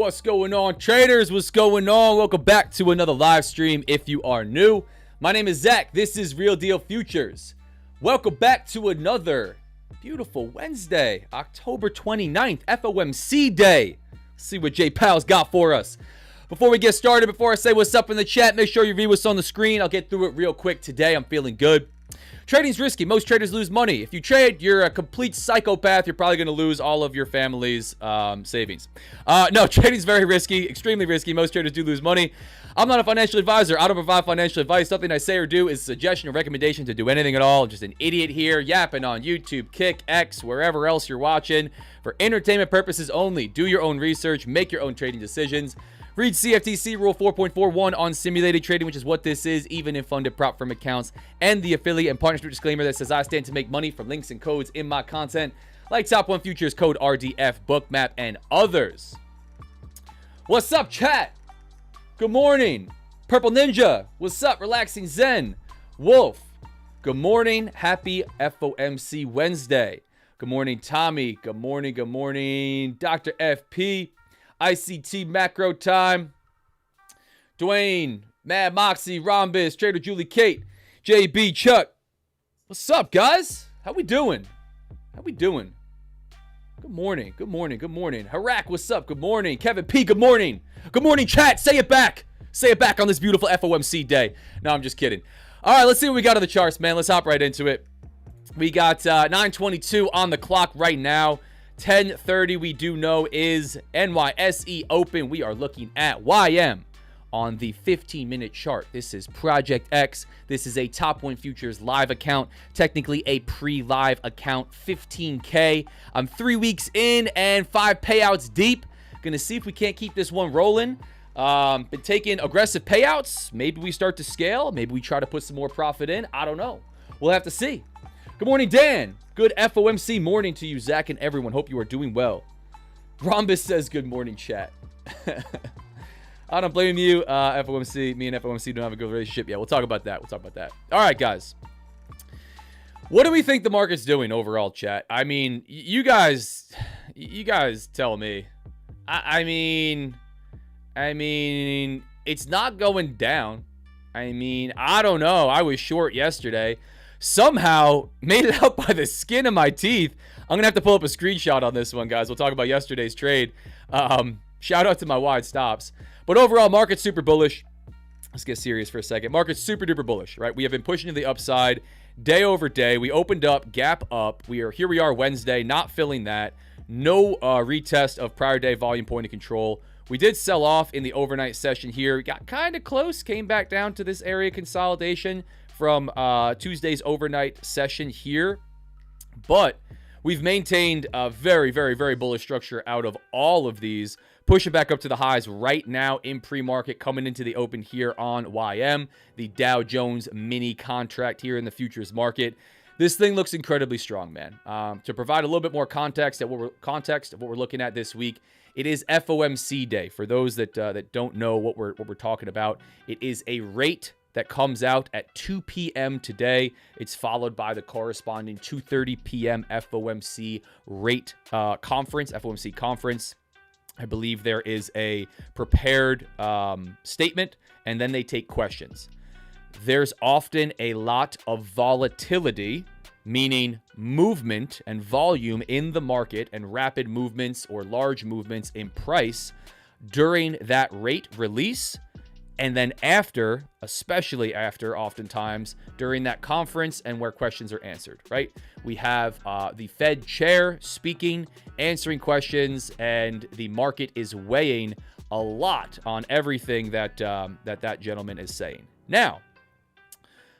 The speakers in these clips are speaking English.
What's going on, traders? What's going on? Welcome back to another live stream if you are new. My name is Zach. This is Real Deal Futures. Welcome back to another beautiful Wednesday, October 29th, FOMC day. Let's see what J Powell's got for us. Before we get started, before I say what's up in the chat, make sure you read what's on the screen. I'll get through it real quick today. I'm feeling good. Trading's risky. Most traders lose money. If you trade, you're a complete psychopath. You're probably going to lose all of your family's savings. No, trading's very risky, extremely risky. Most traders do lose money. I'm not a financial advisor. I don't provide financial advice. Nothing I say or do is a suggestion or recommendation to do anything at all. I'm just an idiot here yapping on YouTube, Kick, X, wherever else you're watching. For entertainment purposes only. Do your own research. Make your own trading decisions. Read CFTC Rule 4.41 on simulated trading, which is what this is, even in funded prop firm accounts, and the affiliate and partnership disclaimer that says I stand to make money from links and codes in my content, like Top 1 Futures, code RDF, Bookmap, and others. What's up, chat? Good morning. Purple Ninja. What's up? Relaxing Zen. Wolf. Good morning. Happy FOMC Wednesday. Good morning, Tommy. Good morning. Good morning, Dr. FP. ICT Macro Time. Dwayne, Mad Moxie, Rhombus, Trader Julie Kate, JB, Chuck. What's up, guys? How we doing? How we doing? Good morning. Good morning. Good morning. Harak, what's up? Good morning. Kevin P, good morning. Good morning, chat. Say it back. Say it back on this beautiful FOMC day. No, I'm just kidding. All right, let's see what we got on the charts, man. Let's hop right into it. We got 9:22 on the clock right now. 10:30 we do know is NYSE open. We are looking at YM on the 15-minute chart. This is Project X. This is a Top 1 Futures live account, technically a pre-live account, 15K. I'm 3 weeks in and 5 payouts deep. Gonna see if we can't keep this one rolling. Been taking aggressive payouts. Maybe we start to scale. Maybe we try to put some more profit in. I don't know. We'll have to see. Good morning, Dan. Good FOMC morning to you, Zach, and everyone. Hope you are doing well. Rhombus says good morning, chat. I don't blame you, FOMC. Me and FOMC don't have a good relationship yet. We'll talk about that. We'll talk about that. All right, guys. What do we think the market's doing overall, chat? I mean, you guys tell me. I mean, it's not going down. I mean, I don't know. I was short yesterday. Somehow made it out by the skin of my teeth. I'm going to have to pull up a screenshot on this one, guys. We'll talk about yesterday's trade. Shout out to my wide stops. But overall, market's super bullish. Let's get serious for a second. Market's super duper bullish, right? We have been pushing to the upside day over day. We opened up, gap up. Here we are Wednesday, not filling that. No retest of prior day volume point of control. We did sell off in the overnight session here. We got kind of close, came back down to this area consolidation from Tuesday's overnight session here. But we've maintained a very, very, very bullish structure out of all of these, pushing back up to the highs right now in pre-market, coming into the open here on YM, the Dow Jones mini contract here in the futures market. This thing looks incredibly strong, man. To provide a little bit more context of what we're looking at this week, it is FOMC day. For those that don't know what we're talking about, it is a rate that comes out at 2 p.m. today. It's followed by the corresponding 2:30 p.m. FOMC rate conference, FOMC conference. I believe there is a prepared statement, and then they take questions. There's often a lot of volatility, meaning movement and volume in the market and rapid movements or large movements in price during that rate release. And then after, especially after, oftentimes, during that conference and where questions are answered, right? We have the Fed chair speaking, answering questions, and the market is weighing a lot on everything that that gentleman is saying. Now,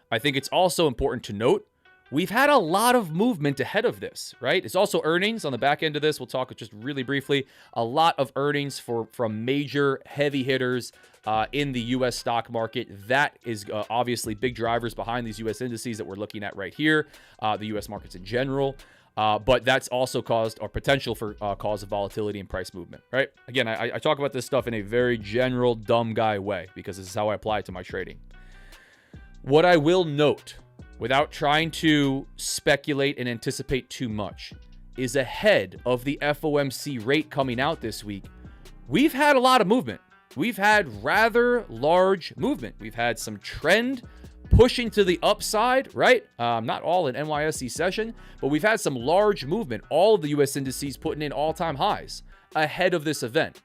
I think it's also important to note, we've had a lot of movement ahead of this, right? It's also earnings on the back end of this. We'll talk just really briefly. A lot of earnings from major heavy hitters in the U.S. stock market. That is obviously big drivers behind these U.S. indices that we're looking at right here, the U.S. markets in general. But that's also caused or potential for cause of volatility and price movement, right? Again, I talk about this stuff in a very general, dumb guy way because this is how I apply it to my trading. What I will note, without trying to speculate and anticipate too much, is ahead of the FOMC rate coming out this week, we've had a lot of movement. We've had rather large movement. We've had some trend pushing to the upside, right? Not all in NYSE session, but we've had some large movement. All of the U.S. indices putting in all-time highs ahead of this event.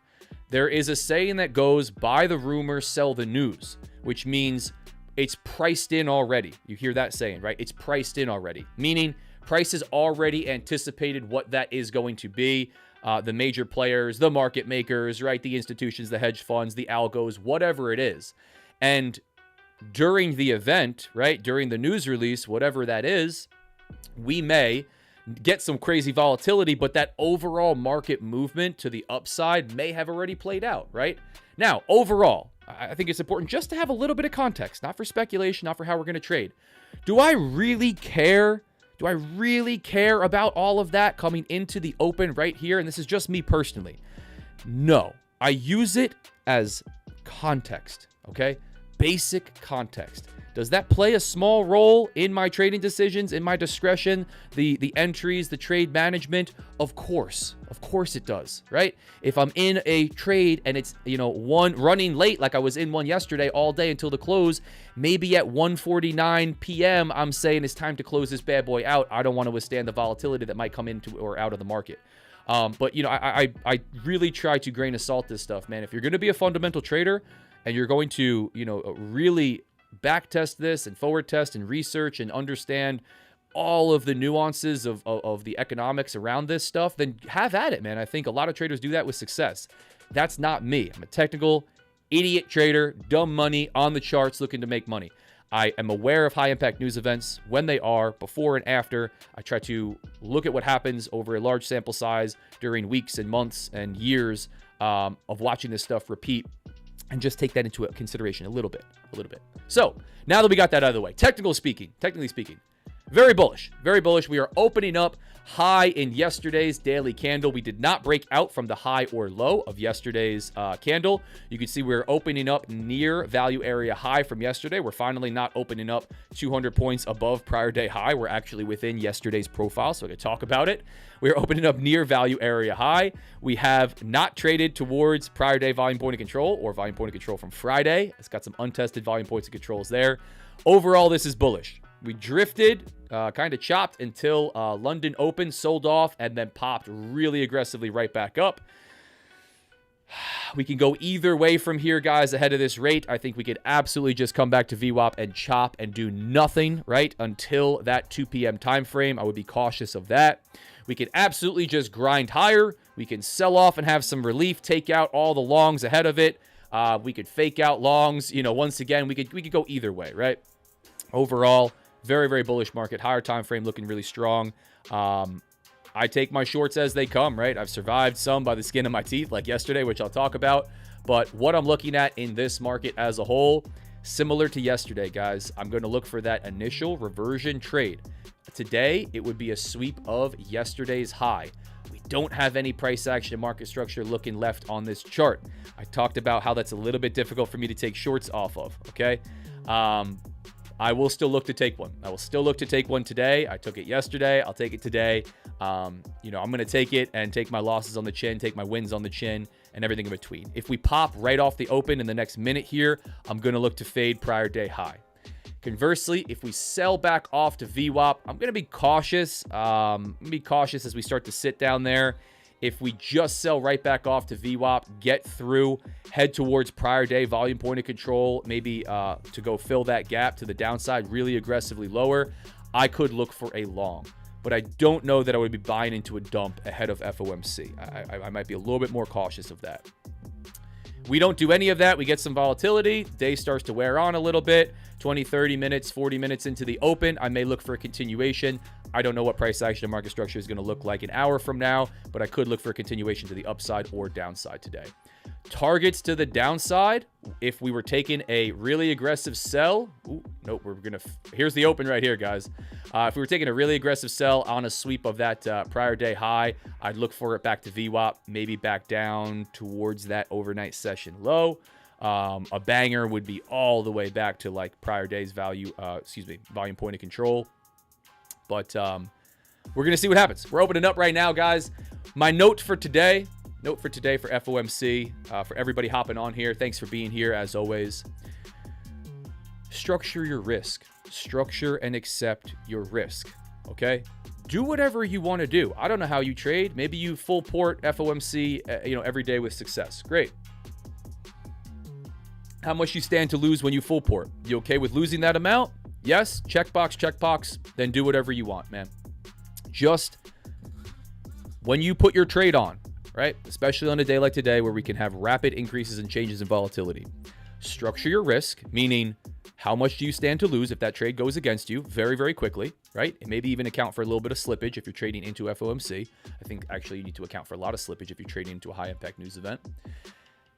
There is a saying that goes, buy the rumor, sell the news, which means it's priced in already. You hear that saying, right? It's priced in already, meaning prices already anticipated what that is going to be. The major players, the market makers, right? The institutions, the hedge funds, the algos, whatever it is. And during the event, right? During the news release, whatever that is, we may get some crazy volatility, but that overall market movement to the upside may have already played out, right? Now, overall, I think it's important just to have a little bit of context, not for speculation, not for how we're going to trade. Do I really care? Do I really care about all of that coming into the open right here? And this is just me personally. No, I use it as context, okay? Basic context. Does that play a small role in my trading decisions, in my discretion, the entries, the trade management? Of course it does, right? If I'm in a trade and it's, one running late, like I was in one yesterday all day until the close, maybe at 1:49 p.m., I'm saying it's time to close this bad boy out. I don't want to withstand the volatility that might come into or out of the market. But I really try to grain of salt this stuff, man. If you're going to be a fundamental trader and you're going to, really back test this and forward test and research and understand all of the nuances of the economics around this stuff, then have at it, man. I think a lot of traders do that with success. That's not me. I'm a technical idiot trader, dumb money on the charts looking to make money. I am aware of high impact news events when they are, before and after. I try to look at what happens over a large sample size during weeks and months and years of watching this stuff repeat, and just take that into consideration a little bit. So now that we got that out of the way, technically speaking, very bullish. We are opening up high in yesterday's daily candle. We did not break out from the high or low of yesterday's candle. You can see we're opening up near value area high from yesterday. We're finally not opening up 200 points above prior day high. We're actually within yesterday's profile, so I can talk about it. We're opening up near value area high. We have not traded towards prior day volume point of control or volume point of control from Friday. It's got some untested volume points of controls there. Overall, this is bullish. We drifted, kind of chopped until London opened, sold off, and then popped really aggressively right back up. We can go either way from here, guys, ahead of this rate. I think we could absolutely just come back to VWAP and chop and do nothing, right, until that 2 p.m. time frame. I would be cautious of that. We could absolutely just grind higher. We can sell off and have some relief, take out all the longs ahead of it. We could fake out longs. Once again, we could go either way, right? Overall, very, very bullish market. Higher time frame looking really strong. I take my shorts as they come, right? I've survived some by the skin of my teeth, like yesterday, which I'll talk about. But what I'm looking at in this market as a whole, similar to yesterday, guys, I'm going to look for that initial reversion trade. Today, it would be a sweep of yesterday's high. We don't have any price action market structure looking left on this chart. I talked about how that's a little bit difficult for me to take shorts off of, okay? I will still look to take one. I will still look to take one today. I took it yesterday. I'll take it today. I'm going to take it and take my losses on the chin, take my wins on the chin, and everything in between. If we pop right off the open in the next minute here, I'm going to look to fade prior day high. Conversely, if we sell back off to VWAP, I'm going to be cautious. As we start to sit down there. If we just sell right back off to VWAP, get through, head towards prior day volume point of control, maybe to go fill that gap to the downside really aggressively lower, I could look for a long. But I don't know that I would be buying into a dump ahead of FOMC. I might be a little bit more cautious of that. We don't do any of that. We get some volatility. Day starts to wear on a little bit. 20, 30 minutes, 40 minutes into the open, I may look for a continuation. I don't know what price action and market structure is going to look like an hour from now, but I could look for a continuation to the upside or downside today. Targets to the downside, if we were taking a really aggressive sell, here's the open right here, guys. If we were taking a really aggressive sell on a sweep of that prior day high, I'd look for it back to VWAP, maybe back down towards that overnight session low. A banger would be all the way back to like prior day's volume point of control. But we're going to see what happens. We're opening up right now, guys. My note for today, note for today for FOMC, for everybody hopping on here, thanks for being here as always. Structure your risk. Structure and accept your risk, okay? Do whatever you want to do. I don't know how you trade. Maybe you full port FOMC, every day with success. Great. How much you stand to lose when you full port? You okay with losing that amount? Yes. Checkbox. Then do whatever you want, man. Just when you put your trade on, right? Especially on a day like today where we can have rapid increases and changes in volatility. Structure your risk, meaning how much do you stand to lose if that trade goes against you very, very quickly, right? And maybe even account for a little bit of slippage if you're trading into FOMC. I think actually you need to account for a lot of slippage if you're trading into a high impact news event.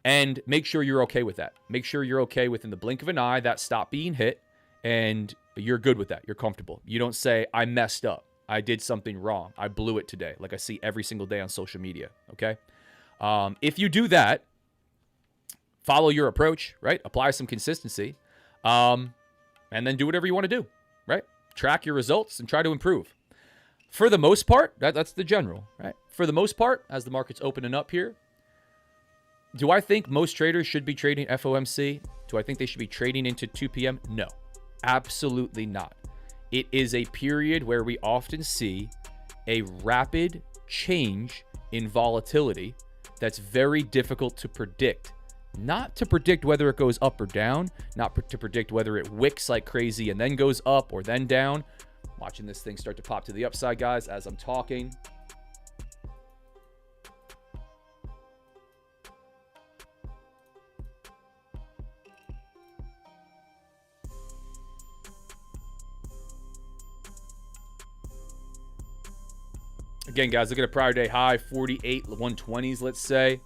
And make sure you're okay with that. Make sure you're okay within the blink of an eye that stop being hit and you're good with that. You're comfortable. You don't say, I messed up. I did something wrong. I blew it today. Like I see every single day on social media, okay? If you do that, follow your approach, right? Apply some consistency. And then do whatever you want to do, right? Track your results and try to improve. For the most part, that's the general, right? For the most part, as the market's opening up here, do I think most traders should be trading FOMC? Do I think they should be trading into 2 p.m.? No, absolutely not. It is a period where we often see a rapid change in volatility that's very difficult to predict. Not to predict whether it goes up or down, not to predict whether it wicks like crazy and then goes up or then down. Watching this thing start to pop to the upside, guys, as I'm talking. Again, guys, look at a prior day high, 48, 120s, let's say.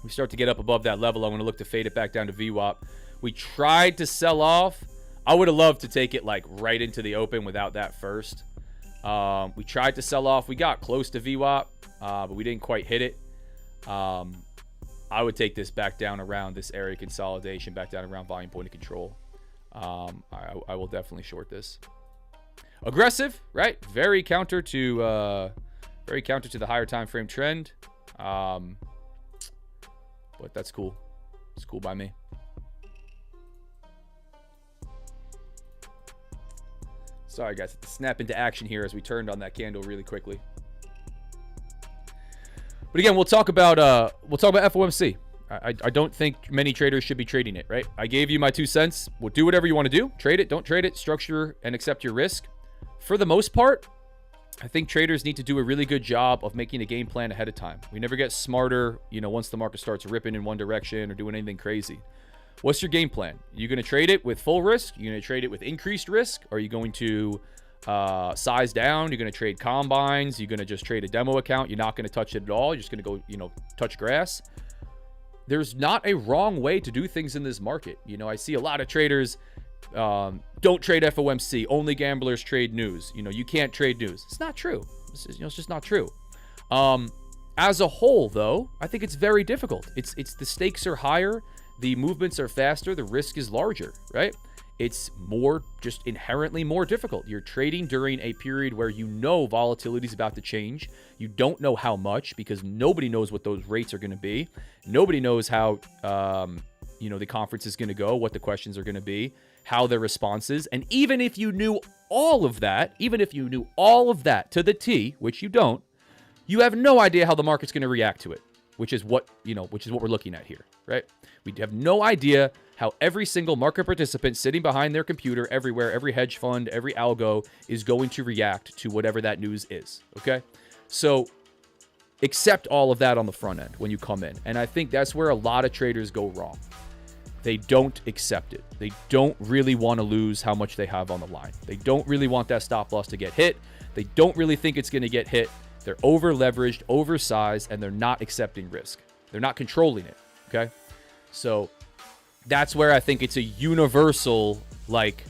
We start to get up above that level. I'm going to look to fade it back down to VWAP. We tried to sell off. I would have loved to take it like right into the open without that first. We tried to sell off. We got close to VWAP, but we didn't quite hit it. I would take this back down around this area consolidation, back down around volume point of control. I will definitely short this. Aggressive, right? Very counter to the higher time frame trend. But that's cool. It's cool by me. Sorry, guys. Snap into action here as we turned on that candle really quickly. But again, we'll talk about FOMC. I don't think many traders should be trading it, right? I gave you my 2 cents. Well, do whatever you want to do. Trade it, don't trade it. Structure and accept your risk. For the most part, I think traders need to do a really good job of making a game plan ahead of time. We never get smarter, once the market starts ripping in one direction or doing anything crazy. What's your game plan? Are you going to trade it with full risk? Are you going to trade it with increased risk? Are you going to size down? You're going to trade combines? You're going to just trade a demo account? You're not going to touch it at all? You're just going to go, touch grass? There's not a wrong way to do things in this market. I see a lot of traders don't trade FOMC. Only gamblers trade news. You can't trade news. It's not true. It's just not true. As a whole, though, I think it's very difficult. It's the stakes are higher, the movements are faster, the risk is larger, right? It's just inherently more difficult. You're trading during a period where volatility is about to change. You don't know how much because nobody knows what those rates are going to be. Nobody knows how the conference is going to go, what the questions are going to be, how their response is. And even if you knew all of that to the T, which you don't, you have no idea how the market's going to react to it, which is what we're looking at here, right? We have no idea how every single market participant sitting behind their computer everywhere, every hedge fund, every algo is going to react to whatever that news is, okay? So accept all of that on the front end when you come in. And I think that's where a lot of traders go wrong. They don't accept it. They don't really want to lose how much they have on the line. They don't really want that stop loss to get hit. They don't really think it's going to get hit. They're over leveraged, oversized, and they're not accepting risk. They're not controlling it. Okay. So that's where I think it's a universal, like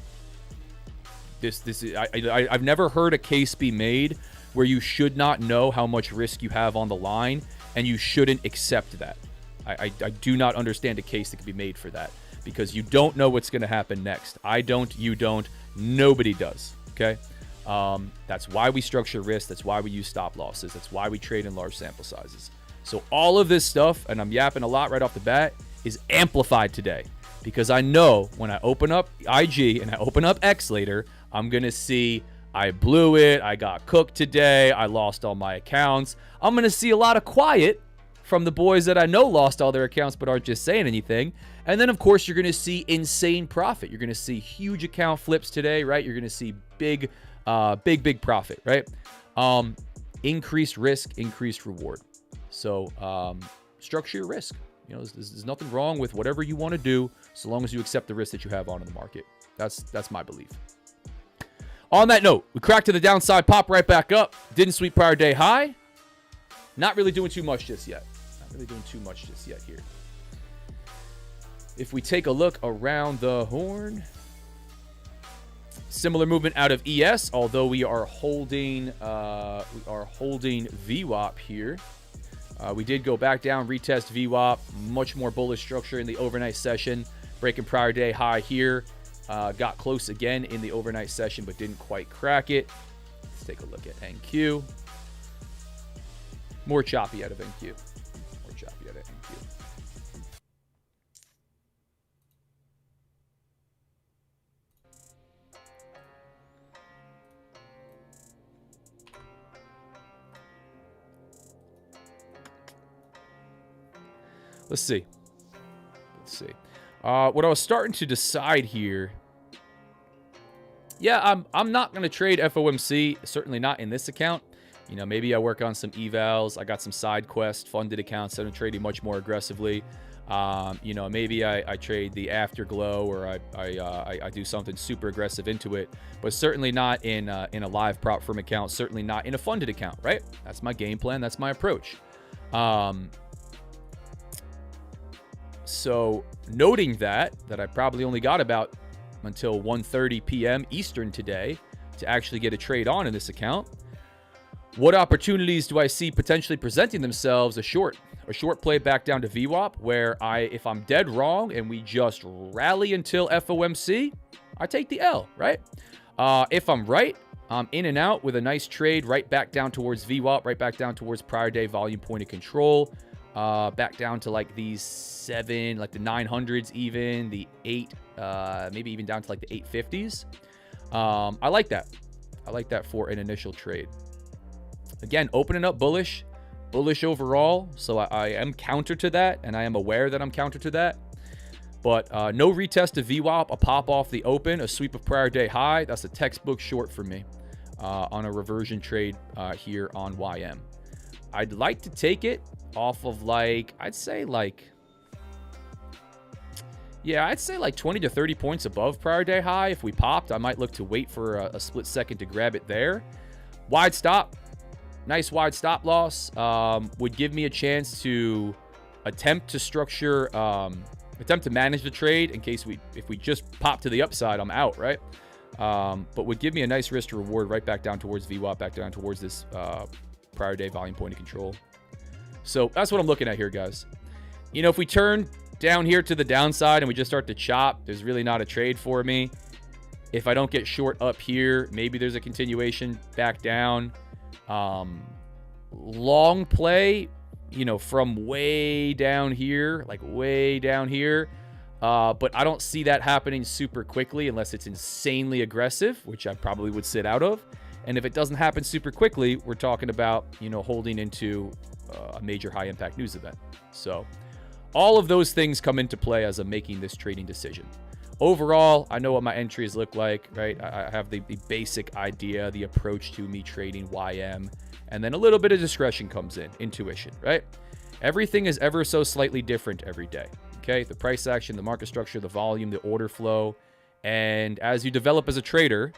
I've never heard a case be made where you should not know how much risk you have on the line and you shouldn't accept that. I do not understand a case that can be made for that because you don't know what's going to happen next. I don't, you don't, nobody does. Okay. That's why we structure risk. That's why we use stop losses. That's why we trade in large sample sizes. So all of this stuff, and I'm yapping a lot right off the bat, is amplified today because I know when I open up IG and I open up X later, I'm going to see I blew it. I got cooked today. I lost all my accounts. I'm going to see a lot of quiet from the boys that I know lost all their accounts but aren't just saying anything. And then, of course, you're going to see insane profit. You're going to see huge account flips today, right? You're going to see big profit, right? Increased risk, increased reward. So structure your risk. You know, there's nothing wrong with whatever you want to do so long as you accept the risk that you have on in the market. That's my belief. On that note, we cracked to the downside, pop right back up. Didn't sweep prior day high. Not really doing too much just yet. Here. If we take a look around the horn, similar movement out of ES, although we are holding VWAP here. We did go back down, retest VWAP, much more bullish structure in the overnight session, breaking prior day high here. Got close again in the overnight session, but didn't quite crack it. Let's take a look at NQ. More choppy out of NQ. Let's see. What I was starting to decide here. Yeah, I'm not going to trade FOMC. Certainly not in this account. You know, maybe I work on some evals. I got some side quest funded accounts that I'm trading much more aggressively. You know, maybe I trade the Afterglow or I do something super aggressive into it. But certainly not in a live prop firm account. Certainly not in a funded account, right? That's my game plan. That's my approach. So noting that I probably only got about until 1:30 p.m. Eastern today to actually get a trade on in this account. What opportunities do I see potentially presenting themselves? A short play back down to VWAP where if I'm dead wrong and we just rally until FOMC, I take the L, right? If I'm right, I'm in and out with a nice trade right back down towards VWAP, right back down towards prior day volume point of control. Back down to like these 7, like the 900s even, the 8, maybe even down to like the 850s. I like that. I like that for an initial trade. Again, opening up bullish overall. So I am counter to that, and I am aware that I'm counter to that. But no retest of VWAP, a pop off the open, a sweep of prior day high. That's a textbook short for me on a reversion trade here on YM. I'd like to take it off of like, I'd say like 20 to 30 points above prior day high. If we popped, I might look to wait for a split second to grab it there. Wide stop. Nice wide stop loss. Would give me a chance to attempt to manage the trade in case if we just pop to the upside, I'm out, right? But would give me a nice risk to reward right back down towards VWAP, back down towards this prior day volume point of control. So that's what I'm looking at here, guys. You know, if we turn down here to the downside and we just start to chop, there's really not a trade for me. If I don't get short up here, maybe there's a continuation back down. Long play, you know, from way down here, but I don't see that happening super quickly unless it's insanely aggressive, which I probably would sit out of. And if it doesn't happen super quickly, we're talking about, you know, holding into a major high impact news event. So all of those things come into play as I'm making this trading decision. Overall, I know what my entries look like, right? I have the basic idea, the approach to me trading YM, and then a little bit of discretion comes in, intuition, right? Everything is ever so slightly different every day, okay? The price action, the market structure, the volume, the order flow. And as you develop as a trader,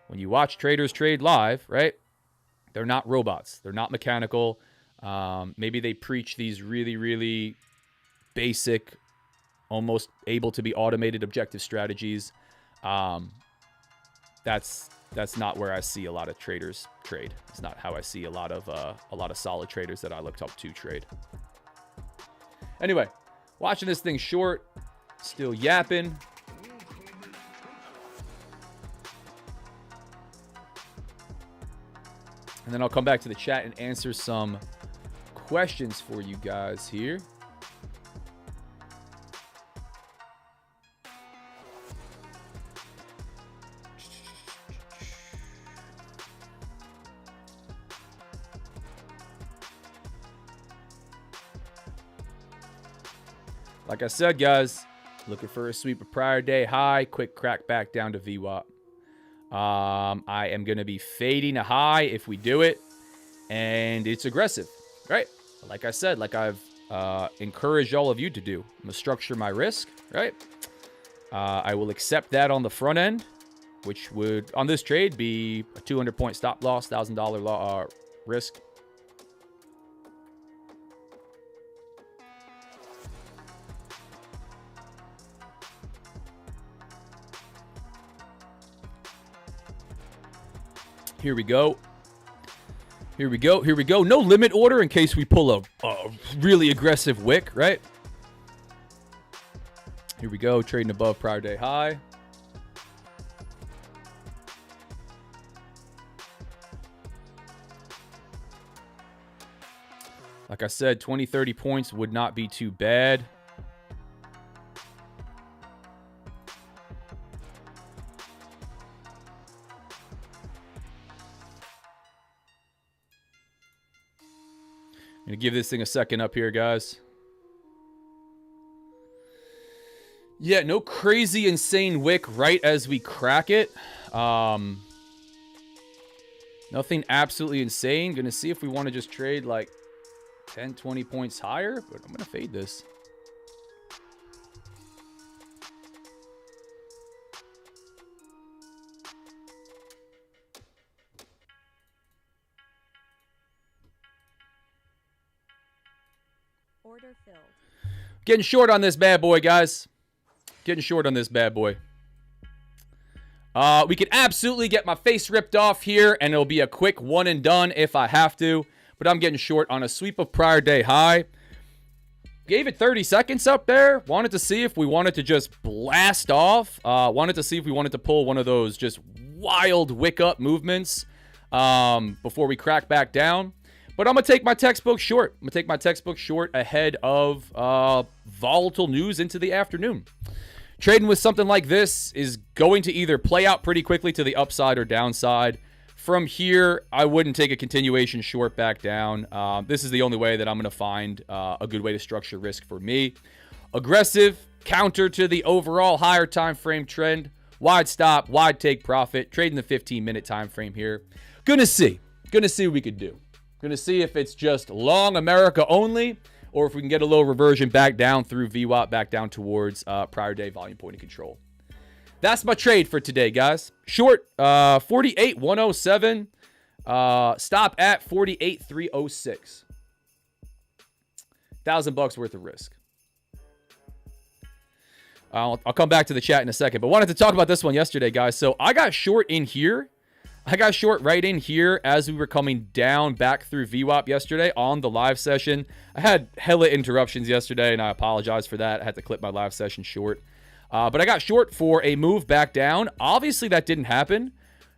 when you watch traders trade live, right? They're not robots. They're not mechanical. Maybe they preach these really, really basic, almost able to be automated objective strategies. That's not where I see a lot of traders trade. It's not how I see a lot of solid traders that I looked up to trade. Anyway, watching this thing short, still yapping. And then I'll come back to the chat and answer some questions for you guys here. Like I said, guys, looking for a sweep of prior day high, quick crack back down to VWAP. I am going to be fading a high if we do it, and it's aggressive, right? Like I said, like I've encouraged all of you to do. I'm going to structure my risk, right? I will accept that on the front end, which would, on this trade, be a 200-point stop loss, $1,000 risk. Here we go. Here we go. Here we go. No limit order in case we pull a really aggressive wick, right? Here we go. Trading above prior day high. Like I said, 20, 30 points would not be too bad. I'm going to give this thing a second up here, guys. Yeah, no crazy insane wick right as we crack it. Nothing absolutely insane. Going to see if we want to just trade like 10, 20 points higher, but I'm going to fade this. Order filled. Getting short on this bad boy, guys. Getting short on this bad boy. We could absolutely get my face ripped off here, and it'll be a quick one and done if I have to. But I'm getting short on a sweep of prior day high. Gave it 30 seconds up there. Wanted to see if we wanted to just blast off. Wanted to see if we wanted to pull one of those just wild wick up movements before we crack back down. But I'm going to take my textbook short. I'm going to take my textbook short ahead of volatile news into the afternoon. Trading with something like this is going to either play out pretty quickly to the upside or downside. From here, I wouldn't take a continuation short back down. This is the only way that I'm going to find a good way to structure risk for me. Aggressive, counter to the overall higher time frame trend. Wide stop, wide take profit. Trading the 15-minute time frame here. Gonna see what we could do. Going to see if it's just long America only, or if we can get a little reversion back down through VWAP, back down towards prior day volume point of control. That's my trade for today, guys. Short, 48,107. Stop at 48,306. $1,000 worth of risk. I'll come back to the chat in a second, but wanted to talk about this one yesterday, guys. So I got short in here. I got short right in here as we were coming down back through VWAP yesterday on the live session. I had hella interruptions yesterday, and I apologize for that. I had to clip my live session short. But I got short for a move back down. Obviously, that didn't happen.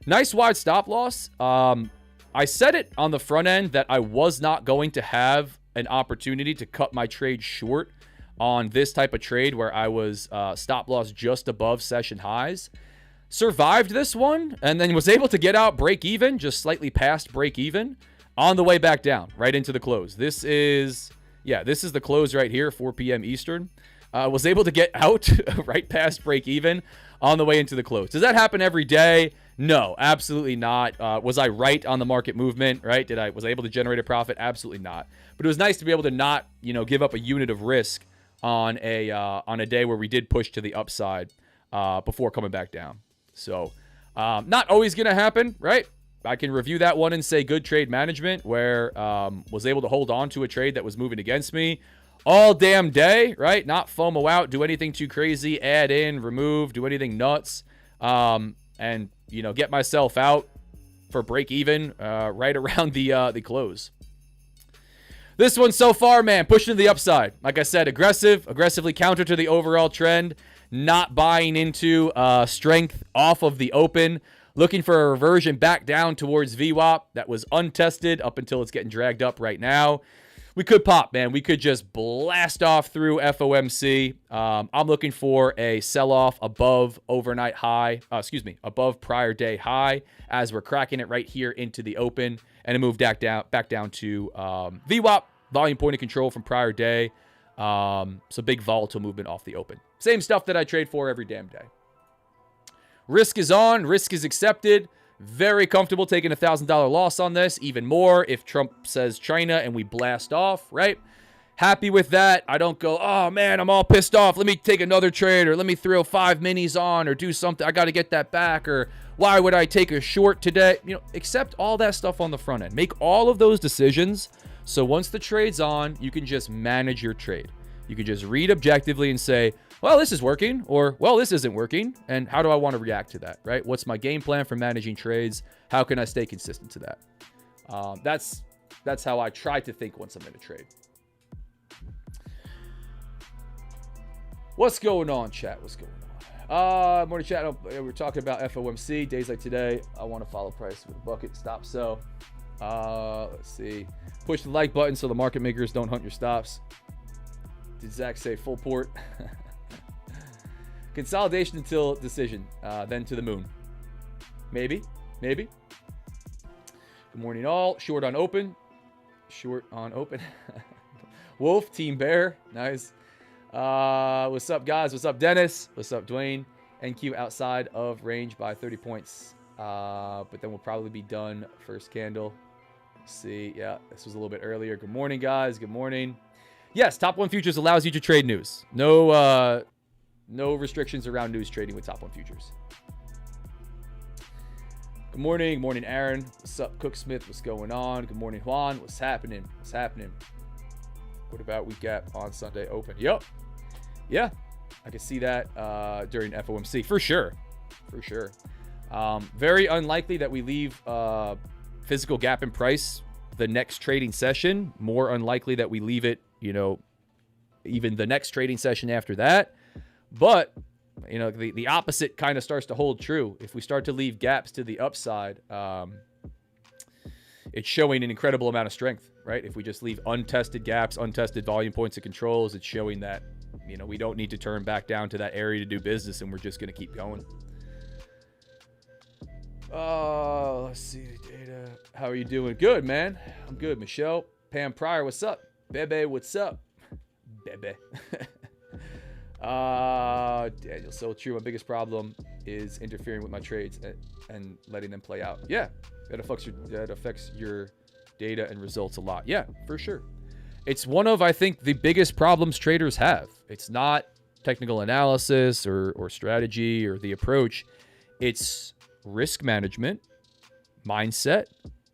Nice wide stop loss. I said it on the front end that I was not going to have an opportunity to cut my trade short on this type of trade where I was stop loss just above session highs. Survived this one and then was able to get out break even, just slightly past break even on the way back down right into the close. This is the close right here, 4 p.m. Eastern. Was able to get out right past break even on the way into the close. Does that happen every day? No, absolutely not. Was I right on the market movement, right? Was I able to generate a profit? Absolutely not. But it was nice to be able to not, give up a unit of risk on a day where we did push to the upside before coming back down. So, not always going to happen, right? I can review that one and say good trade management where was able to hold on to a trade that was moving against me all damn day, right? Not FOMO out, do anything too crazy, add in, remove, do anything nuts, and, get myself out for break even right around the close. This one so far, man, pushing to the upside. Like I said, aggressively counter to the overall trend. Not buying into strength off of the open. Looking for a reversion back down towards VWAP that was untested up until it's getting dragged up right now. We could pop, man. We could just blast off through FOMC. I'm looking for a sell-off above overnight high, above prior day high as we're cracking it right here into the open, and a move back down to VWAP, volume point of control from prior day. So big volatile movement off the open. Same stuff that I trade for every damn day. Risk is on. Risk is accepted. Very comfortable taking a $1,000 loss on this. Even more if Trump says China and we blast off, right? Happy with that. I don't go, oh, man, I'm all pissed off. Let me take another trade, or let me throw 5 minis on, or do something. I got to get that back, or why would I take a short today? Accept all that stuff on the front end. Make all of those decisions. So once the trade's on, you can just manage your trade. You can just read objectively and say, well, this is working, or, well, this isn't working, and how do I want to react to that, right? What's my game plan for managing trades? How can I stay consistent to that? That's how I try to think once I'm in a trade. What's going on, chat? What's going on? Morning, chat. We're talking about FOMC. Days like today, I want to follow price with a bucket. Stop sell. Let's see. Push the like button so the market makers don't hunt your stops. Did Zach say full port? Consolidation until decision, then to the moon. Maybe. Good morning, all. Short on open. Wolf, Team Bear. Nice. What's up, guys? What's up, Dennis? What's up, Dwayne? NQ outside of range by 30 points. But then we'll probably be done first candle. Let's see. Yeah, this was a little bit earlier. Good morning, guys. Good morning. Yes, Top 1 Futures allows you to trade news. No restrictions around news trading with Top 1 Futures. Good morning. Good morning, Aaron. What's up, Cooksmith? What's going on? Good morning, Juan. What's happening? What about week gap on Sunday open? Yep. Yeah, I can see that during FOMC. For sure. Very unlikely that we leave physical gap in price the next trading session. More unlikely that we leave it, even the next trading session after that. But, the opposite kind of starts to hold true. If we start to leave gaps to the upside, it's showing an incredible amount of strength, right? If we just leave untested gaps, untested volume points of controls, it's showing that, we don't need to turn back down to that area to do business, and we're just going to keep going. Let's see the data. How are you doing? Good, man. I'm good. Michelle, Pam Pryor, what's up? Bebe, what's up? Bebe. Daniel, so true. My biggest problem is interfering with my trades and letting them play out. Yeah, that affects your data and results a lot. Yeah, for sure. It's one of, I think, the biggest problems traders have. It's not technical analysis or strategy or the approach. It's risk management, mindset,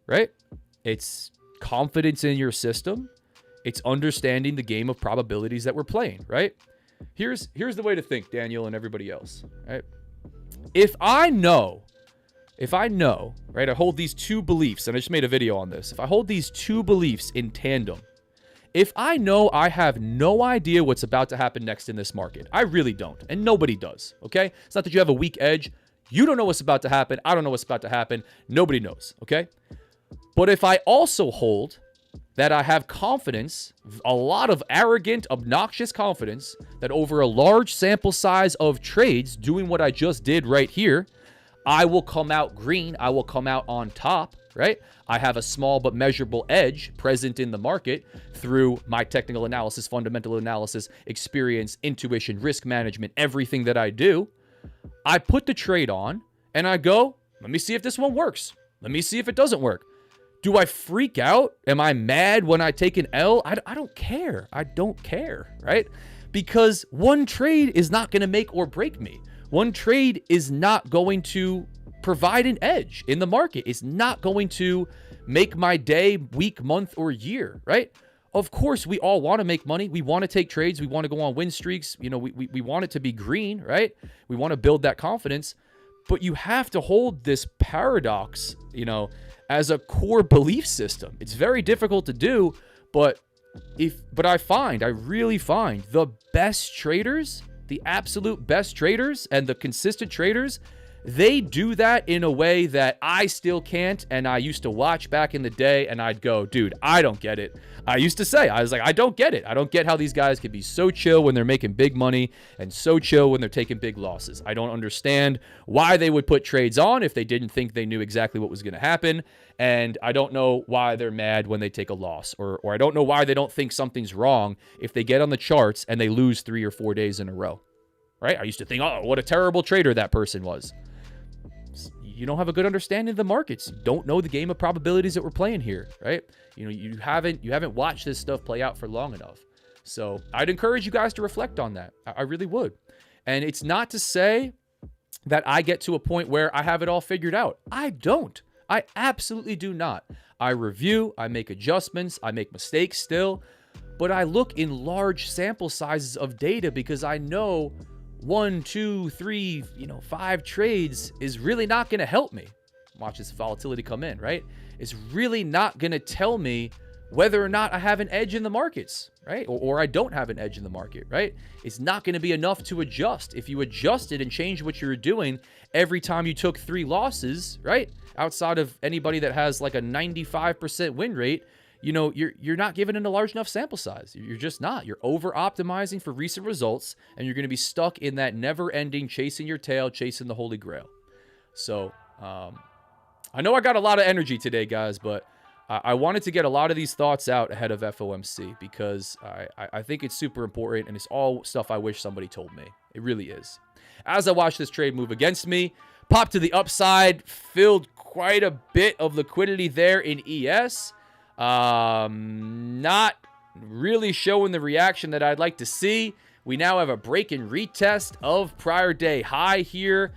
right? It's confidence in your system. It's understanding the game of probabilities that we're playing, right? Here's the way to think, Daniel and everybody else, right? If I know, right, I hold these two beliefs, and I just made a video on this. If I hold these two beliefs in tandem, if I know I have no idea what's about to happen next in this market, I really don't, and nobody does, okay? It's not that you have a weak edge. You don't know what's about to happen. I don't know what's about to happen. Nobody knows, okay? But if I also hold that I have confidence, a lot of arrogant, obnoxious confidence, that over a large sample size of trades, doing what I just did right here, I will come out green. I will come out on top, right? I have a small but measurable edge present in the market through my technical analysis, fundamental analysis, experience, intuition, risk management, everything that I do. I put the trade on and I go, let me see if this one works. Let me see if it doesn't work. Do I freak out? Am I mad when I take an L? I don't care. I don't care, right? Because one trade is not going to make or break me. One trade is not going to provide an edge in the market. It's not going to make my day, week, month, or year, right? Of course, we all want to make money. We want to take trades. We want to go on win streaks. We want it to be green, right? We want to build that confidence. But you have to hold this paradox, as a core belief system. It's very difficult to do, but I really find the best traders, the absolute best traders and the consistent traders, They do that in a way that I still can't, and I used to watch back in the day, and I'd go, dude, I don't get it. I used to say, I was like, I don't get it. I don't get how these guys could be so chill when they're making big money and so chill when they're taking big losses. I don't understand why they would put trades on if they didn't think they knew exactly what was going to happen, and I don't know why they're mad when they take a loss, or I don't know why they don't think something's wrong if they get on the charts and they lose 3 or 4 days in a row, right? I used to think, oh, what a terrible trader that person was. You don't have a good understanding of the markets. You don't know the game of probabilities that we're playing here, right? You haven't watched this stuff play out for long enough. So I'd encourage you guys to reflect on that. I really would. And it's not to say that I get to a point where I have it all figured out. I don't. I absolutely do not. I review, I make adjustments, I make mistakes still, but I look in large sample sizes of data because I know 1, 2, 3, 5 trades is really not going to help me. Watch this volatility come in, right? It's really not going to tell me whether or not I have an edge in the markets, right? Or I don't have an edge in the market, right? It's not going to be enough to adjust. If you adjusted and changed what you were doing every time you took 3 losses, right? Outside of anybody that has like a 95% win rate, you're not given in a large enough sample size. You're just not. You're over optimizing for recent results, and you're going to be stuck in that never-ending chasing your tail, chasing the Holy Grail. So I know I got a lot of energy today, guys, but I wanted to get a lot of these thoughts out ahead of FOMC because I think it's super important, and it's all stuff I wish somebody told me. It really is. As I watch this trade move against me, pop to the upside, filled quite a bit of liquidity there in ES. Not really showing the reaction that I'd like to see. We now have a break and retest of prior day high here.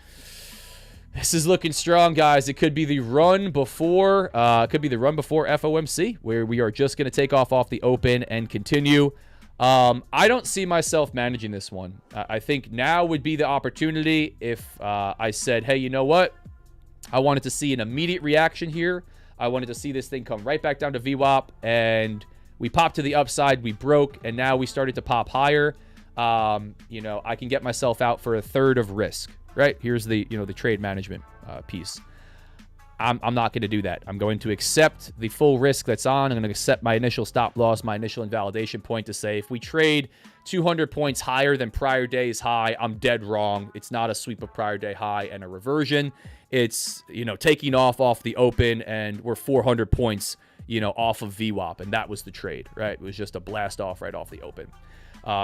This is looking strong, guys. It could be the run before FOMC, where we are just going to take off the open and continue. I don't see myself managing this one. I think now would be the opportunity if I said, hey, you know what? I wanted to see an immediate reaction here. I wanted to see this thing come right back down to VWAP, and we popped to the upside, we broke, and now we started to pop higher. I can get myself out for a third of risk, right? Here's the trade management piece. I'm not going to do that. I'm going to accept the full risk that's on. I'm going to accept my initial stop loss, my initial invalidation point to say if we trade 200 points higher than prior day's high, I'm dead wrong. It's not a sweep of prior day high and a reversion. It's, taking off the open, and we're 400 points, off of VWAP, and that was the trade, right? It was just a blast off right off the open.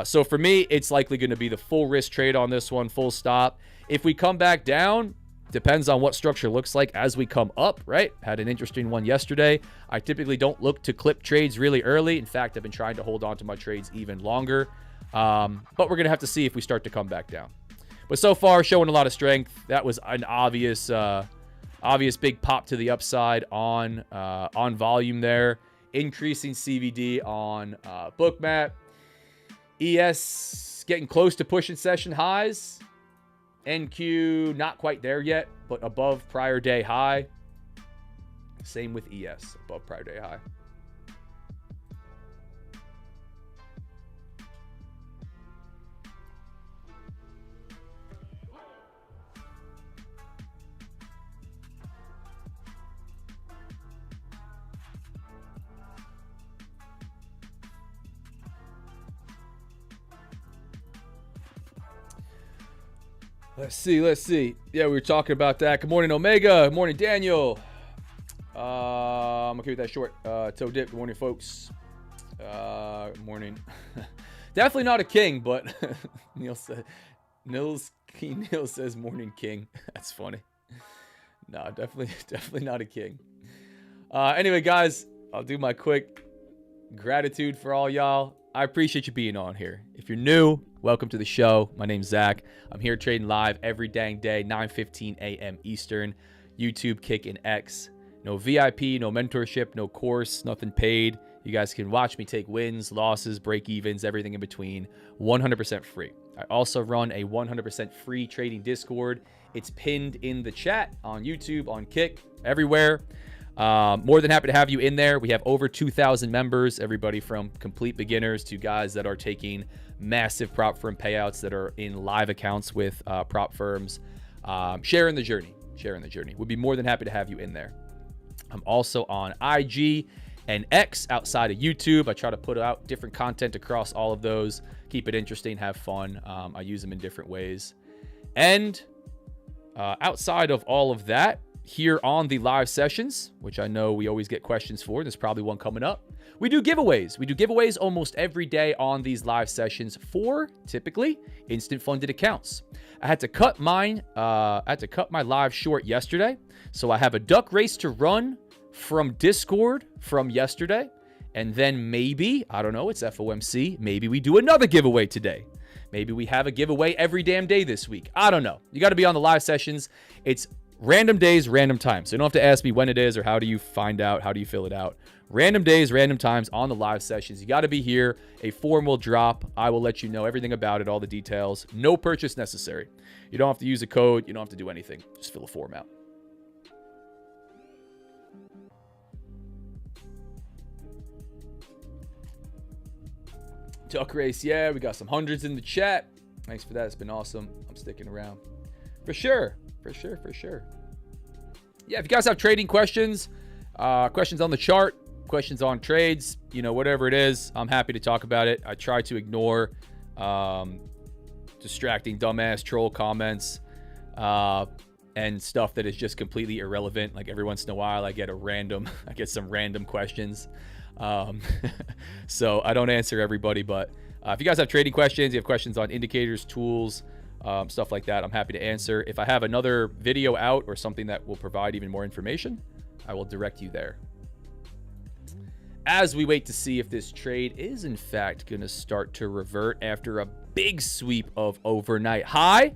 So for me, it's likely going to be the full risk trade on this one, full stop. If we come back down, depends on what structure looks like as we come up, right? Had an interesting one yesterday. I typically don't look to clip trades really early. In fact, I've been trying to hold on to my trades even longer. But we're going to have to see if we start to come back down. But so far, showing a lot of strength. That was an obvious big pop to the upside on volume there. Increasing CVD on Bookmap. ES getting close to pushing session highs. NQ not quite there yet, but above prior day high. Same with ES, above prior day high. Let's see. Yeah, we were talking about that. Good morning, Omega. Good morning, Daniel. I'm okay with that short. Toe dip. Good morning, folks. Good morning. Definitely not a king, but Neil says morning king. That's funny. No, definitely not a king. Anyway, guys, I'll do my quick gratitude for all y'all. I appreciate you being on here. If you're new, welcome to the show. My name's Zach. I'm here trading live every dang day, 9:15 a.m. Eastern. YouTube, Kick, and X. No VIP, no mentorship, no course, nothing paid. You guys can watch me take wins, losses, break evens, everything in between. 100% free. I also run a 100% free trading Discord. It's pinned in the chat on YouTube, on Kick, everywhere. More than happy to have you in there. We have over 2,000 members, everybody from complete beginners to guys that are taking massive prop firm payouts that are in live accounts with prop firms. sharing the journey. Would be more than happy to have you in there. I'm also on IG and X outside of YouTube. I try to put out different content across all of those. Keep it interesting, have fun. I use them in different ways. And outside of all of that, here on the live sessions, which I know we always get questions for, there's probably one coming up. We do giveaways. We do giveaways almost every day on these live sessions for typically instant funded accounts. I had to cut my live short yesterday, so I have a duck race to run from Discord from yesterday, and then maybe, I don't know, it's FOMC, maybe we do another giveaway today. Maybe we have a giveaway every damn day this week. I don't know. You got to be on the live sessions. It's random days, random times. So you don't have to ask me when it is or how do you find out, how do you fill it out. Random days, random times on the live sessions. You got to be here. A form will drop. I will let you know everything about it, all the details. No purchase necessary. You don't have to use a code. You don't have to do anything. Just fill a form out. Duck race, yeah, we got some hundreds in the chat. Thanks for that. It's been awesome. I'm sticking around. For sure. Yeah, if you guys have trading questions, questions on the chart, questions on trades, you know, whatever it is, I'm happy to talk about it. I try to ignore distracting dumbass troll comments and stuff that is just completely irrelevant. Like every once in a while I get some random questions. So I don't answer everybody, but if you guys have trading questions, you have questions on indicators, tools, stuff like that, I'm happy to answer. If I have another video out or something that will provide even more information, I will direct you there. As we wait to see if this trade is in fact going to start to revert after a big sweep of overnight high,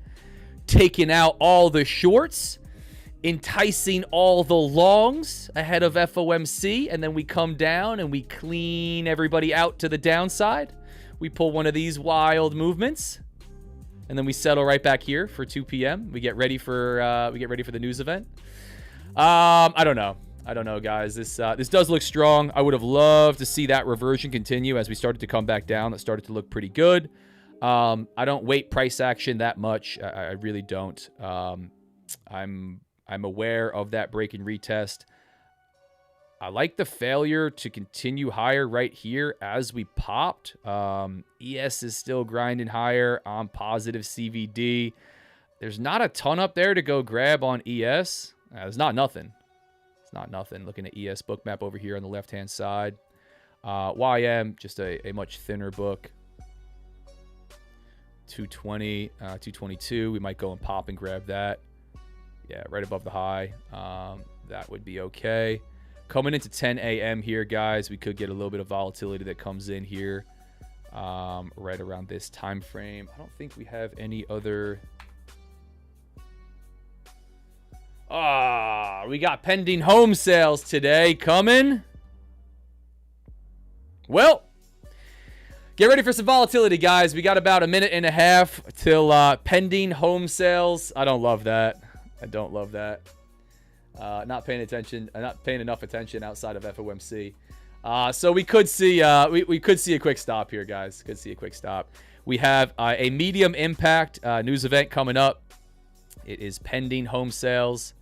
taking out all the shorts, enticing all the longs ahead of FOMC, and then we come down and we clean everybody out to the downside. We pull one of these wild movements, and then we settle right back here for 2 p.m. We get ready for the news event. I don't know, guys. This does look strong. I would have loved to see that reversion continue as we started to come back down. That started to look pretty good. I don't weight price action that much. I really don't. I'm aware of that break and retest. I like the failure to continue higher right here as we popped. ES is still grinding higher. I'm positive CVD. There's not a ton up there to go grab on ES. There's not nothing. It's not nothing. Looking at ES book map over here on the left-hand side. YM, just a much thinner book. 220, 222. We might go and pop and grab that. Yeah, right above the high. That would be okay. Coming into 10 a.m. here, guys, we could get a little bit of volatility that comes in here right around this time frame. I don't think we have any other. We got pending home sales today coming. Well, get ready for some volatility, guys. We got about a minute and a half till pending home sales. I don't love that. I don't love that. Not paying attention. Not paying enough attention outside of FOMC. So we could see we could see a quick stop here, guys. Could see a quick stop. We have a medium impact news event coming up. It is pending home sales.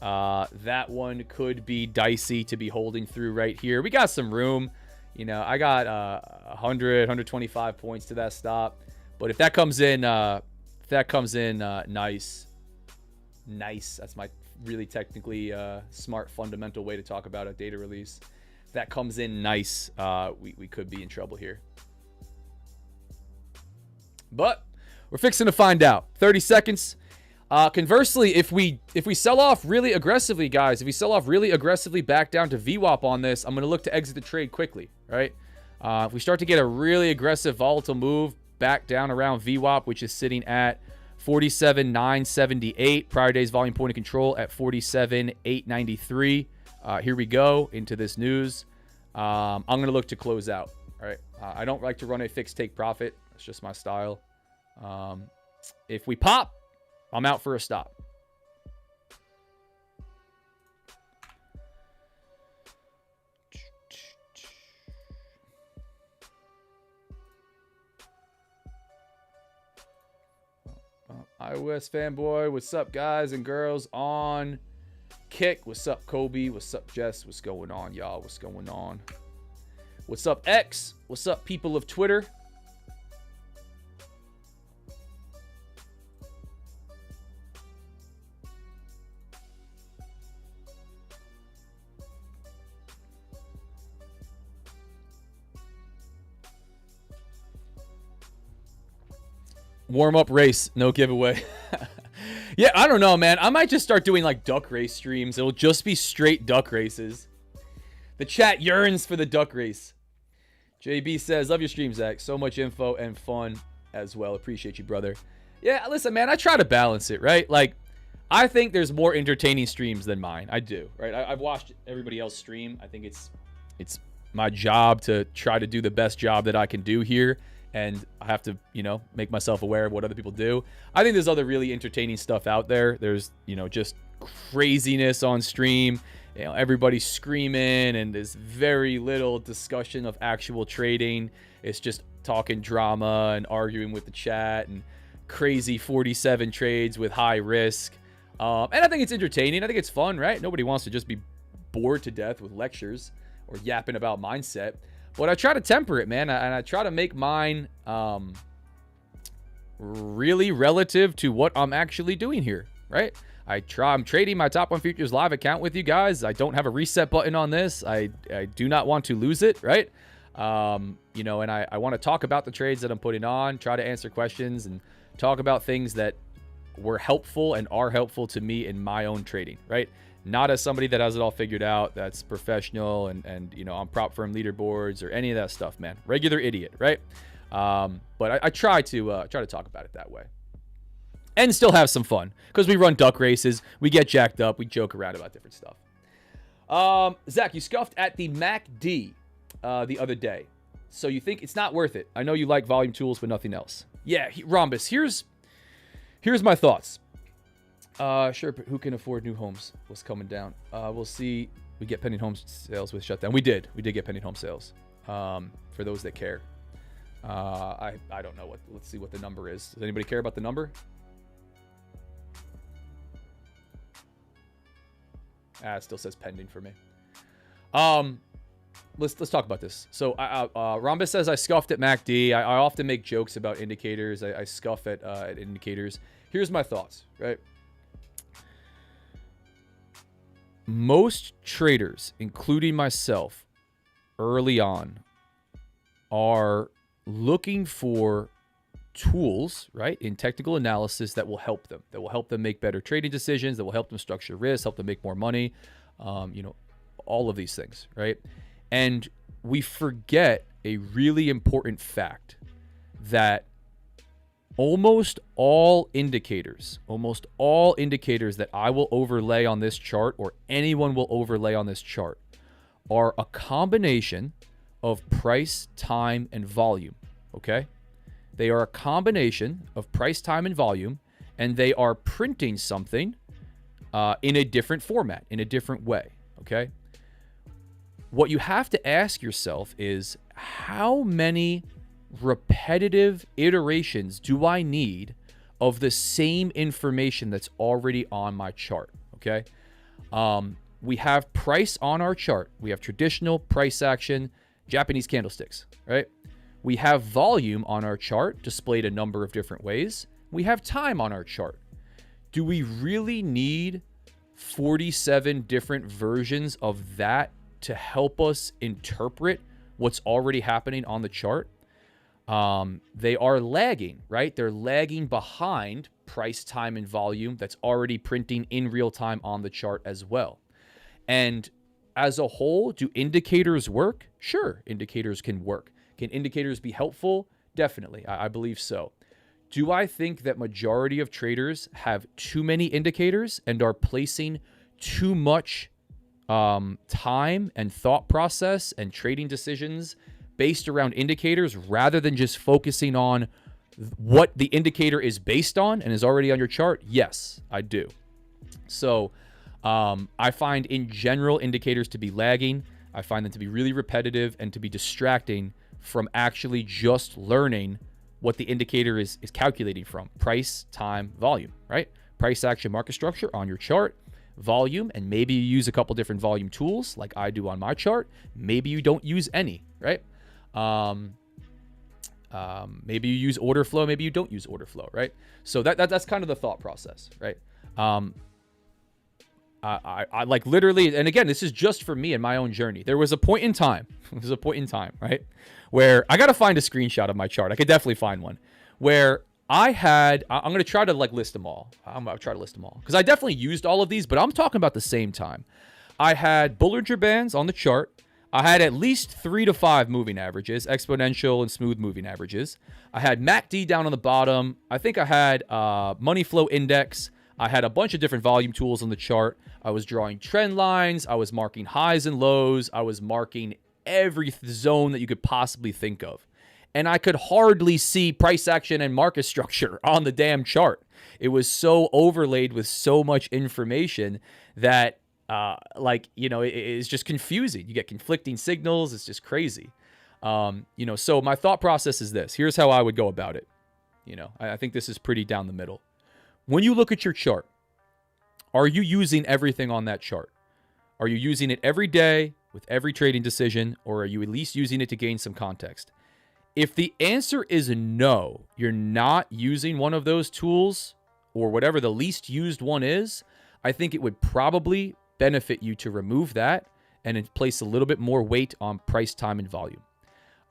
That one could be dicey to be holding through right here. We got some room. You know, I got 100, 125 points to that stop. But if that comes in, nice. That's my really technically smart fundamental way to talk about a data release. If that comes in nice, we could be in trouble here. But we're fixing to find out. 30 seconds. Conversely, if we sell off really aggressively, guys, if we sell off really aggressively back down to VWAP on this, I'm going to look to exit the trade quickly, right? If we start to get a really aggressive volatile move back down around VWAP, which is sitting at 47,978. Prior day's volume point of control at 47,893. Here we go into this news. I'm going to look to close out. All right. I don't like to run a fixed take profit. It's just my style. If we pop, I'm out for a stop. I US fanboy. What's up, guys and girls on Kick? What's up, Kobe? What's up, Jess? What's going on, y'all? What's going on? What's up, X? What's up, people of Twitter? Warm-up race, no giveaway. Yeah, I don't know, man. I might just start doing like duck race streams. It'll just be straight duck races. The chat yearns for the duck race. JB says, love your stream, Zach. So much info and fun as well. Appreciate you, brother. Yeah, listen, man, I try to balance it, right? Like, I think there's more entertaining streams than mine. I do, right? I've watched everybody else stream. I think it's my job to try to do the best job that I can do here. And I have to, make myself aware of what other people do. I think there's other really entertaining stuff out there. There's, just craziness on stream. Everybody's screaming and there's very little discussion of actual trading. It's just talking drama and arguing with the chat and crazy 47 trades with high risk. And I think it's entertaining. I think it's fun, right? Nobody wants to just be bored to death with lectures or yapping about mindset. But I try to temper it, man, and I try to make mine really relative to what I'm actually doing here, right? I'm trading my Top 1 Futures live account with you guys. I don't have a reset button on this. I do not want to lose it, right? And I want to talk about the trades that I'm putting on, try to answer questions, and talk about things that were helpful and are helpful to me in my own trading, right? Not as somebody that has it all figured out, that's professional and on prop firm leaderboards or any of that stuff, man. Regular idiot, right? But I try to talk about it that way. And still have some fun. Because we run duck races, we get jacked up, we joke around about different stuff. Zach, you scuffed at the MACD the other day. So you think it's not worth it. I know you like volume tools, but nothing else. Yeah, Rhombus, here's my thoughts. Sure, but who can afford new homes? What's coming down? We'll see. We get pending home sales with shutdown. We did get pending home sales. For those that care. I don't know let's see what the number is. Does anybody care about the number? It still says pending for me. Let's talk about this. So Rhombus says I scuffed at MACD. I often make jokes about indicators. I scuff at indicators. Here's my thoughts, right? Most traders, including myself, early on, are looking for tools, right, in technical analysis that will help them make better trading decisions, that will help them structure risk, help them make more money, all of these things, right? And we forget a really important fact that almost all indicators that I will overlay on this chart or anyone will overlay on this chart are a combination of price, time, and volume, okay? They are a combination of price, time, and volume, and they are printing something in a different format, in a different way, okay? What you have to ask yourself is how many repetitive iterations do I need of the same information that's already on my chart, okay? We have price on our chart. We have traditional price action, Japanese candlesticks, right? We have volume on our chart displayed a number of different ways. We have time on our chart. Do we really need 47 different versions of that to help us interpret what's already happening on the chart? They are lagging, right? They're lagging behind price, time, and volume that's already printing in real time on the chart as well. And as a whole, do indicators work? Sure, indicators can work. Can indicators be helpful? Definitely, I believe so. Do I think that majority of traders have too many indicators and are placing too much time and thought process and trading decisions based around indicators rather than just focusing on what the indicator is based on and is already on your chart? Yes, I do. So I find in general indicators to be lagging. I find them to be really repetitive and to be distracting from actually just learning what the indicator is calculating from: price, time, volume, right? Price action market structure on your chart, volume, and maybe you use a couple different volume tools like I do on my chart. Maybe you don't use any, right? Maybe you use order flow, maybe you don't use order flow, right? So that's kind of the thought process, right? I like literally, and again, this is just for me and my own journey. There was a point in time, right, where I got to find a screenshot of my chart. I could definitely find one where I'm going to try to like list them all. I'm going to try to list them all because I definitely used all of these, but I'm talking about the same time. I had Bollinger Bands on the chart. I had at least 3 to 5 moving averages, exponential and smooth moving averages. I had MACD down on the bottom. I think I had money flow index. I had a bunch of different volume tools on the chart. I was drawing trend lines. I was marking highs and lows. I was marking every zone that you could possibly think of. And I could hardly see price action and market structure on the damn chart. It was so overlaid with so much information that it's just confusing. You get conflicting signals. It's just crazy. So my thought process is this. Here's how I would go about it. I think this is pretty down the middle. When you look at your chart, are you using everything on that chart? Are you using it every day with every trading decision, or are you at least using it to gain some context? If the answer is no, you're not using one of those tools or whatever the least used one is, I think it would probably benefit you to remove that and place a little bit more weight on price, time, and volume.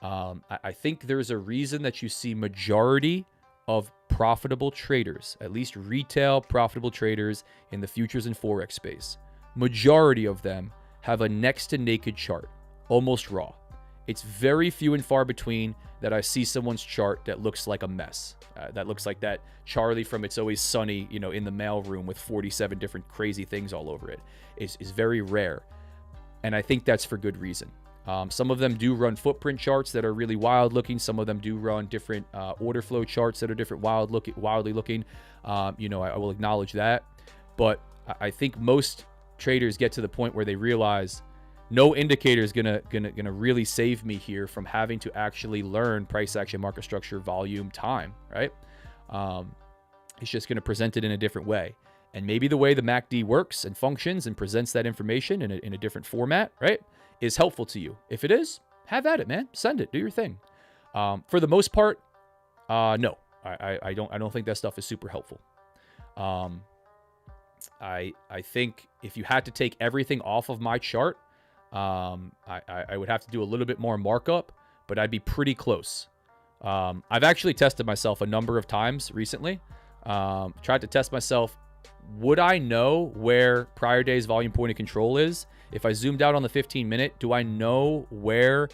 I think there's a reason that you see majority of profitable traders, at least retail profitable traders in the futures and Forex space. Majority of them have a next to naked chart, almost raw. It's very few and far between that I see someone's chart that looks like a mess. That looks like that Charlie from It's Always Sunny, in the mailroom with 47 different crazy things all over it. Is very rare. And I think that's for good reason. Some of them do run footprint charts that are really wild looking. Some of them do run different order flow charts that are different, wildly looking. I will acknowledge that. But I think most traders get to the point where they realize no indicator is gonna really save me here from having to actually learn price action, market structure, volume, time, right? It's just gonna present it in a different way. And maybe the way the MACD works and functions and presents that information in a different format, right, is helpful to you. If it is, have at it, man. Send it. Do your thing. For the most part, no. I don't think that stuff is super helpful. I think if you had to take everything off of my chart, I would have to do a little bit more markup, but I'd be pretty close. I've actually tested myself a number of times recently. Tried to test myself. Would I know where prior day's volume point of control is? If I zoomed out on the 15-minute, do I know where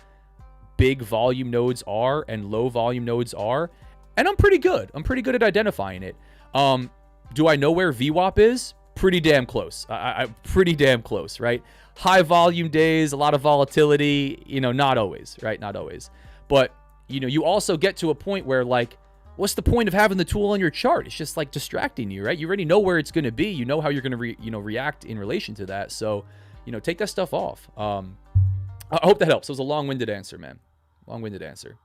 big volume nodes are and low volume nodes are? And I'm pretty good. I'm pretty good at identifying it. Do I know where VWAP is? Pretty damn close. I'm pretty damn close, right? High volume days, a lot of volatility, not always, right? Not always. But, you also get to a point where, like, what's the point of having the tool on your chart? It's just like distracting you, right? You already know where it's going to be. You know how you're going to react in relation to that. So, take that stuff off. I hope that helps. It was a long-winded answer, man. Long-winded answer.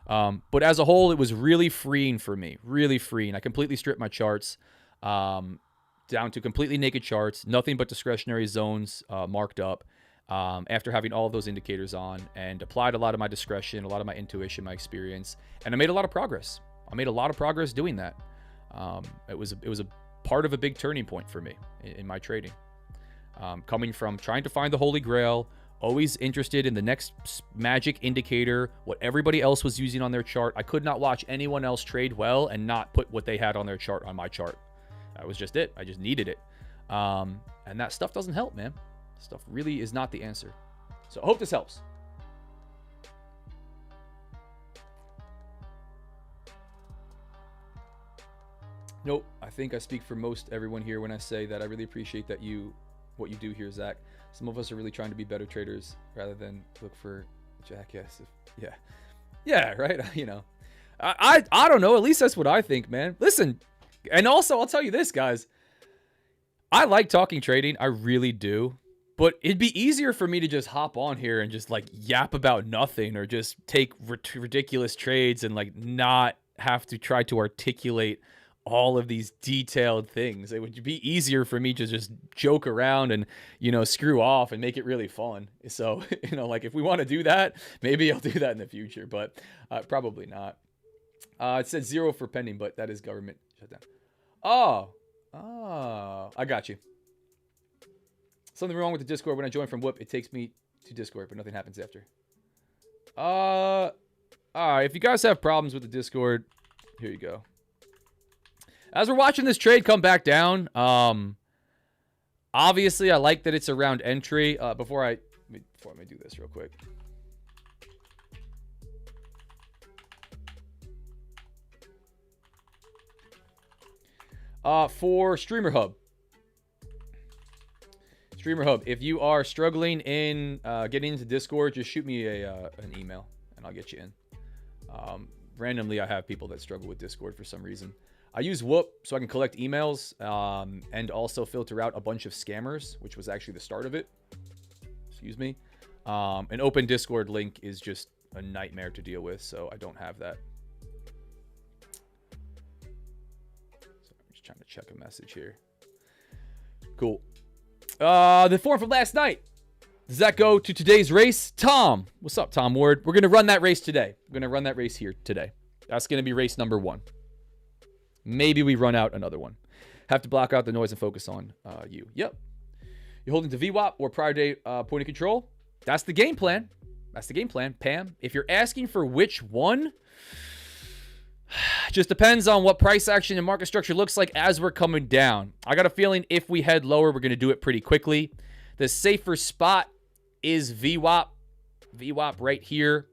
But as a whole, it was really freeing for me. Really freeing. I completely stripped my charts down to completely naked charts, nothing but discretionary zones marked up after having all of those indicators on, and applied a lot of my discretion, a lot of my intuition, my experience, and I made a lot of progress. I made a lot of progress doing that. It was a part of a big turning point for me in my trading. Coming from trying to find the Holy Grail, always interested in the next magic indicator, what everybody else was using on their chart. I could not watch anyone else trade well and not put what they had on their chart on my chart. That was just it. I just needed it. And that stuff doesn't help, man. Stuff really is not the answer. So I hope this helps. Nope. I think I speak for most everyone here when I say that I really appreciate what you do here, Zach. Some of us are really trying to be better traders rather than look for jackass. Yeah, right. I don't know. At least that's what I think, man. Listen, and also I'll tell you this, guys. I like talking trading. I really do. But it'd be easier for me to just hop on here and just like yap about nothing, or just take ridiculous trades and like not have to try to articulate all of these detailed things. It would be easier for me to just joke around and, screw off and make it really fun. So, like if we want to do that, maybe I'll do that in the future, but probably not. It said 0 for pending, but that is government shutdown. Oh, I got you. Something wrong with the Discord. When I join from Whoop, it takes me to Discord, but nothing happens after. All right. If you guys have problems with the Discord, here you go. As we're watching this trade come back down, obviously I like that it's around entry. Before I do this real quick. For Streamer Hub. Streamer Hub, if you are struggling in getting into Discord, just shoot me an email and I'll get you in. Randomly, I have people that struggle with Discord for some reason. I use Whoop so I can collect emails and also filter out a bunch of scammers, which was actually the start of it. Excuse me. An open Discord link is just a nightmare to deal with, so I don't have that. So I'm just trying to check a message here. Cool. The form from last night. Does that go to today's race? Tom. What's up, Tom Ward? We're going to run that race today. We're going to run that race here today. That's going to be race number 1. Maybe we run out another one. Have to block out the noise and focus on you. Yep. You're holding to VWAP or prior day point of control. That's the game plan. That's the game plan. Pam, if you're asking for which one, just depends on what price action and market structure looks like as we're coming down. I got a feeling if we head lower, we're going to do it pretty quickly. The safer spot is VWAP. VWAP right here.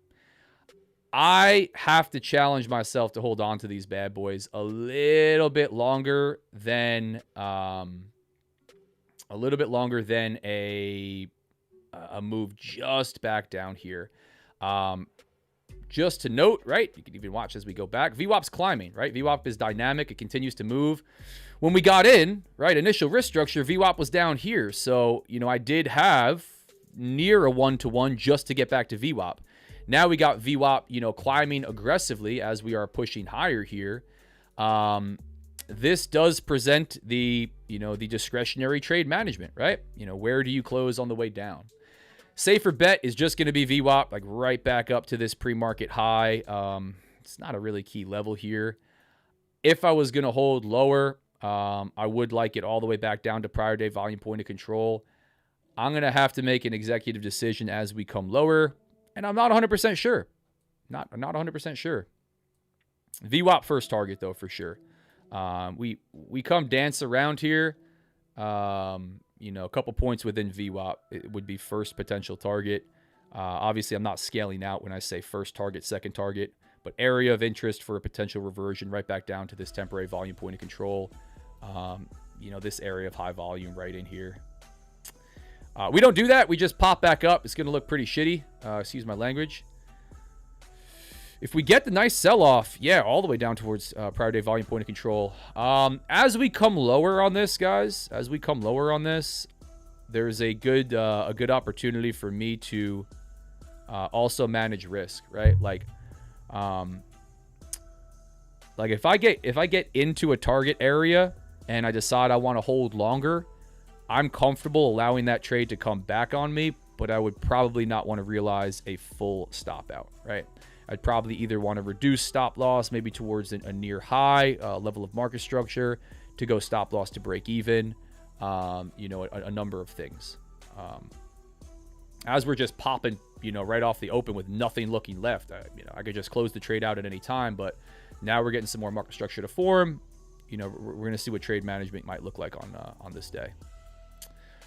I have to challenge myself to hold on to these bad boys a little bit longer than a move just back down here. Just to note, right? You can even watch as we go back. VWAP's climbing, right? VWAP is dynamic. It continues to move. When we got in, right, initial risk structure, VWAP was down here. So, I did have near a 1-to-1 just to get back to VWAP. Now we got VWAP, climbing aggressively as we are pushing higher here. This does present the discretionary trade management, right? Where do you close on the way down? Safer bet is just going to be VWAP, like right back up to this pre-market high. It's not a really key level here. If I was going to hold lower, I would like it all the way back down to prior day volume point of control. I'm going to have to make an executive decision as we come lower. And I'm not 100% sure. Not 100% sure. VWAP first target, though, for sure. We come dance around here. A couple points within VWAP, it would be first potential target. Obviously, I'm not scaling out when I say first target, second target. But area of interest for a potential reversion right back down to this temporary volume point of control. This area of high volume right in here. We don't do that. We just pop back up. It's going to look pretty shitty. Excuse my language. If we get the nice sell-off, yeah, all the way down towards prior day volume point of control. As we come lower on this, guys, there's a good opportunity for me to also manage risk, right? Like if I get into a target area and I decide I want to hold longer, I'm comfortable allowing that trade to come back on me, but I would probably not want to realize a full stop out, right? I'd probably either want to reduce stop loss, maybe towards a near high level of market structure to go stop loss to break even, a number of things. As we're just popping, right off the open with nothing looking left, I could just close the trade out at any time, but now we're getting some more market structure to form. We're going to see what trade management might look like on this day.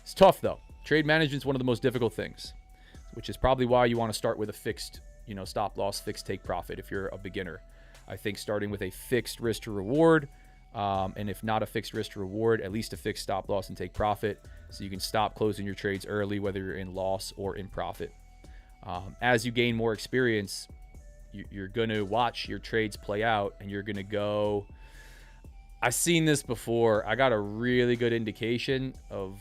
It's tough, though. Trade management is one of the most difficult things, which is probably why you want to start with a fixed, stop loss, fixed take profit if you're a beginner. I think starting with a fixed risk to reward, and if not a fixed risk to reward, at least a fixed stop loss and take profit, so you can stop closing your trades early, whether you're in loss or in profit. As you gain more experience, you're going to watch your trades play out, and you're going to go, I've seen this before. I got a really good indication of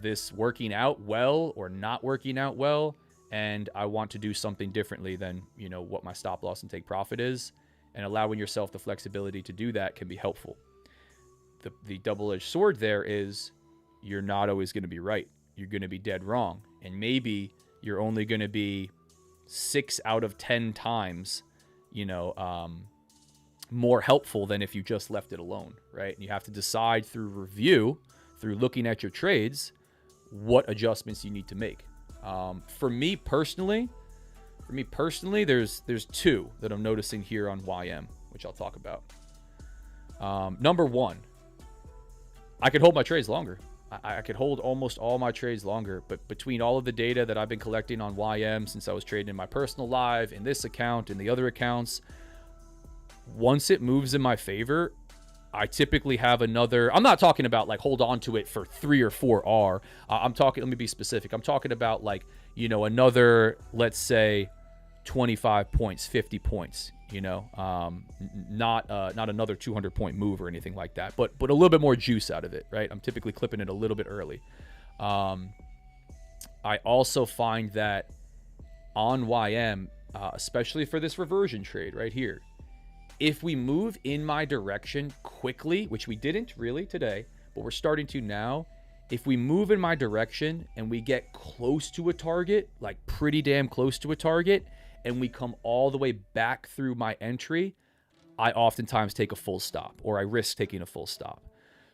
this working out well or not working out well, and I want to do something differently than what my stop loss and take profit is, and allowing yourself the flexibility to do that can be helpful. The double-edged sword there is you're not always going to be right. You're going to be dead wrong. And maybe you're only going to be 6 out of 10 times, more helpful than if you just left it alone, right? And you have to decide through review, through looking at your trades, what adjustments you need to make. For me personally, there's 2 that I'm noticing here on YM, which I'll talk about. Number 1, I could hold my trades longer. I could hold almost all my trades longer, but between all of the data that I've been collecting on YM since I was trading in my personal live, in this account, in the other accounts, once it moves in my favor, I typically have another, I'm not talking about like hold on to it for 3 or 4 R. I'm talking, let me be specific. I'm talking about like, another, let's say 25 points, 50 points, not another 200-point move or anything like that, but a little bit more juice out of it, right? I'm typically clipping it a little bit early. I also find that on YM, especially for this reversion trade right here, if we move in my direction quickly, which we didn't really today, but we're starting to now, if we move in my direction and we get close to a target, like pretty damn close to a target, and we come all the way back through my entry, I oftentimes take a full stop, or I risk taking a full stop.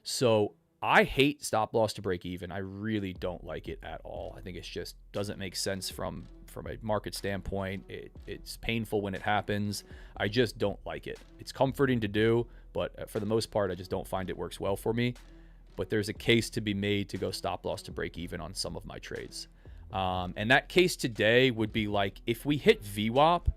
So I hate stop loss to break even. I really don't like it at all. I think it just doesn't make sense from a market standpoint. It's painful when it happens. I just don't like it. It's comforting to do, but for the most part, I just don't find it works well for me. But there's a case to be made to go stop loss to break even on some of my trades. And that case today would be like if we hit VWAP,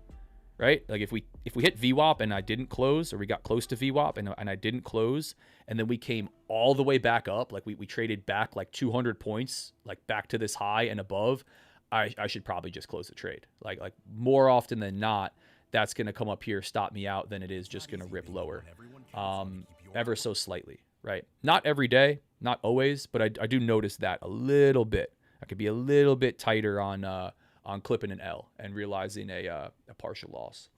right? Like if we hit VWAP and I didn't close, or we got close to VWAP and I didn't close, and then we came all the way back up, like we traded back like 200 points, like back to this high and above, I should probably just close the trade. Like more often than not, that's going to come up here, stop me out, than it is just going to rip lower, ever so slightly, right? Not every day, not always, but I do notice that a little bit. I could be a little bit tighter on clipping an L and realizing a partial loss.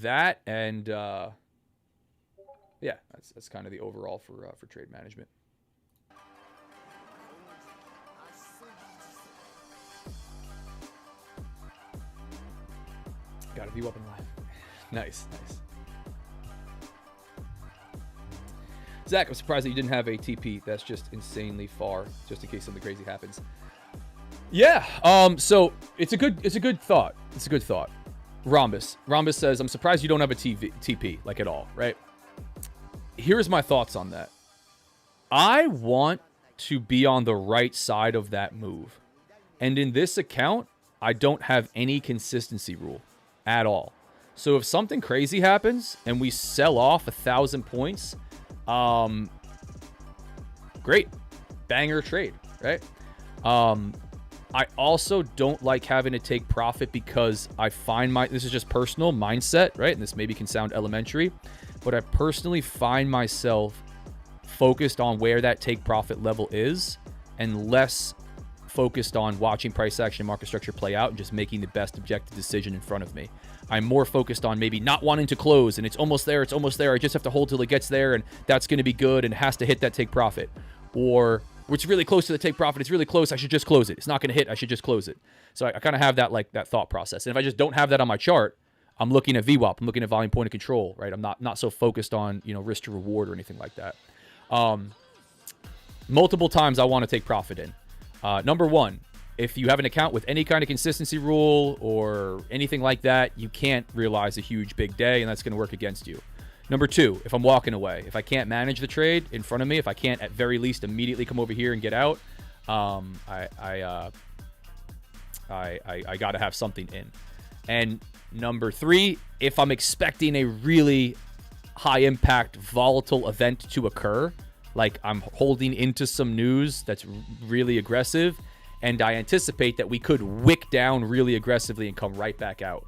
That and yeah, that's kind of the overall for trade management. Got a view up and live. Nice. Zach, I'm surprised that you didn't have a TP. That's just insanely far, just in case something crazy happens. Yeah. So it's a good thought. It's a good thought. Rhombus says, I'm surprised you don't have a TP, like at all, right? Here's my thoughts on that. I want to be on the right side of that move. And in this account, I don't have any consistency rule at all. So if something crazy happens and we sell off 1,000 points, great, banger trade, right? I also don't like having to take profit because I find this is just personal mindset, right? And this maybe can sound elementary, but I personally find myself focused on where that take profit level is and less focused on watching price action and market structure play out and just making the best objective decision in front of me. I'm more focused on maybe not wanting to close and it's almost there. I just have to hold till it gets there and that's going to be good and it has to hit that take profit. Or it's really close to the take profit. It's really close. I should just close it. It's not going to hit. I should just close it. So I kind of have that thought process. And if I just don't have that on my chart, I'm looking at VWAP. I'm looking at volume point of control, right? I'm not so focused on, risk to reward or anything like that. Multiple times I want to take profit in. Number one, if you have an account with any kind of consistency rule or anything like that, you can't realize a huge big day, and that's going to work against you. Number two, if I'm walking away, if I can't manage the trade in front of me, if I can't at very least immediately come over here and get out, I got to have something in. And number three, if I'm expecting a really high impact volatile event to occur, like I'm holding into some news that's really aggressive, and I anticipate that we could wick down really aggressively and come right back out.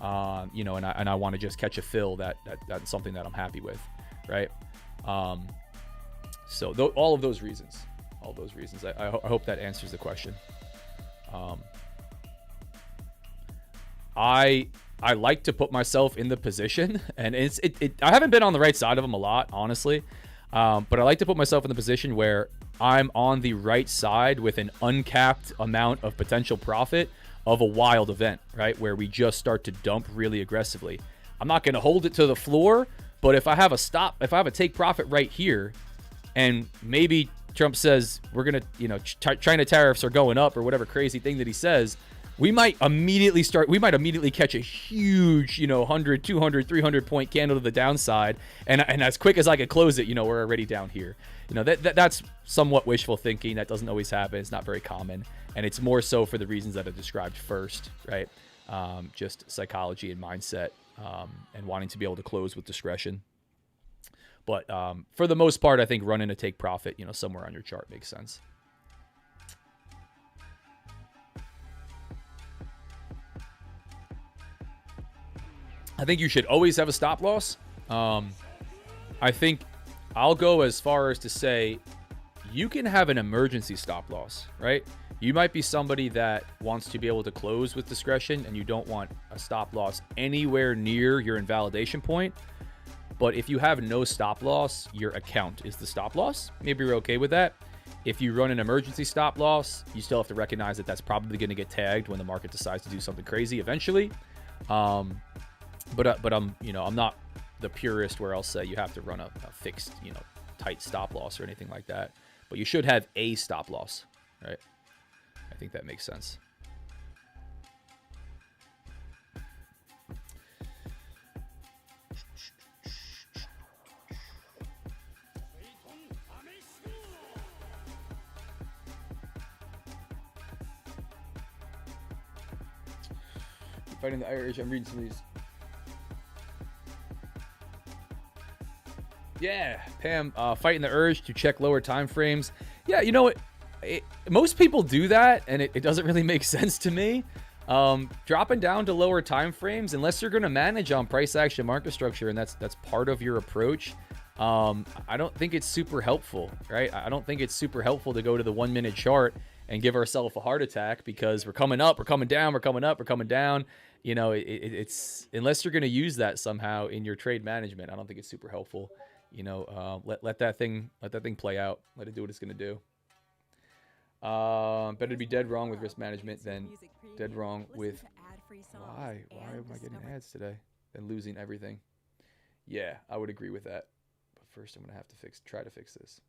And I want to just catch a fill that's something that I'm happy with, right? So all of those reasons, I hope that answers the question. I like to put myself in the position, and I haven't been on the right side of them a lot, honestly, but I like to put myself in the position where I'm on the right side with an uncapped amount of potential profit of a wild event, right? Where we just start to dump really aggressively. I'm not going to hold it to the floor, but if I have a take profit right here, and maybe Trump says we're going to, China tariffs are going up or whatever crazy thing that he says, we might immediately catch a huge, 100, 200, 300 point candle to the downside. And as quick as I could close it, we're already down here. That's somewhat wishful thinking. That doesn't always happen. It's not very common. And it's more so for the reasons that I described first, right? Just psychology and mindset, and wanting to be able to close with discretion. But for the most part, I think running a take profit, somewhere on your chart makes sense. I think you should always have a stop loss. I think I'll go as far as to say you can have an emergency stop loss, right? You might be somebody that wants to be able to close with discretion and you don't want a stop loss anywhere near your invalidation point. But if you have no stop loss, your account is the stop loss. Maybe you're okay with that. If you run an emergency stop loss, you still have to recognize that that's probably going to get tagged when the market decides to do something crazy eventually. But I'm not the purist where I'll say you have to run a fixed, tight stop loss or anything like that. But you should have a stop loss, right? I think that makes sense. Fighting the Irish. I'm reading some of these. Yeah, Pam, fighting the urge to check lower time frames. Yeah, you know what? Most people do that, and it doesn't really make sense to me. Dropping down to lower time frames, unless you're going to manage on price action market structure, and that's part of your approach. I don't think it's super helpful, right? I don't think it's super helpful to go to the 1 minute chart and give ourselves a heart attack because we're coming up, we're coming down, we're coming up, we're coming down. It's unless you're going to use that somehow in your trade management, I don't think it's super helpful. Let that thing play out. Let it do what it's going to do. Better to be dead wrong with risk management than dead wrong with why am I getting ads today than losing everything. Yeah, I would agree with that. But first I'm going to have to try to fix this.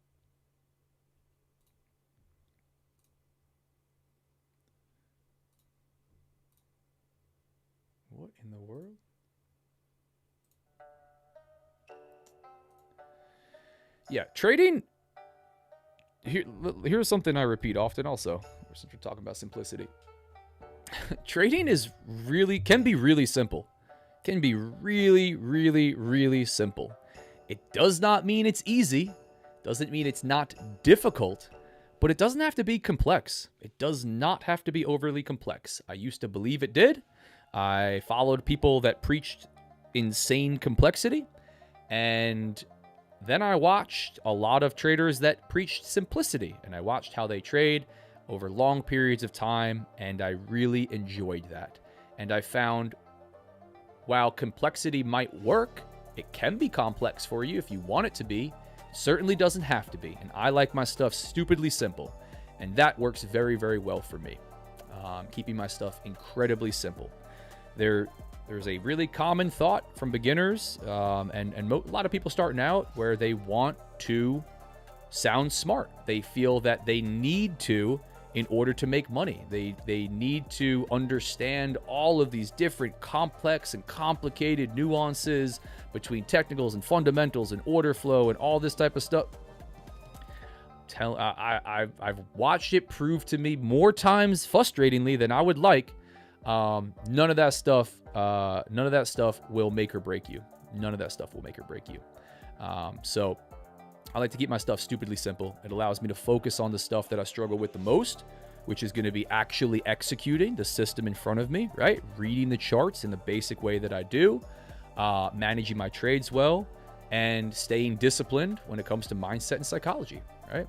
What in the world? Yeah, trading. Here's something I repeat often also, since we're talking about simplicity. Trading can be really simple. Can be really, really, really simple. It does not mean it's easy. Doesn't mean it's not difficult. But it doesn't have to be complex. It does not have to be overly complex. I used to believe it did. I followed people that preached insane complexity. And then I watched a lot of traders that preached simplicity, and I watched how they trade over long periods of time, and I really enjoyed that. And I found while complexity might work, it can be complex for you if you want it to be. It certainly doesn't have to be. And I like my stuff stupidly simple, and that works very, very well for me. Keeping my stuff incredibly simple. There's a really common thought from beginners, and a lot of people starting out where they want to sound smart. They feel that they need to in order to make money. They need to understand all of these different complex and complicated nuances between technicals and fundamentals and order flow and all this type of stuff. I've watched it prove to me more times frustratingly than I would like. None of that stuff will make or break you. None of that stuff will make or break you. So I like to keep my stuff stupidly simple. It allows me to focus on the stuff that I struggle with the most, which is going to be actually executing the system in front of me, right? Reading the charts in the basic way that I do, managing my trades well, and staying disciplined when it comes to mindset and psychology, right?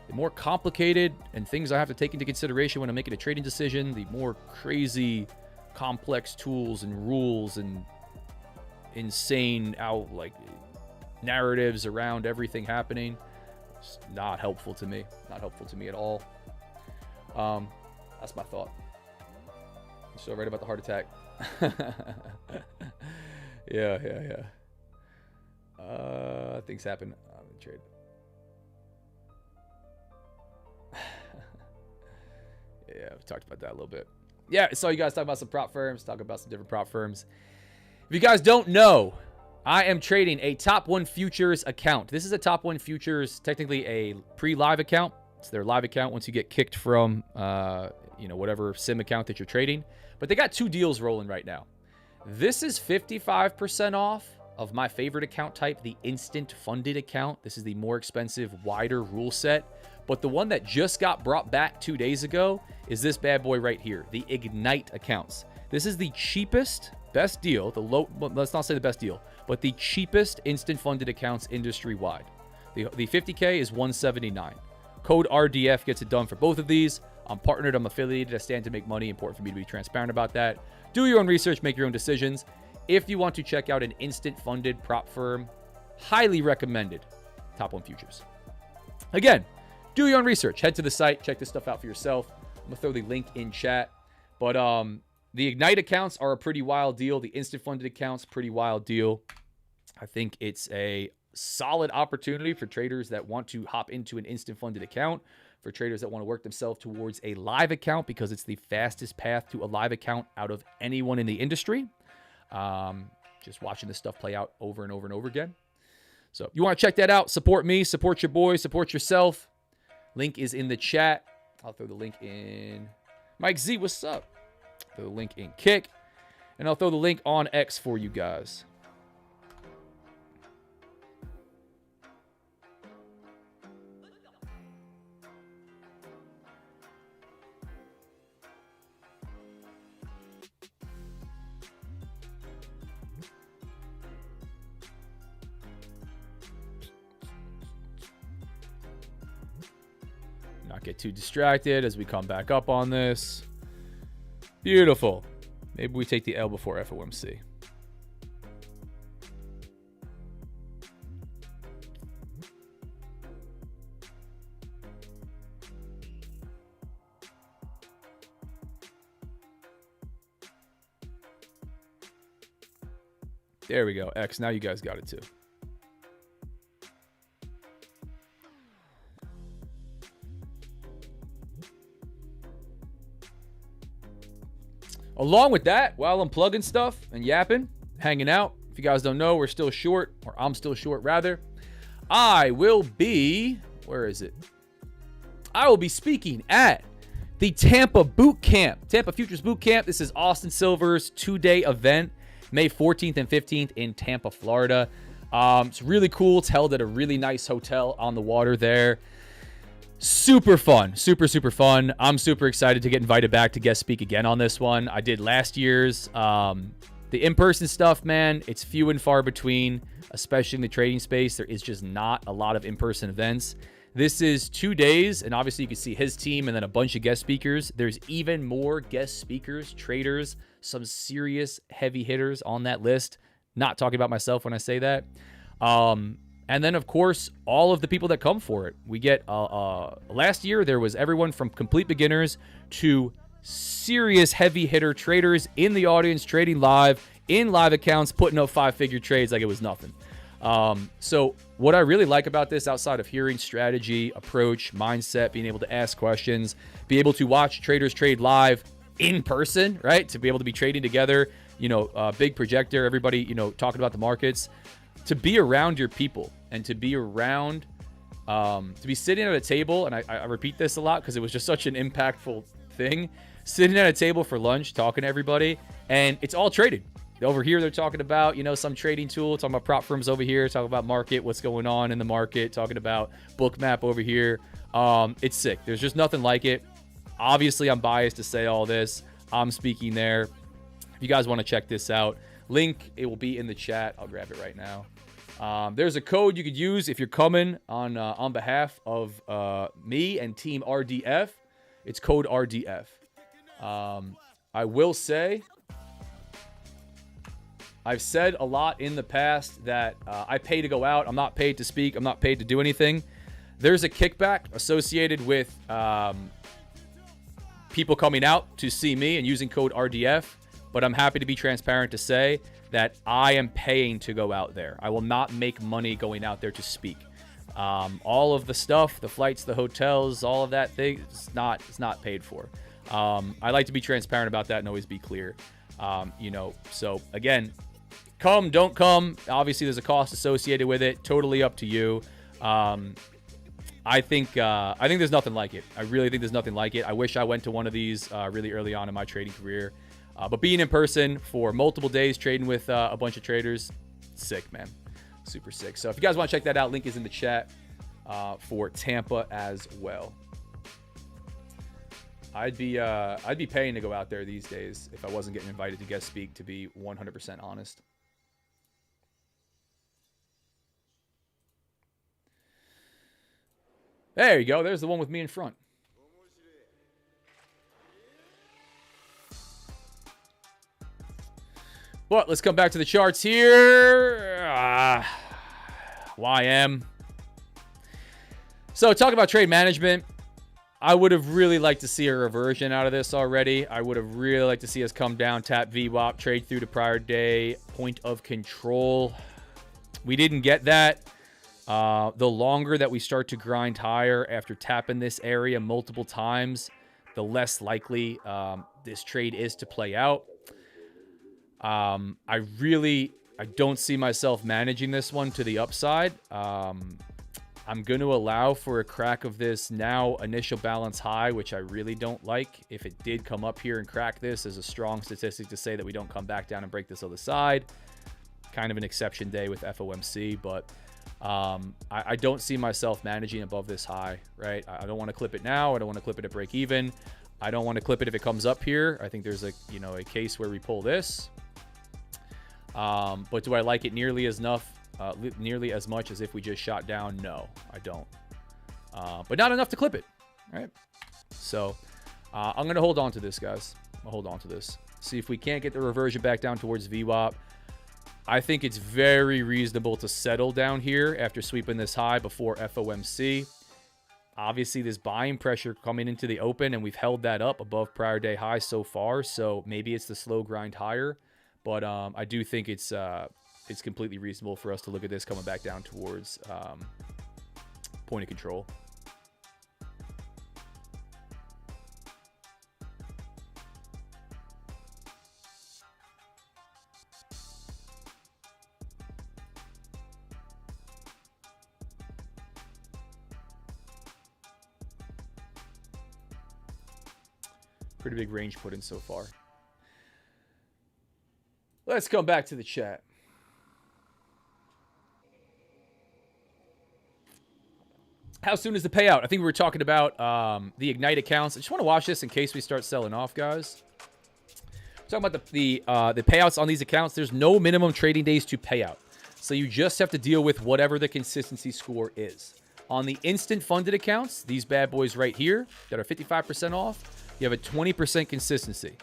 The more complicated and things I have to take into consideration when I'm making a trading decision, the more crazy complex tools and rules and insane narratives around everything happening. It's not helpful to me. Not helpful to me at all. That's my thought. So right about the heart attack. Yeah. Things happen. I'm gonna trade. Yeah, we talked about that a little bit. Yeah, so you guys talk about some prop firms, talk about some different prop firms. If you guys don't know, I am trading a Top 1 Futures account. This is a Top 1 Futures, technically a pre-live account. It's their live account once you get kicked from, whatever sim account that you're trading. But they got 2 deals rolling right now. This is 55% off of my favorite account type, the instant funded account. This is the more expensive, wider rule set. But the one that just got brought back 2 days ago is this bad boy right here, the Ignite accounts. This is the cheapest, best deal, let's not say the best deal, but the cheapest instant funded accounts industry-wide. The 50K is $179. Code RDF gets it done for both of these. I'm partnered, I'm affiliated, I stand to make money. Important for me to be transparent about that. Do your own research, make your own decisions. If you want to check out an instant funded prop firm, highly recommended Top 1 Futures. Again, do your own research. Head to the site, check this stuff out for yourself. I'm gonna throw the link in chat. But the Ignite accounts are a pretty wild deal. The instant funded accounts, pretty wild deal. I think it's a solid opportunity for traders that want to hop into an instant funded account, for traders that want to work themselves towards a live account, because it's the fastest path to a live account out of anyone in the industry. Just watching this stuff play out over and over and over again. So if you want to check that out, support me, support your boy, support yourself. Link is in the chat. I'll throw the link in. Mike Z, what's up? Throw the link in Kick. And I'll throw the link on X for you guys. Not get too distracted as we come back up on this. Beautiful. Maybe we take the L before FOMC. There we go. X, now you guys got it too. Along with that, while I'm plugging stuff and yapping, hanging out, if you guys don't know, we're still short, or I'm still short rather. I will be, where is it? I will be speaking at the Tampa Boot Camp, Tampa Futures Boot Camp. This is Austin Silver's 2-day event, May 14th and 15th in Tampa, Florida. It's really cool. It's held at a really nice hotel on the water there. Super fun. Super fun. I'm super excited to get invited back to guest speak again on this one. I did last year's. The in-person stuff, man, it's few and far between, especially in the trading space. There is just not a lot of in-person events. This is 2 days, and obviously you can see his team and then a bunch of guest speakers. There's even more guest speakers, traders, some serious heavy hitters on that list. Not talking about myself when I say that. And then, of course, all of the people that come for it. We get, last year, there was everyone from complete beginners to serious heavy hitter traders in the audience, trading live, in live accounts, putting up 5-figure trades like it was nothing. So what I really like about this, outside of hearing strategy, approach, mindset, being able to ask questions, be able to watch traders trade live in person, right? To be able to be trading together, big projector, everybody, talking about the markets, to be around your people and to be around, to be sitting at a table. And I repeat this a lot because it was just such an impactful thing, sitting at a table for lunch, talking to everybody, and it's all traded. Over here, they're talking about, some trading tool, talking about prop firms over here, talking about market, what's going on in the market, talking about Bookmap over here. It's sick. There's just nothing like it. Obviously, I'm biased to say all this. I'm speaking there. If you guys want to check this out, link, it will be in the chat. I'll grab it right now. There's a code you could use if you're coming on behalf of me and Team RDF. It's code RDF. I will say, I've said a lot in the past that I pay to go out. I'm not paid to speak. I'm not paid to do anything. There's a kickback associated with people coming out to see me and using code RDF, but I'm happy to be transparent to say that I am paying to go out there. I will not make money going out there to speak. All of the stuff, the flights, the hotels, all of that thing, it's not paid for. I like to be transparent about that and always be clear. So again, come, don't come. Obviously, there's a cost associated with it. Totally up to you. I think there's nothing like it. I really think there's nothing like it. I wish I went to one of these really early on in my trading career. But being in person for multiple days, trading with a bunch of traders, sick, man. Super sick. So if you guys want to check that out, link is in the chat for Tampa as well. I'd be paying to go out there these days if I wasn't getting invited to guest speak, to be 100% honest. There you go. There's the one with me in front. But let's come back to the charts here. YM. So talking about trade management, I would have really liked to see a reversion out of this already. I would have really liked to see us come down, tap VWAP, trade through to prior day, point of control. We didn't get that. The longer that we start to grind higher after tapping this area multiple times, the less likely this trade is to play out. I don't see myself managing this one to the upside. I'm going to allow for a crack of this now initial balance high, which I really don't like. If it did come up here and crack this, is a strong statistic to say that we don't come back down and break this other side. Kind of an exception day with FOMC, but I don't see myself managing above this high, right? I don't want to clip it now. I don't want to clip it at break even. I don't want to clip it if it comes up here. I think there's a case where we pull this. But do I like it nearly as much as if we just shot down? No, I don't. But not enough to clip it, right? So I'm going to hold on to this, guys. I'll hold on to this. See if we can't get the reversion back down towards VWAP. I think it's very reasonable to settle down here after sweeping this high before FOMC. Obviously, there's buying pressure coming into the open, and we've held that up above prior day high so far. So maybe it's the slow grind higher. But I do think it's completely reasonable for us to look at this coming back down towards point of control. Pretty big range put in so far. Let's come back to the chat. How soon is the payout? I think we were talking about the Ignite accounts. I just want to watch this in case we start selling off, guys. We're talking about the payouts on these accounts. There's no minimum trading days to payout. So you just have to deal with whatever the consistency score is. On the instant funded accounts, these bad boys right here that are 55% off, you have a 20% consistency.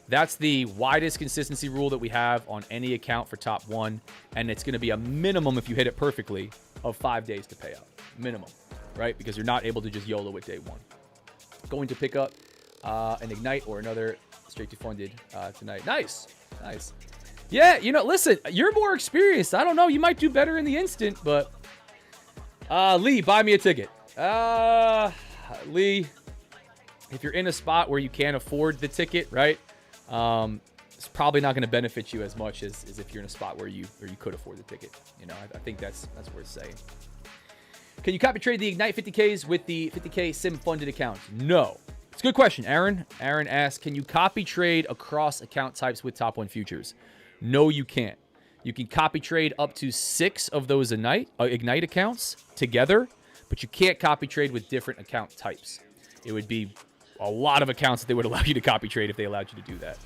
That's the widest consistency rule that we have on any account for top one. And it's going to be a minimum, if you hit it perfectly, of 5 days to pay out. Minimum, right? Because you're not able to just YOLO with day one. Going to pick up an Ignite or another straight to funded tonight. Nice. Nice. Yeah, listen, you're more experienced. I don't know. You might do better in the instant, but Lee, buy me a ticket. Lee, if you're in a spot where you can't afford the ticket, right? It's probably not going to benefit you as much as if you're in a spot where you could afford the ticket. I think that's worth saying. Can you copy trade the Ignite 50Ks with the 50K sim funded account? No. It's a good question, Aaron. Aaron asks, can you copy trade across account types with top one futures? No, you can't. You can copy trade up to 6 of those Ignite accounts together, but you can't copy trade with different account types. It would be a lot of accounts that they would allow you to copy trade if they allowed you to do that.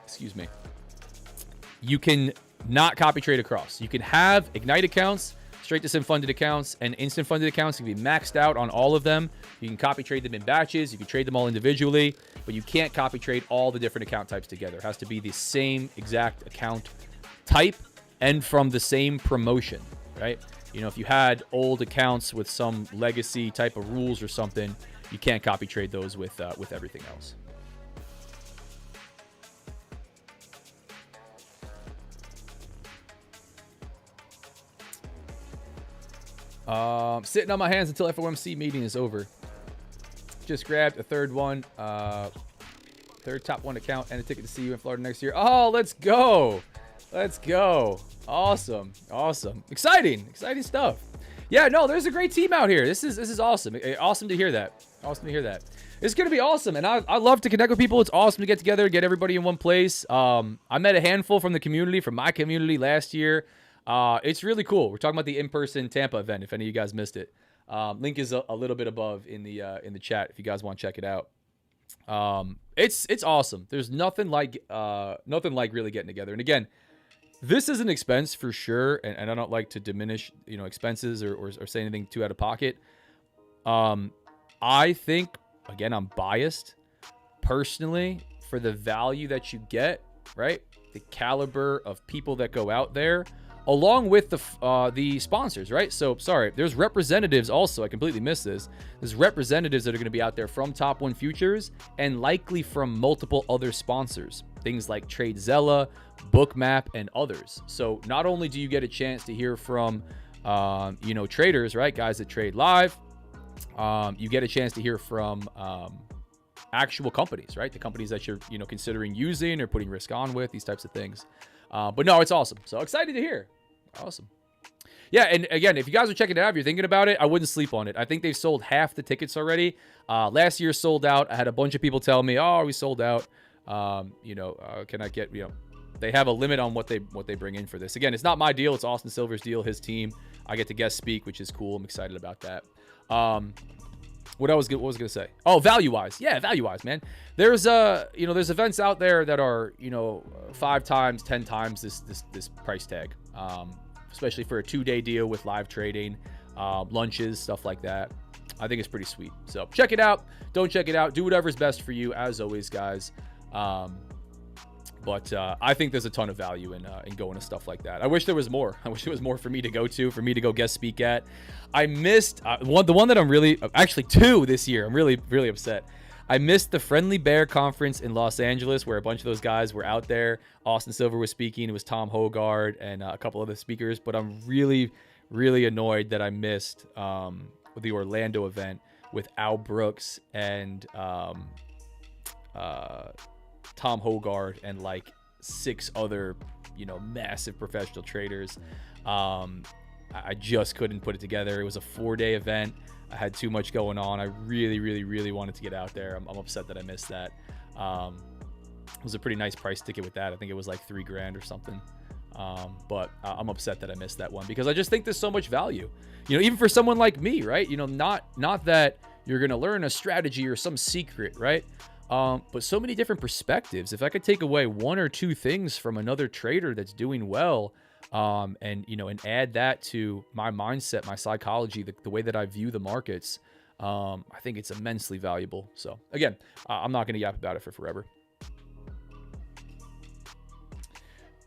Excuse me. You can not copy trade across. You can have Ignite accounts, straight to sim funded accounts and instant funded accounts can be maxed out on all of them. You can copy trade them in batches. You can trade them all individually, but you can't copy trade all the different account types together. It has to be the same exact account type and from the same promotion, right? You know, if you had old accounts with some legacy type of rules or something, you can't copy trade those with everything else. Sitting on my hands until FOMC meeting is over. Just grabbed a third one, third top one account and a ticket to see you in Florida next year. Oh, let's go. Let's go. Awesome. Awesome. Exciting stuff. Yeah, no, there's a great team out here. This is awesome. Awesome to hear that. Awesome to hear that. It's going to be awesome. And I love to connect with people. It's awesome to get together, get everybody in one place. I met a handful from the community, from my community last year. It's really cool. We're talking about the in-person Tampa event, if any of you guys missed it. Link is a little bit above in the chat if you guys want to check it out. It's awesome. There's nothing like really getting together. And again, this is an expense for sure, and I don't like to diminish, you know, expenses or say anything too out of pocket. I think, again, I'm biased personally for the value that you get, right? The caliber of people that go out there, along with the sponsors, right? So, sorry, there's representatives also. I completely missed this. There's representatives that are going to be out there from Top 1 Futures and likely from multiple other sponsors. Things like TradeZella, Bookmap, and others. So not only do you get a chance to hear from, you know, traders, right? Guys that trade live. You get a chance to hear from actual companies, right? The companies that you're, you know, considering using or putting risk on with, these types of things. But no, it's awesome. So excited to hear. Awesome. Yeah, and again, if you guys are checking it out, if you're thinking about it, I wouldn't sleep on it. I think they've sold half the tickets already. Last year sold out. I had a bunch of people tell me, oh, we sold out. You know, can I get, you know, they have a limit on what they bring in for this. Again, it's not my deal. It's Austin Silver's deal, his team. I get to guest speak, which is cool. I'm excited about that. What was I going to say? Oh, value-wise. Yeah, value-wise, man. There's you know, there's events out there that are, you know, 5 times, 10 times this price tag. Especially for a 2-day deal with live trading, lunches, stuff like that. I think it's pretty sweet. So check it out. Don't check it out. Do whatever's best for you, as always, guys. But I think there's a ton of value in going to stuff like that. I wish there was more. I wish there was more for me to go to, for me to go guest speak at. I missed the one that I'm really, actually 2 this year. I'm really, really upset. I missed the Friendly Bear Conference in Los Angeles, where a bunch of those guys were out there. Austin Silver was speaking. It was Tom Hogard and a couple other speakers. But I'm really, really annoyed that I missed the Orlando event with Al Brooks and Tom Hogard and like 6 other, you know, massive professional traders. I just couldn't put it together. It was a 4-day event. I had too much going on. I really, really, really wanted to get out there. I'm upset that I missed that. It was a pretty nice price ticket with that. I think it was like $3,000 or something. But I'm upset that I missed that one because I just think there's so much value. You know, even for someone like me, right? You know, not that you're going to learn a strategy or some secret, right? But so many different perspectives. If I could take away 1 or 2 things from another trader that's doing well, and, you know, and add that to my mindset, my psychology, the way that I view the markets, I think it's immensely valuable. So again, I'm not going to yap about it for forever.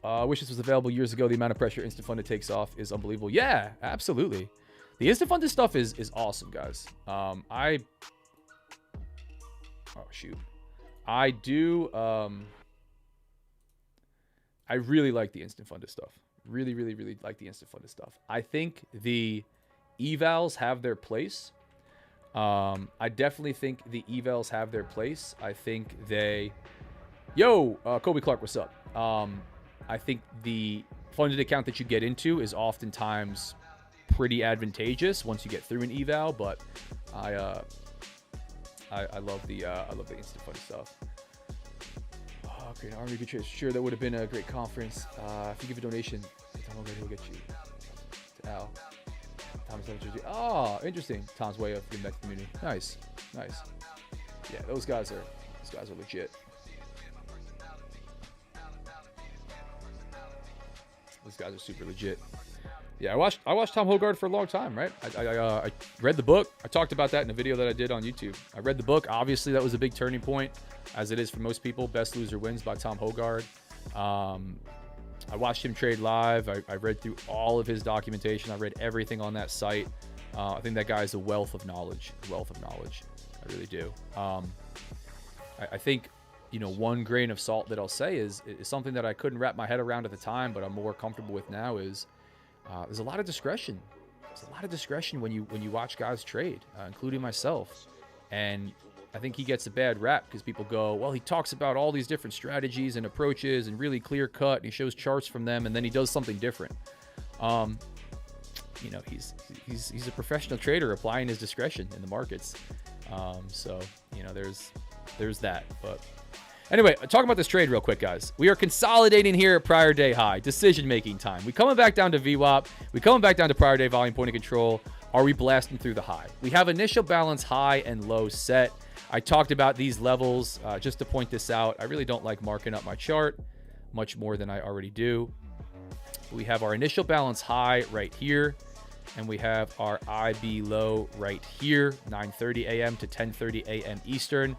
I wish this was available years ago. The amount of pressure instant funded takes off is unbelievable. Yeah, absolutely. The instant funded stuff is awesome, guys. Oh shoot. I do. I really like the instant funded stuff. Really, really, really like the instant funded stuff. I think the evals have their place. I definitely think the evals have their place. I think they... Yo, Kobe Clark, what's up? I think the funded account that you get into is oftentimes pretty advantageous once you get through an eval, but I love the instant funded stuff. Great Army Betrayers. Sure, that would have been a great conference. If you give a donation, Tom will get you to Al. Tom's oh, interesting. Tom's way of giving back to the community. Nice, nice. Yeah, those guys are legit. Those guys are super legit. Yeah, I watched Tom Hogard for a long time, right? I read the book. I talked about that in a video that I did on YouTube. I read the book. Obviously, that was a big turning point, as it is for most people. Best Loser Wins by Tom Hogard. I watched him trade live. I read through all of his documentation. I read everything on that site. I think that guy is a wealth of knowledge. I really do. I think, you know, one grain of salt that I'll say is something that I couldn't wrap my head around at the time, but I'm more comfortable with now is there's a lot of discretion. There's a lot of discretion when you watch guys trade, including myself. And I think he gets a bad rap because people go, well, he talks about all these different strategies and approaches and really clear cut, and he shows charts from them, and then he does something different. You know, he's a professional trader applying his discretion in the markets. So, you know, there's that. But anyway, talking about this trade real quick, guys. We are consolidating here at prior day high. Decision-making time. We coming back down to VWAP. We coming back down to prior day volume point of control. Are we blasting through the high? We have initial balance high and low set. I talked about these levels just to point this out. I really don't like marking up my chart much more than I already do. We have our initial balance high right here, and we have our IB low right here, 9:30 a.m. to 10:30 a.m. Eastern.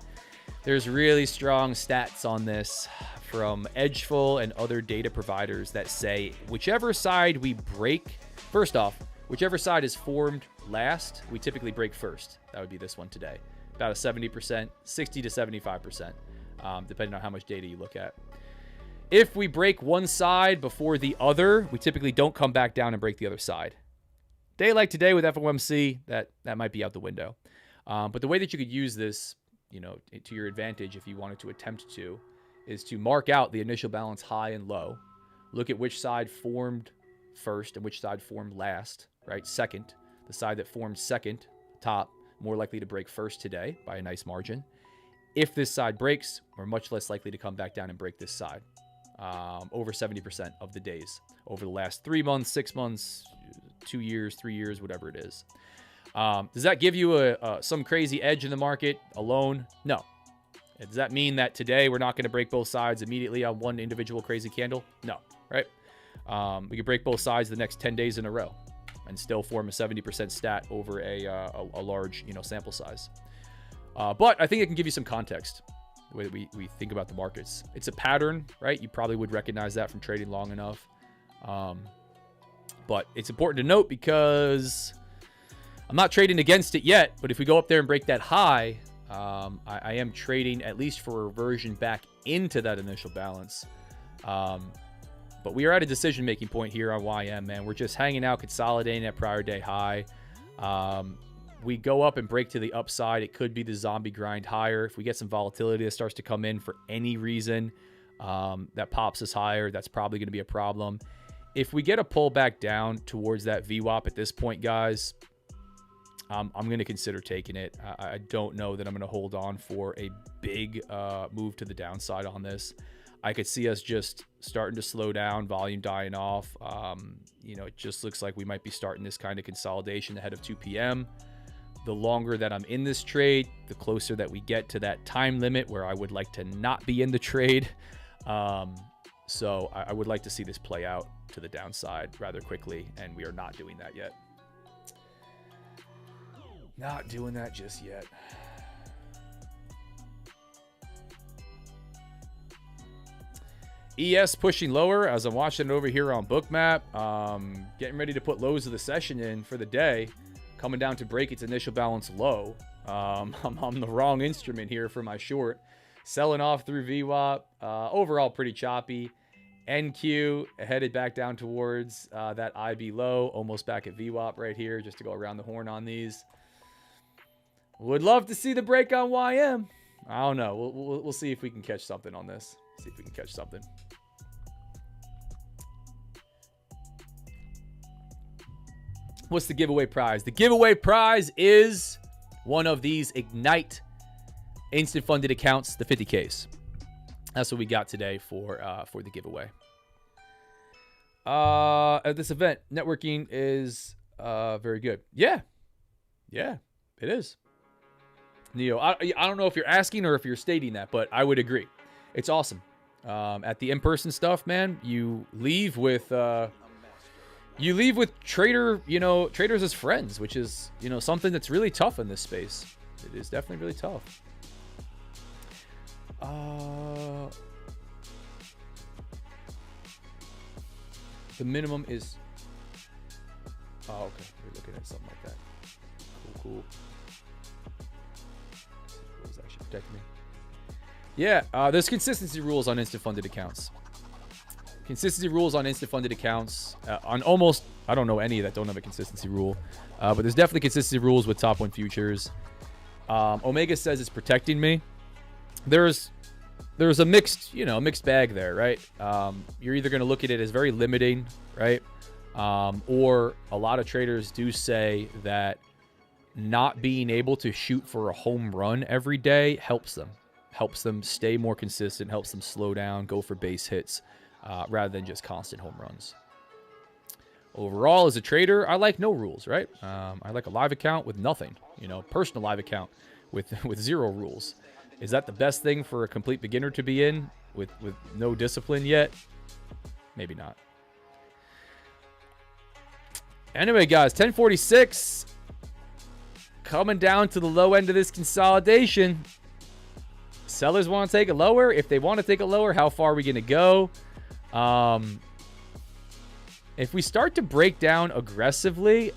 There's really strong stats on this from Edgeful and other data providers that say whichever side we break, first off, whichever side is formed last, we typically break first. That would be this one today. About a 70%, 60 to 75%, depending on how much data you look at. If we break one side before the other, we typically don't come back down and break the other side. Day like today with FOMC, that might be out the window. But the way that you could use this, you know, to your advantage if you wanted to attempt to, is to mark out the initial balance high and low. Look at which side formed first and which side formed last, right? Second. The side that formed second, top, more likely to break first today by a nice margin. If this side breaks, we're much less likely to come back down and break this side. Over 70% of the days over the last 3 months, 6 months, 2 years, 3 years, whatever it is. Does that give you some crazy edge in the market alone? No. Does that mean that today we're not going to break both sides immediately on one individual crazy candle? No, right? We could break both sides the next 10 days in a row and still form a 70% stat over a large, you know, sample size. But I think it can give you some context, the way that we think about the markets. It's a pattern, right? You probably would recognize that from trading long enough. But it's important to note because I'm not trading against it yet, but if we go up there and break that high, I am trading at least for a reversion back into that initial balance. But we are at a decision-making point here on YM, man. We're just hanging out, consolidating at prior day high. We go up and break to the upside. It could be the zombie grind higher. If we get some volatility that starts to come in for any reason that pops us higher, that's probably going to be a problem. If we get a pullback down towards that VWAP at this point, guys, I'm going to consider taking it. I don't know that I'm going to hold on for a big move to the downside on this. I could see us just starting to slow down, volume dying off. You know, it just looks like we might be starting this kind of consolidation ahead of 2 p.m. The longer that I'm in this trade, the closer that we get to that time limit where I would like to not be in the trade. So I would like to see this play out to the downside rather quickly, and we are not doing that yet. Not doing that just yet. ES pushing lower as I'm watching it over here on Bookmap. Getting ready to put lows of the session in for the day. Coming down to break its initial balance low. I'm on the wrong instrument here for my short. Selling off through VWAP. Overall pretty choppy. NQ headed back down towards that IB low. Almost back at VWAP right here just to go around the horn on these. Would love to see the break on YM. I don't know. We'll see if we can catch something on this. See if we can catch something. What's the giveaway prize? The giveaway prize is one of these Ignite instant funded accounts, the 50Ks. That's what we got today for the giveaway. At this event, networking is very good. Yeah, it is. Neo, I don't know if you're asking or if you're stating that, but I would agree. It's awesome. At the in-person stuff, man, you leave with you leave with traders as friends, which is, something that's really tough in this space. It is definitely really tough. The minimum is... Oh, okay. We're looking at something like that. Cool. What was actually protecting me? Yeah, there's consistency rules on instant funded accounts. Consistency rules on instant funded accounts. On almost, I don't know any that don't have a consistency rule. But there's definitely consistency rules with top 1 futures. Omega says it's protecting me. There's a mixed bag there, right? You're either going to look at it as very limiting, right? Or a lot of traders do say that not being able to shoot for a home run every day helps them stay more consistent, helps them slow down, go for base hits, rather than just constant home runs. Overall, as a trader, I like no rules, right? I like a live account with nothing, personal live account with 0 rules. Is that the best thing for a complete beginner to be in with no discipline yet? Maybe not. Anyway, guys, 1046 coming down to the low end of this consolidation. Sellers want to take it lower. If they want to take it lower, how far are we going to go? If we start to break down aggressively,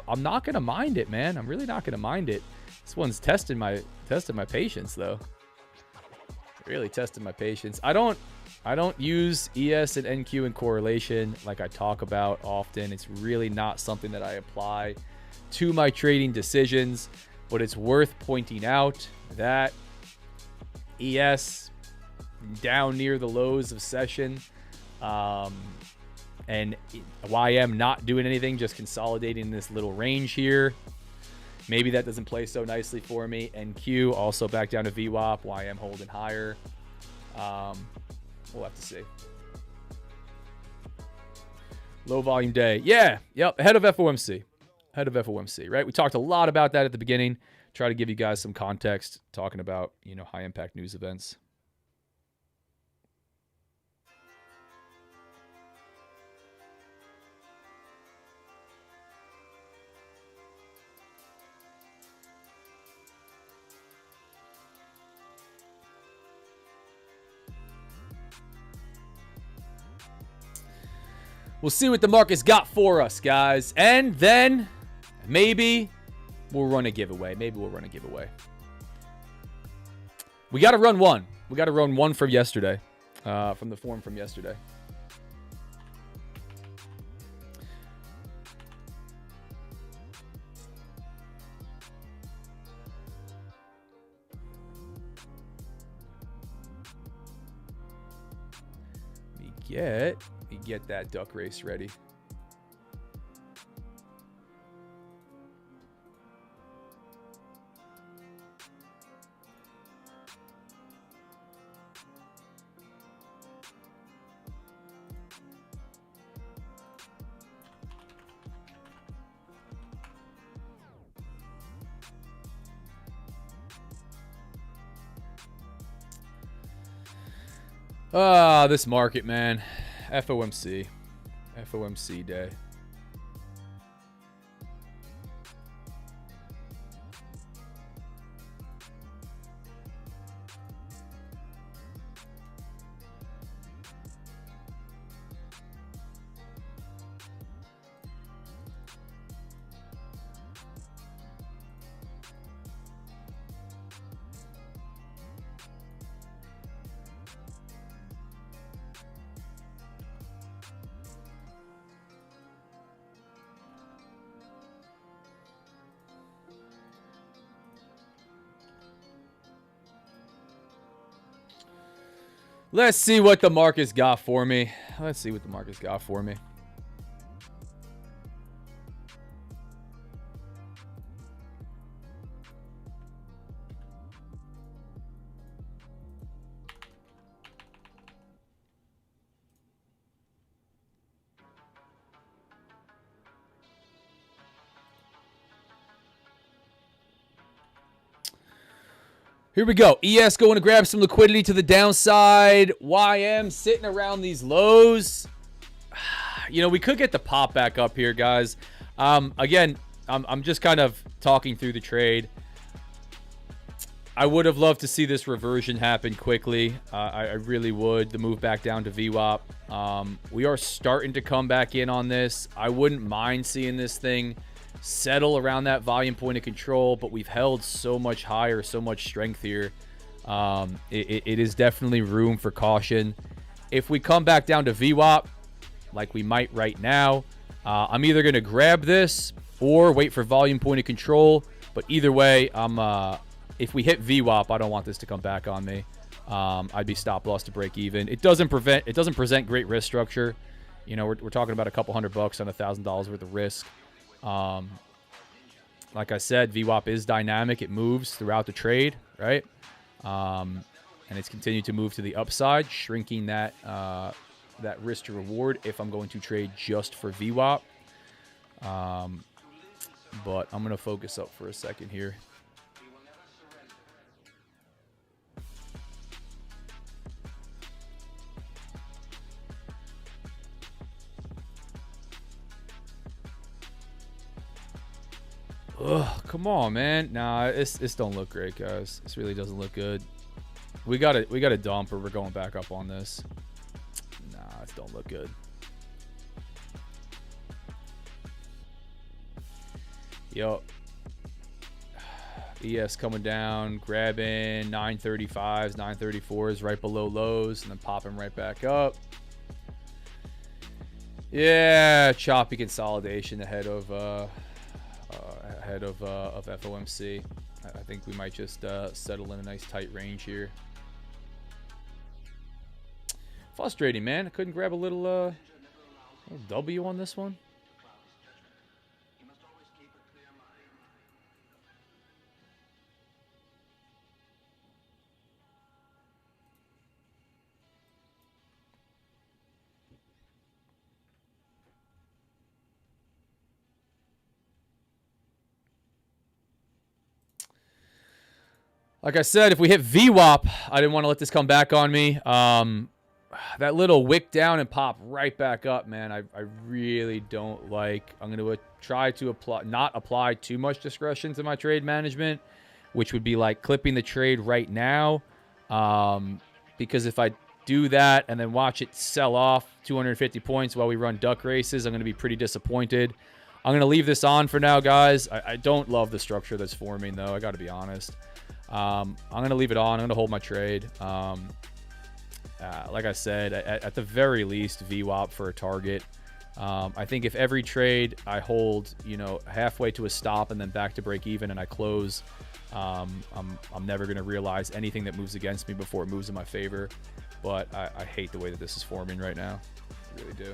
I'm not going to mind it, man. I'm really not going to mind it. This one's testing my patience, though. Really testing my patience. I don't use ES and NQ in correlation like I talk about often. It's really not something that I apply to my trading decisions, but it's worth pointing out that ES down near the lows of session, and YM not doing anything, just consolidating this little range here. Maybe that doesn't play so nicely for me. NQ also back down to VWAP. YM holding higher. We'll have to see. Low volume day. Yeah. Yep. Ahead of FOMC. Ahead of FOMC, right? We talked a lot about that at the beginning. Try to give you guys some context talking about, high impact news events. We'll see what the market's got for us, guys. And then maybe we'll run a giveaway. We got to run one. We got to run one from yesterday, from the forum from yesterday. We get that duck race ready. This market, man. FOMC day. Let's see what the market's got for me. Here we go. ES going to grab some liquidity to the downside. YM sitting around these lows. You know, we could get the pop back up here, guys. Again, I'm just kind of talking through the trade. I would have loved to see this reversion happen quickly. I really would. The move back down to VWAP. We are starting to come back in on this. I wouldn't mind seeing this thing settle around that volume point of control, but we've held so much higher, so much strength here. It is definitely room for caution. If we come back down to VWAP, like we might right now, I'm either going to grab this or wait for volume point of control. But either way, if we hit VWAP, I don't want this to come back on me. I'd be stop loss to break even. It doesn't present great risk structure. You know, we're talking about a couple $100 on $1,000 worth of risk. Like I said, VWAP is dynamic. It moves throughout the trade, right? And it's continued to move to the upside, shrinking that that risk to reward if I'm going to trade just for VWAP. But I'm going to focus up for a second here. Ugh, come on, man. Nah, this don't look great, guys. This really doesn't look good. We got a dump or we're going back up on this. Nah, this don't look good. Yo. ES coming down, grabbing 935s, 934s right below lows, and then popping right back up. Yeah, choppy consolidation ahead of FOMC. I think we might just settle in a nice tight range here. Frustrating, man. I couldn't grab a little W on this one. Like I said, if we hit VWAP, I didn't want to let this come back on me. That little wick down and pop right back up, man, I really don't like. I'm going to try to not apply too much discretion to my trade management, which would be like clipping the trade right now. Because if I do that and then watch it sell off 250 points while we run duck races, I'm going to be pretty disappointed. I'm going to leave this on for now, guys. I don't love the structure that's forming, though. I got to be honest. I'm going to leave it on. I'm going to hold my trade. Like I said, at the very least, VWAP for a target. I think if every trade I hold, you know, halfway to a stop and then back to break even and I close, I'm never going to realize anything that moves against me before it moves in my favor. But I hate the way that this is forming right now. I really do.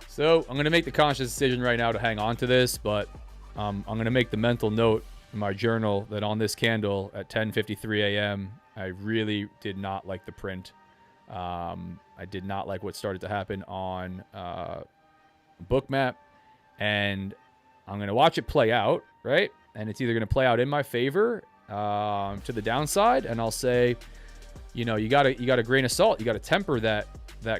So I'm going to make the conscious decision right now to hang on to this, but I'm going to make the mental note in my journal that on this candle at 10:53 a.m., I really did not like the print. I did not like what started to happen on Bookmap, and I'm going to watch it play out, right? And it's either going to play out in my favor to the downside, and I'll say, you know, you got a grain of salt. You got to temper that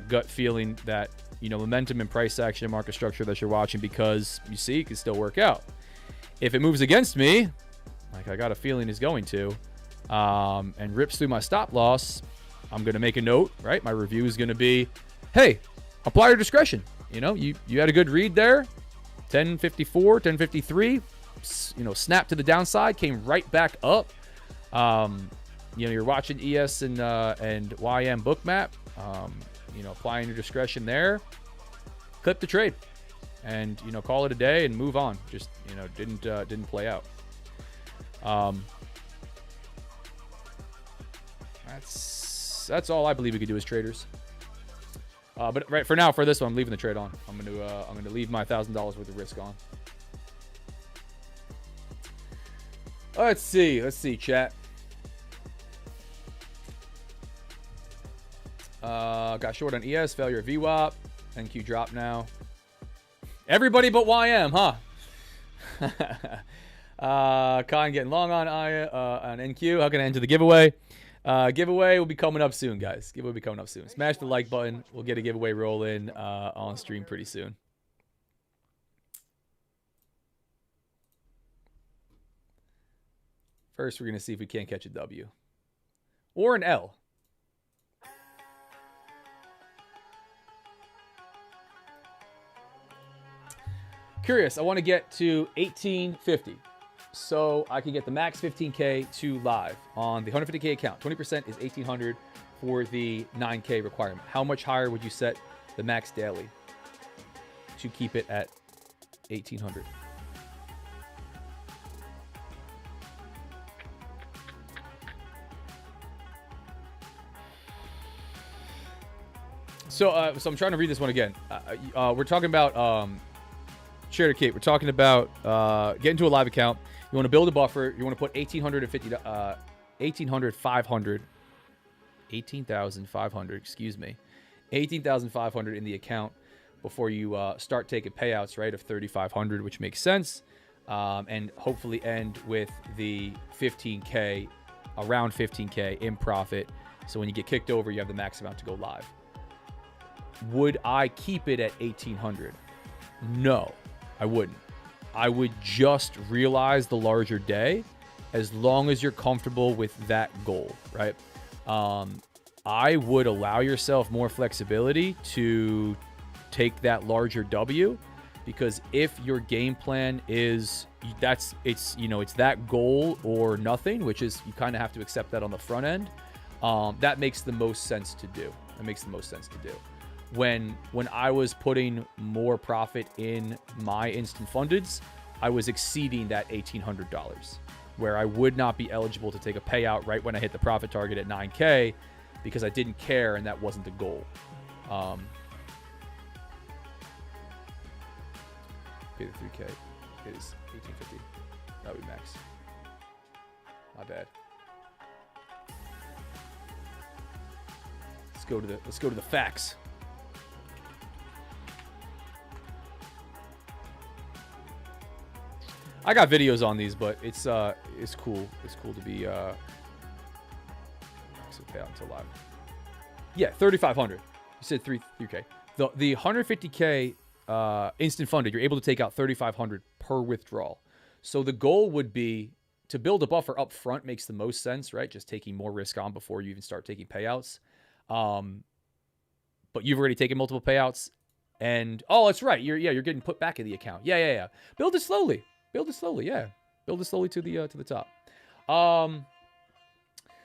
gut feeling, that, you know, momentum and price action and market structure that you're watching, because you see it can still work out. If it moves against me, like I got a feeling is going to, and rips through my stop loss, I'm going to make a note, right? My review is going to be, hey, apply your discretion. You know, you had a good read there. 1054, 1053, you know, snap to the downside, came right back up. You know, you're watching ES and YM Bookmap. You know, applying your discretion there. Clip the trade. And, you know, call it a day and move on. Just, you know, didn't play out. That's all I believe we could do as traders. But right for now, for this one, I'm leaving the trade on. I'm gonna leave my $1,000 worth of risk on. Let's see, chat. Got short on ES, failure of VWAP, NQ drop now. Everybody but YM, huh? Khan getting long on NQ. How can I enter the giveaway? Giveaway will be coming up soon, guys. Giveaway will be coming up soon. Smash the like button. We'll get a giveaway rolling on stream pretty soon. First, we're going to see if we can't catch a W. Or an L. Curious, I want to get to 1850. So I can get the max 15K to live on the 150K account. 20% is 1800 for the 9K requirement. How much higher would you set the max daily to keep it at 1800? So I'm trying to read this one again. We're talking about Trader Kate. We're talking about getting to a live account. You want to build a buffer. You want to put 18,500, excuse me, 18,500 in the account before you start taking payouts, right, of 3,500, which makes sense, and hopefully end with the 15K, around 15K in profit. So when you get kicked over, you have the max amount to go live. Would I keep it at 1,800? No, I wouldn't. I would just realize the larger day as long as you're comfortable with that goal, right? I would allow yourself more flexibility to take that larger W, because if your game plan is it's that goal or nothing, which is you kind of have to accept that on the front end, that makes the most sense to do. When I was putting more profit in my instant fundeds, I was exceeding that $1,800, where I would not be eligible to take a payout right when I hit the profit target at 9K because I didn't care and that wasn't the goal. Pay the 3K is 1,850. That would be max. My bad. Let's go to the facts. I got videos on these, but it's cool. It's cool to be pay out until live. Yeah, 3,500. You said 3K. The 150K instant funded, you're able to take out 3,500 per withdrawal. So the goal would be to build a buffer up front. Makes the most sense, right? Just taking more risk on before you even start taking payouts. But you've already taken multiple payouts, and that's right. You're getting put back in the account. Yeah. Build it slowly. Yeah. Build it slowly to the top.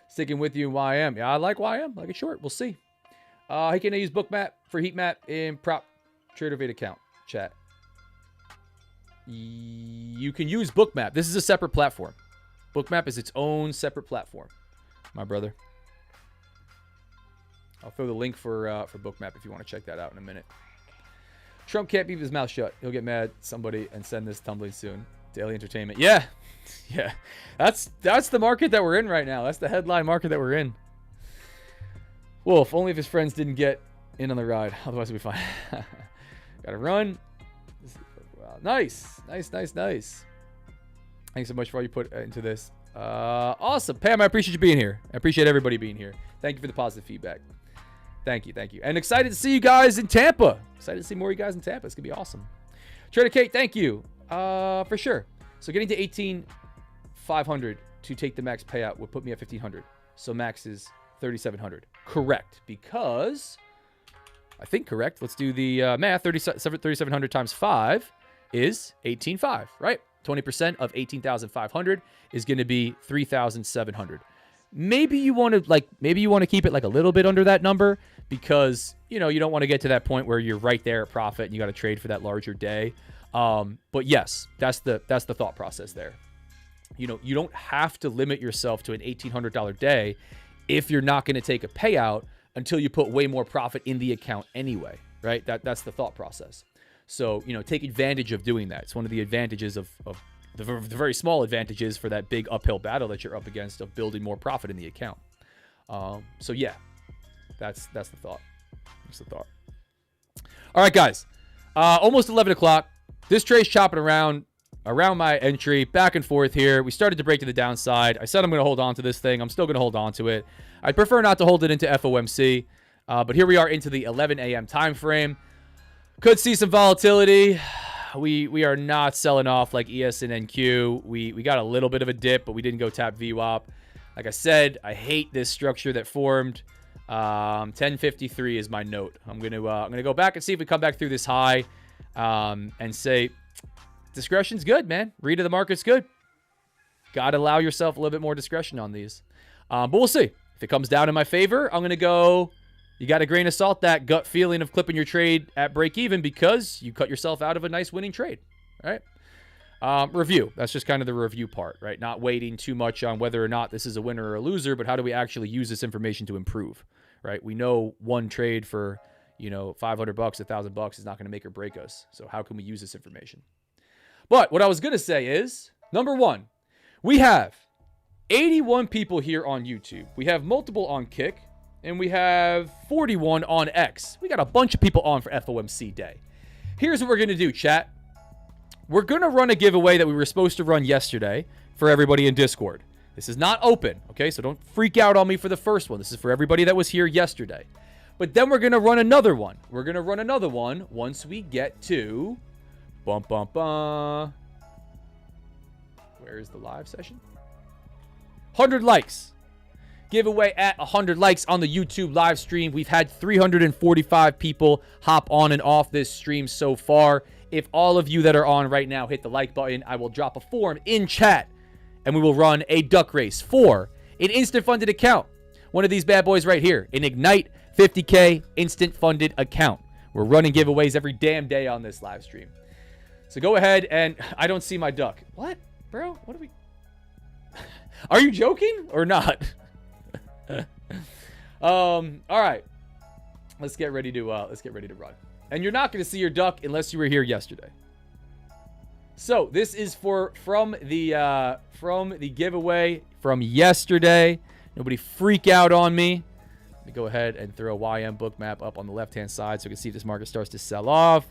Sticking with you in YM. Yeah, I like YM. I like it short. We'll see. How can I use Bookmap for heat map in prop Trader Vade account? Chat. You can use Bookmap. This is a separate platform. Bookmap is its own separate platform, my brother. I'll throw the link for Bookmap if you want to check that out in a minute. Trump can't keep his mouth shut. He'll get mad at somebody and send this tumbling soon. Daily entertainment. Yeah. That's the market that we're in right now. That's the headline market that we're in. Wolf, only if his friends didn't get in on the ride. Otherwise, we'll be fine. Gotta run. Wow. Nice. Thanks so much for all you put into this. Awesome. Pam, I appreciate you being here. I appreciate everybody being here. Thank you for the positive feedback. Thank you. And excited to see you guys in Tampa. Excited to see more of you guys in Tampa. It's going to be awesome. Trader Kate, thank you. For sure. So getting to 18,500 to take the max payout would put me at 1,500. So max is 3,700. Correct. Because, I think correct. Let's do the math. 3,700 times 5 is 18,500, right? 20% of 18,500 is going to be 3,700. Maybe you want to keep it like a little bit under that number because, you don't want to get to that point where you're right there at profit and you got to trade for that larger day. But yes, that's the thought process there. You don't have to limit yourself to an $1,800 day if you're not going to take a payout until you put way more profit in the account anyway, right? That's the thought process. So, take advantage of doing that. It's one of the advantages of the very small advantages for that big uphill battle that you're up against of building more profit in the account. So yeah, that's the thought. All right, guys, almost 11 o'clock. This trade's chopping around. around my entry, back and forth here. We started to break to the downside. I said I'm going to hold on to this thing. I'm still going to hold on to it. I'd prefer not to hold it into FOMC, but here we are into the 11 a.m. time frame. Could see some volatility. We are not selling off like ES and NQ. We got a little bit of a dip, but we didn't go tap VWAP. Like I said, I hate this structure that formed. 1053 is my note. I'm gonna go back and see if we come back through this high, and say discretion's good, man. Read of the market's good. Got to allow yourself a little bit more discretion on these. But we'll see. If it comes down in my favor, I'm gonna go. You got a grain of salt that gut feeling of clipping your trade at break even because you cut yourself out of a nice winning trade, right? Review. That's just kind of the review part, right? Not waiting too much on whether or not this is a winner or a loser, but how do we actually use this information to improve, right? We know one trade for, $500, $1,000 is not going to make or break us. So how can we use this information? But what I was going to say is, number one, we have 81 people here on YouTube. We have multiple on Kick, and we have 41 on X. We got a bunch of people on for FOMC day. Here's what we're going to do, chat. We're going to run a giveaway that we were supposed to run yesterday for everybody in Discord. This is not open, okay? So don't freak out on me for the first one. This is for everybody that was here yesterday. But then we're going to run another one. We're going to run another one once we get to... Where is the live session? 100 likes. Giveaway at 100 likes on the YouTube live stream. We've had 345 people hop on and off this stream so far. If all of you that are on right now hit the like button, I will drop a form in chat and we will run a duck race for an instant funded account. One of these bad boys right here, an Ignite 50K instant funded account. We're running giveaways every damn day on this live stream. So go ahead and I don't see my duck. What, bro? What are we? Are you joking or not? All right. Let's get ready to run. And you're not going to see your duck unless you were here yesterday. So this is from the giveaway from yesterday. Nobody freak out on me. Let me go ahead and throw a YM book map up on the left-hand side so we can see if this market starts to sell off.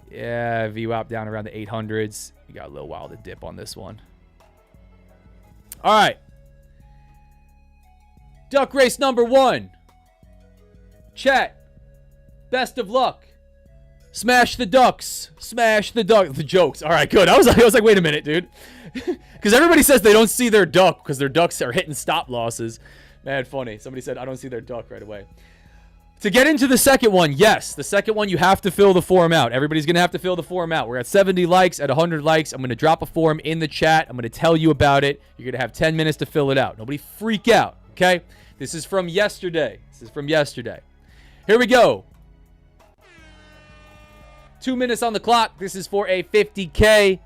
Yeah, VWAP down around the 800s. You got a little while to dip on this one. All right. Duck race number 1. Chat. Best of luck. Smash the ducks. Smash the duck. The jokes. All right, good. I was like, wait a minute, dude. Because everybody says they don't see their duck because their ducks are hitting stop losses. Man, funny. Somebody said, I don't see their duck right away. To get into the second one, yes. The second one, you have to fill the form out. Everybody's going to have to fill the form out. We're at 70 likes, at 100 likes. I'm going to drop a form in the chat. I'm going to tell you about it. You're going to have 10 minutes to fill it out. Nobody freak out, okay? This is from yesterday. Here we go. 2 minutes on the clock. This is for a 50K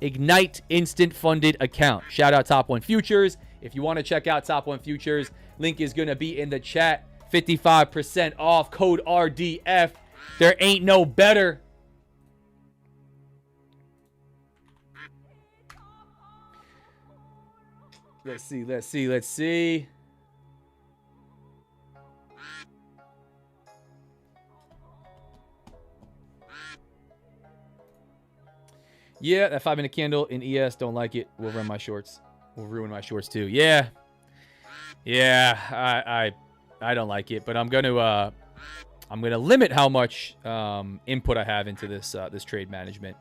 Ignite instant funded account. Shout out Top 1 Futures. If you want to check out Top 1 Futures, link is going to be in the chat. 55% off, code RDF. There ain't no better. Let's see. Yeah, that 5-minute candle in ES, don't like it. Will run my shorts. Will ruin my shorts too. Yeah, I don't like it, but I'm gonna limit how much input I have into this trade management.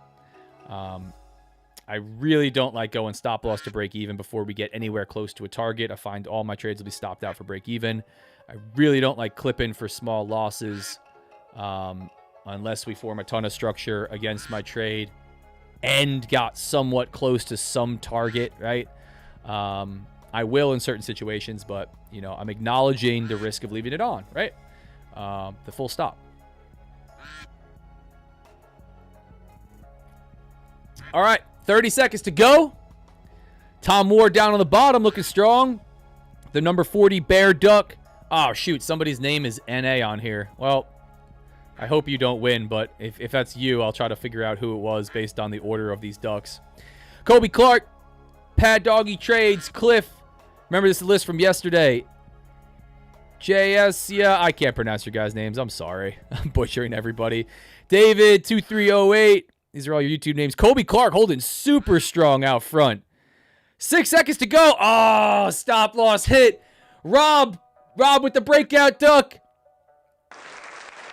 I really don't like going stop loss to break even before we get anywhere close to a target. I find all my trades will be stopped out for break even. I really don't like clipping for small losses unless we form a ton of structure against my trade and got somewhat close to some target, right? I will in certain situations, but, I'm acknowledging the risk of leaving it on, right? The full stop. All right, 30 seconds to go. Tom Moore down on the bottom, looking strong. The number 40 Bear Duck. Oh, shoot, somebody's name is NA on here. Well, I hope you don't win, but if that's you, I'll try to figure out who it was based on the order of these ducks. Kobe Clark, Pad Doggy Trades, Cliff. Remember this list from yesterday. JS, yeah, I can't pronounce your guys' names. I'm sorry. I'm butchering everybody. David, 2308. These are all your YouTube names. Kobe Clark holding super strong out front. 6 seconds to go. Oh, stop loss hit. Rob with the breakout duck.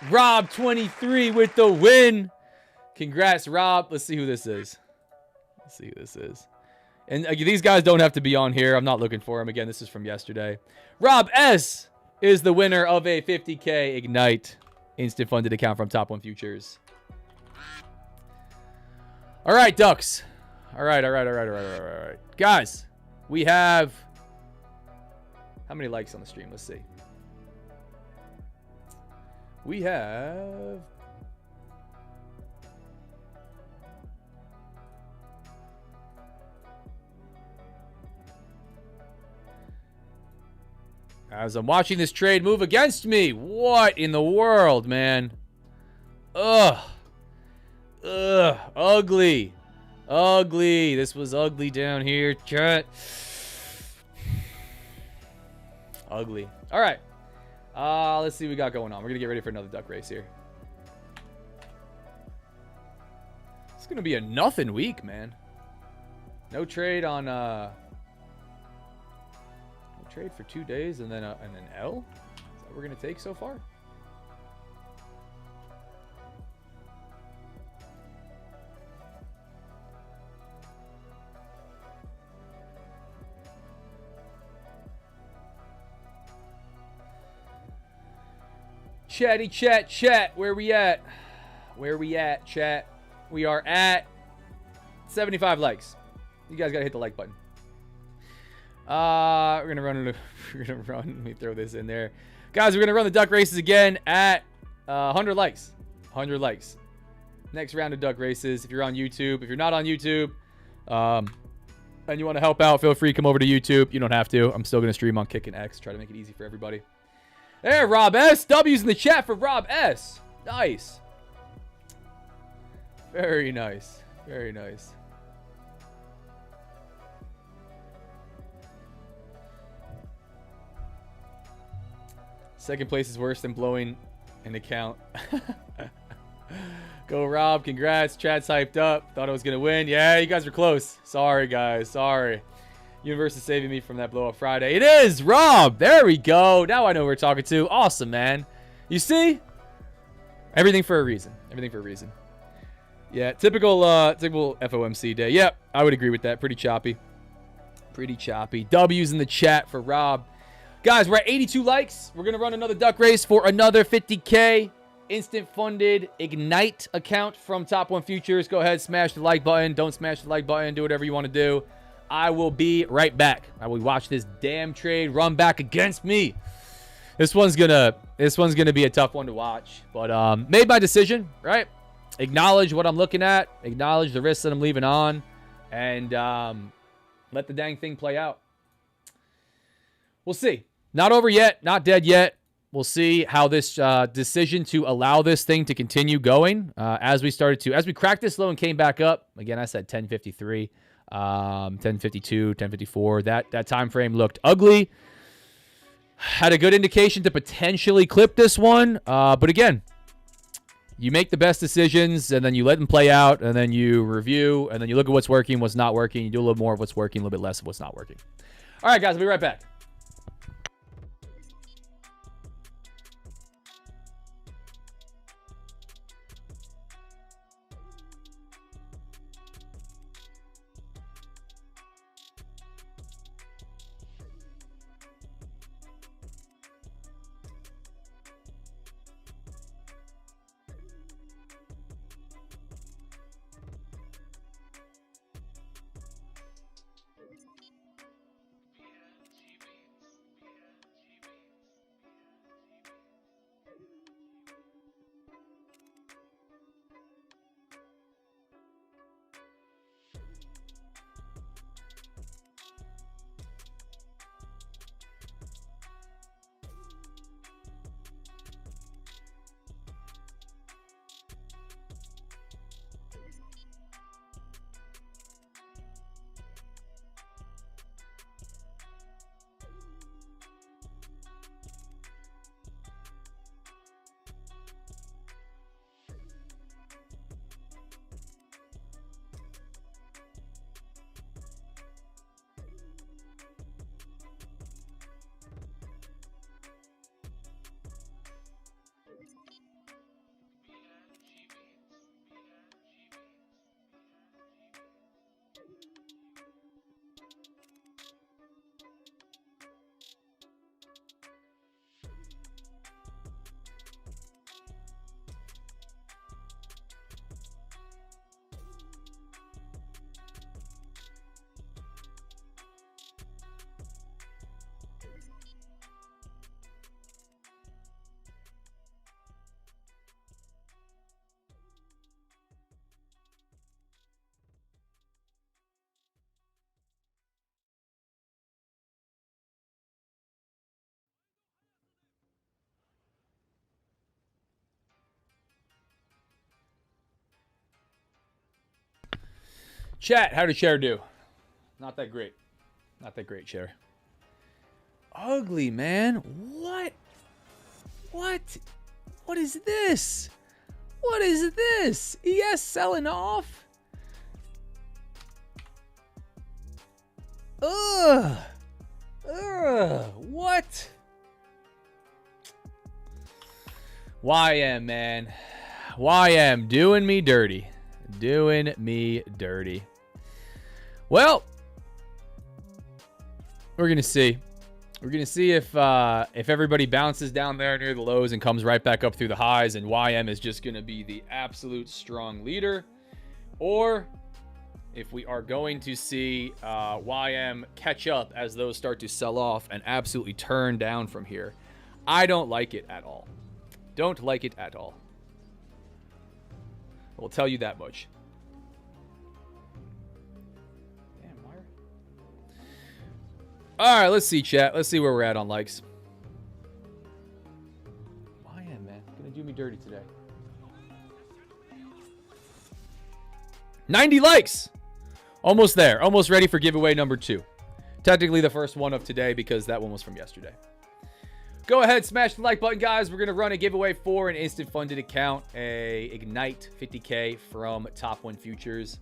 Rob 23 with the win. Congrats, Rob. Let's see who this is. And these guys don't have to be on here. I'm not looking for them. Again, this is from yesterday. Rob S is the winner of a 50K Ignite instant funded account from Top 1 Futures. All right, Ducks. All right. Guys, we have... How many likes on the stream? Let's see. We have... As I'm watching this trade move against me. What in the world, man? Ugh. Ugly. This was ugly down here, chat. Ugly. All right. Let's see what we got going on. We're going to get ready for another duck race here. It's going to be a nothing week, man. No trade on... no trade for 2 days and then an L? Is that what we're going to take so far? Chatty chat. Where we at? Chat? We are at 75 likes. You guys gotta hit the like button. We're gonna run. Let me throw this in there, guys. We're gonna run the duck races again at 100 likes. 100 likes. Next round of duck races. If you're on YouTube, if you're not on YouTube, and you want to help out, feel free to come over to YouTube. You don't have to. I'm still gonna stream on Kick and X. Try to make it easy for everybody. There, Rob S. W's in the chat for Rob S. Nice. Very nice. Very nice. Second place is worse than blowing an account. Go, Rob. Congrats. Chat's hyped up. Thought I was going to win. Yeah, you guys are close. Sorry, guys. Sorry. Universe is saving me from that blow up Friday. It is Rob. There we go. Now I know who we're talking to. Awesome, man. You see? Everything for a reason. Everything for a reason. Yeah, typical FOMC day. Yep, I would agree with that. Pretty choppy. Pretty choppy. W's in the chat for Rob. Guys, we're at 82 likes. We're going to run another duck race for another 50K instant funded Ignite account from Top 1 Futures. Go ahead, smash the like button. Don't smash the like button. Do whatever you want to do. I will be right back. I will watch this damn trade run back against me. This one's gonna be a tough one to watch. But made my decision, right? Acknowledge what I'm looking at. Acknowledge the risks that I'm leaving on. And let the dang thing play out. We'll see. Not over yet. Not dead yet. We'll see how this decision to allow this thing to continue going as we cracked this low and came back up. Again, I said 1053. 1052, 1054. That time frame looked ugly. Had a good indication to potentially clip this one. But again, you make the best decisions and then you let them play out and then you review and then you look at what's working, what's not working. You do a little more of what's working, a little bit less of what's not working. All right, guys, I'll be right back. Chat, how did Chair do? Not that great. Not that great, Chair. Ugly, man. What? What? What is this? What is this? ES selling off? Ugh. Ugh. What? YM, man. YM doing me dirty. Doing me dirty. Well, we're going to see. We're going to see if everybody bounces down there near the lows and comes right back up through the highs, and YM is just going to be the absolute strong leader, or if we are going to see YM catch up as those start to sell off and absolutely turn down from here. I don't like it at all. Don't like it at all. I will tell you that much. All right, let's see, chat. Let's see where we're at on likes. YM, man. Gonna do me dirty today. 90 likes. Almost there. Almost ready for giveaway number 2. Technically the first one of today because that one was from yesterday. Go ahead, smash the like button, guys. We're going to run a giveaway for an instant funded account, a Ignite 50K from Top 1 Futures.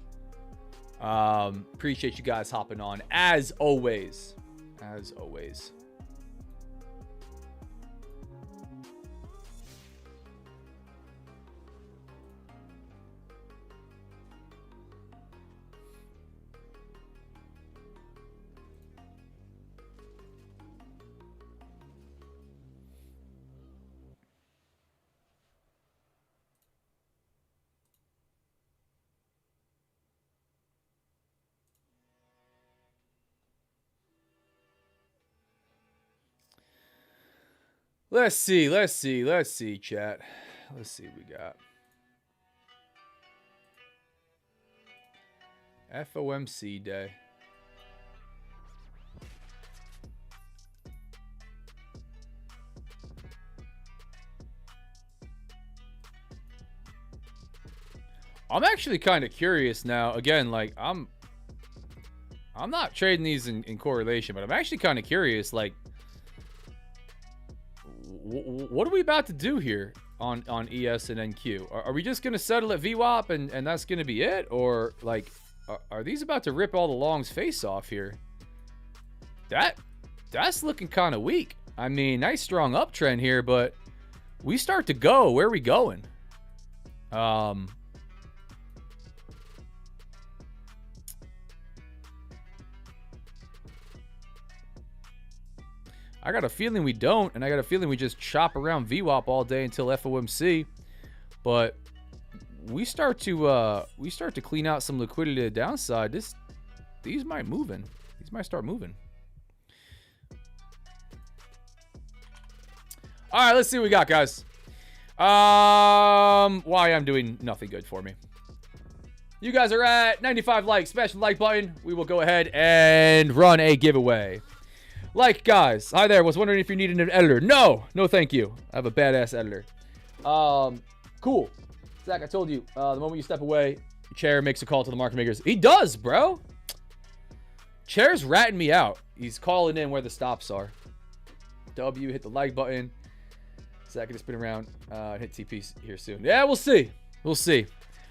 Appreciate you guys hopping on as always. As always. Let's see, chat. Let's see what we got. FOMC day. I'm actually kind of curious now. Again, like I'm not trading these in correlation, but I'm actually kind of curious, like, what are we about to do here on ES and NQ? Are we just going to settle at VWAP and that's going to be it? Or, like, are these about to rip all the longs face off here? That's looking kind of weak. I mean, nice strong uptrend here, but we start to go. Where are we going? I got a feeling we don't, and I got a feeling we just chop around VWAP all day until FOMC. But we start to clean out some liquidity to the downside. These might moving. These might start moving. All right, let's see what we got, guys. Why I'm doing nothing good for me. You guys are at 95 likes. Smash the like button. We will go ahead and run a giveaway. Like, guys, hi there. Was wondering if you needed an editor. No, thank you. I have a badass editor. Cool. Zach, I told you, the moment you step away, Chair makes a call to the market makers. He does, bro. Chair's ratting me out. He's calling in where the stops are. W, hit the like button. Zach, can spin around, hit TP here soon. Yeah, we'll see. We'll see.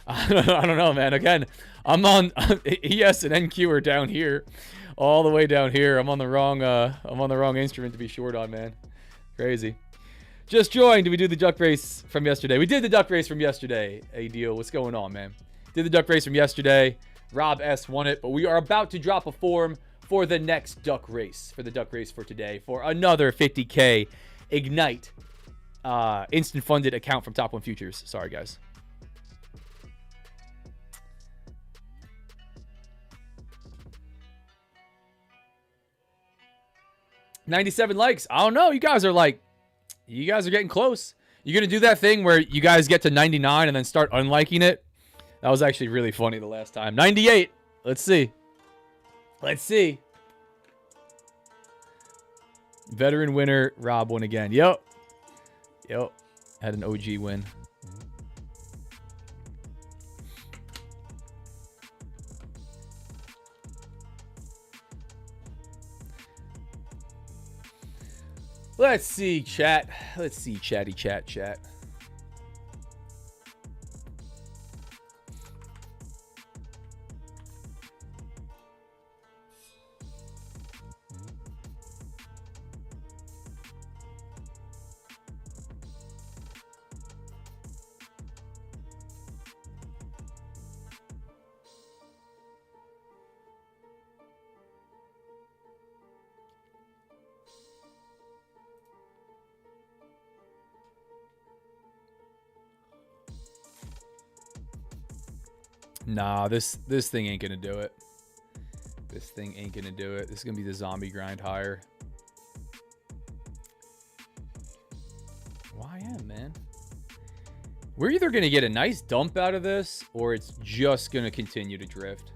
I don't know, man. Again, I'm on ES and NQ are down here. All the way down here. I'm on the wrong instrument to be short on, man. Crazy. Just joined. Did we do the duck race from yesterday? We did the duck race from yesterday. Hey, deal. What's going on, man? Did the duck race from yesterday. Rob S won it, but we are about to drop a form for the next duck race. For the duck race for today. For another 50K Ignite instant funded account from Top 1 Futures. Sorry, guys. $97 likes. I don't know. You guys are getting close. You're going to do that thing where you guys get to 99 and then start unliking it. That was actually really funny the last time. 98. Let's see. Let's see. Veteran winner. Rob won again. Yep. Had an OG win. Let's see, chat. Let's see, chatty chat. Nah, this thing ain't gonna do it. This thing ain't gonna do it. This is gonna be the zombie grind higher. YM, man. We're either gonna get a nice dump out of this, or it's just gonna continue to drift.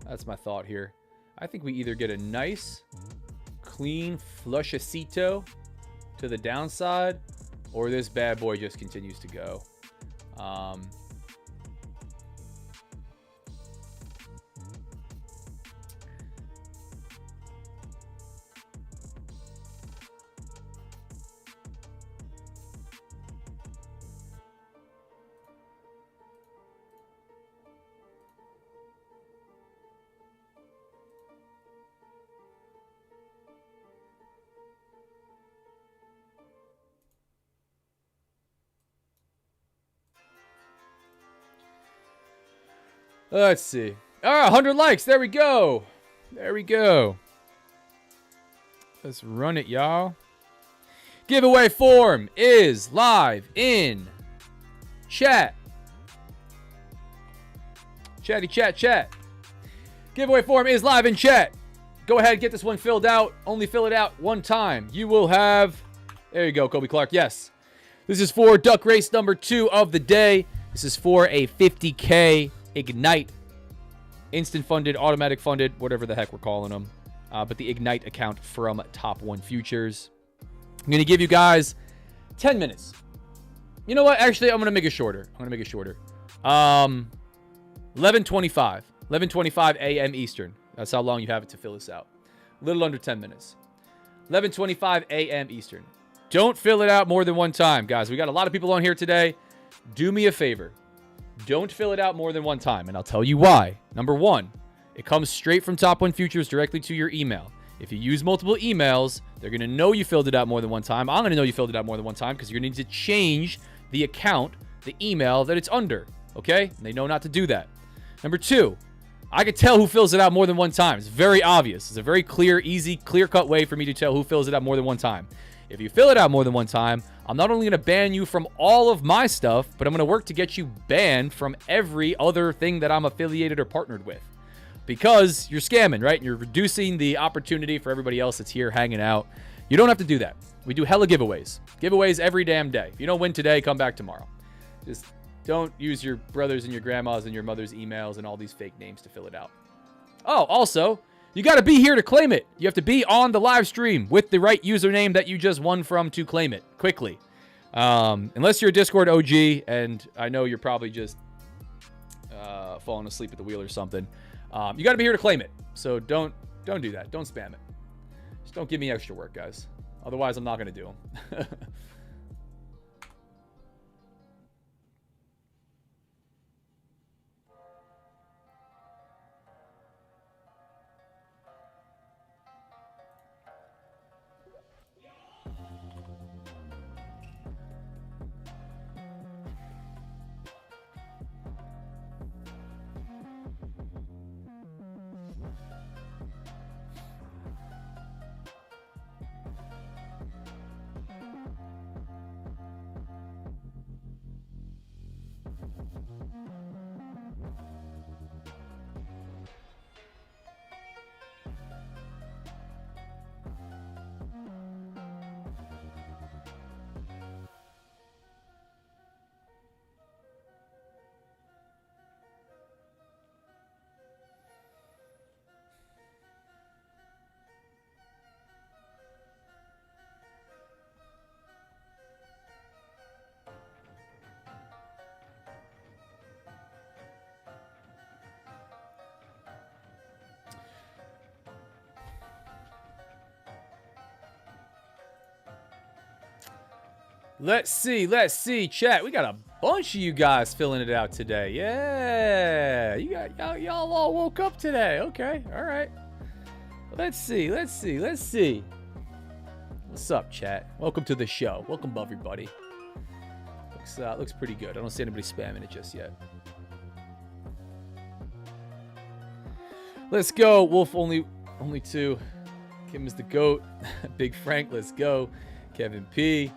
That's my thought here. I think we either get a nice, clean flushacito to the downside, or this bad boy just continues to go. Let's see. 100 likes. There we go. There we go. Let's run it, y'all. Giveaway form is live in chat. Chatty chat. Giveaway form is live in chat. Go ahead, get this one filled out. Only fill it out one time. You will have... There you go, Kobe Clark. Yes. This is for Duck Race number 2 of the day. This is for a 50K Ignite, instant funded, automatic funded, whatever the heck we're calling them. But the Ignite account from Top 1 Futures. I'm going to give you guys 10 minutes. You know what? Actually, I'm going to make it shorter. 11:25. 11:25 a.m. Eastern. That's how long you have it to fill this out. A little under 10 minutes. 11:25 a.m. Eastern. Don't fill it out more than one time, guys. We got a lot of people on here today. Do me a favor. Don't fill it out more than one time, and I'll tell you why. Number one, it comes straight from Top 1 Futures directly to your email. If you use multiple emails, they're going to know you filled it out more than one time. I'm going to know you filled it out more than one time because you're going to need to change the account, the email that it's under, okay? And they know not to do that. Number two, I could tell who fills it out more than one time. It's very obvious. It's a very clear, easy, clear-cut way for me to tell who fills it out more than one time. If you fill it out more than one time, I'm not only going to ban you from all of my stuff, but I'm going to work to get you banned from every other thing that I'm affiliated or partnered with. Because you're scamming, right? You're reducing the opportunity for everybody else that's here hanging out. You don't have to do that. We do hella giveaways. Giveaways every damn day. If you don't win today, come back tomorrow. Just don't use your brothers and your grandmas and your mother's emails and all these fake names to fill it out. Oh, also, you got to be here to claim it. You have to be on the live stream with the right username that you just won from to claim it quickly. Unless you're a Discord OG, and I know you're probably just falling asleep at the wheel or something. You got to be here to claim it. So don't do that. Don't spam it. Just don't give me extra work, guys. Otherwise, I'm not going to do them. Let's see, chat. We got a bunch of you guys filling it out today. Yeah, y'all all woke up today. Okay, all right. Let's see. What's up, chat? Welcome to the show. Welcome, everybody. Looks pretty good. I don't see anybody spamming it just yet. Let's go. Wolf only 2. Kim is the GOAT. Big Frank, let's go. Kevin P.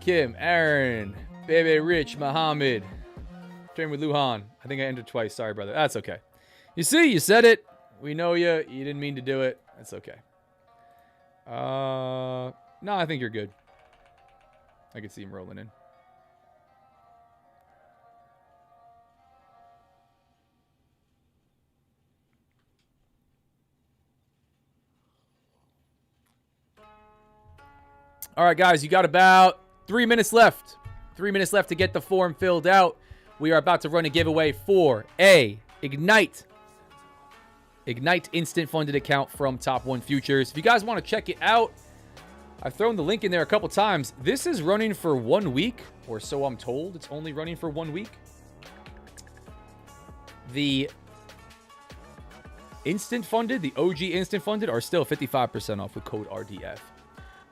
Kim, Aaron, Bebe Rich, Muhammad. Train with Luhan. I think I entered twice. Sorry, brother. That's okay. You see, you said it. We know you. You didn't mean to do it. That's okay. No, I think you're good. I can see him rolling in. All right, guys, you got about 3 minutes left. 3 minutes left to get the form filled out. We are about to run a giveaway for a Ignite instant funded account from Top 1 Futures. If you guys want to check it out, I've thrown the link in there a couple times. This is running for 1 week, or so I'm told. It's only running for 1 week. The instant funded, the OG instant funded, are still 55% off with code RDF.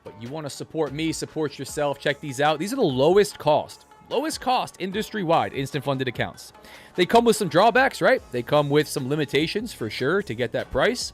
But you want to support me, support yourself. Check these out. These are the lowest cost industry-wide instant funded accounts. They come with some drawbacks, right? They come with some limitations for sure to get that price.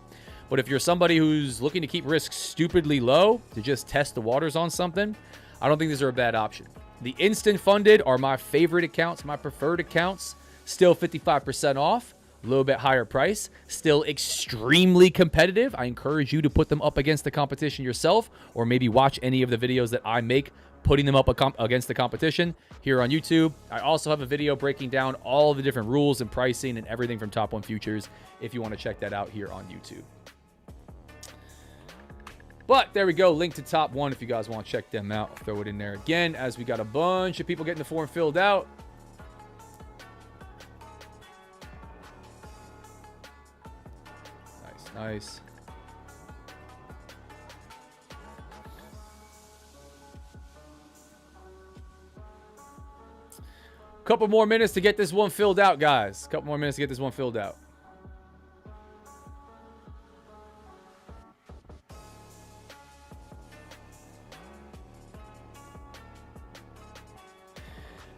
But if you're somebody who's looking to keep risk stupidly low to just test the waters on something, I don't think these are a bad option. The instant funded are my favorite accounts, my preferred accounts. Still 55% off. A little bit higher price, still extremely competitive. I encourage you to put them up against the competition yourself, or maybe watch any of the videos that I make putting them up against the competition here on YouTube. I also have a video breaking down all the different rules and pricing and everything from Top 1 Futures if you want to check that out here on YouTube. But there we go, link to Top 1 if you guys want to check them out. I'll throw it in there again as we got a bunch of people getting the form filled out. Nice. Couple more minutes to get this one filled out, guys. Couple more minutes to get this one filled out.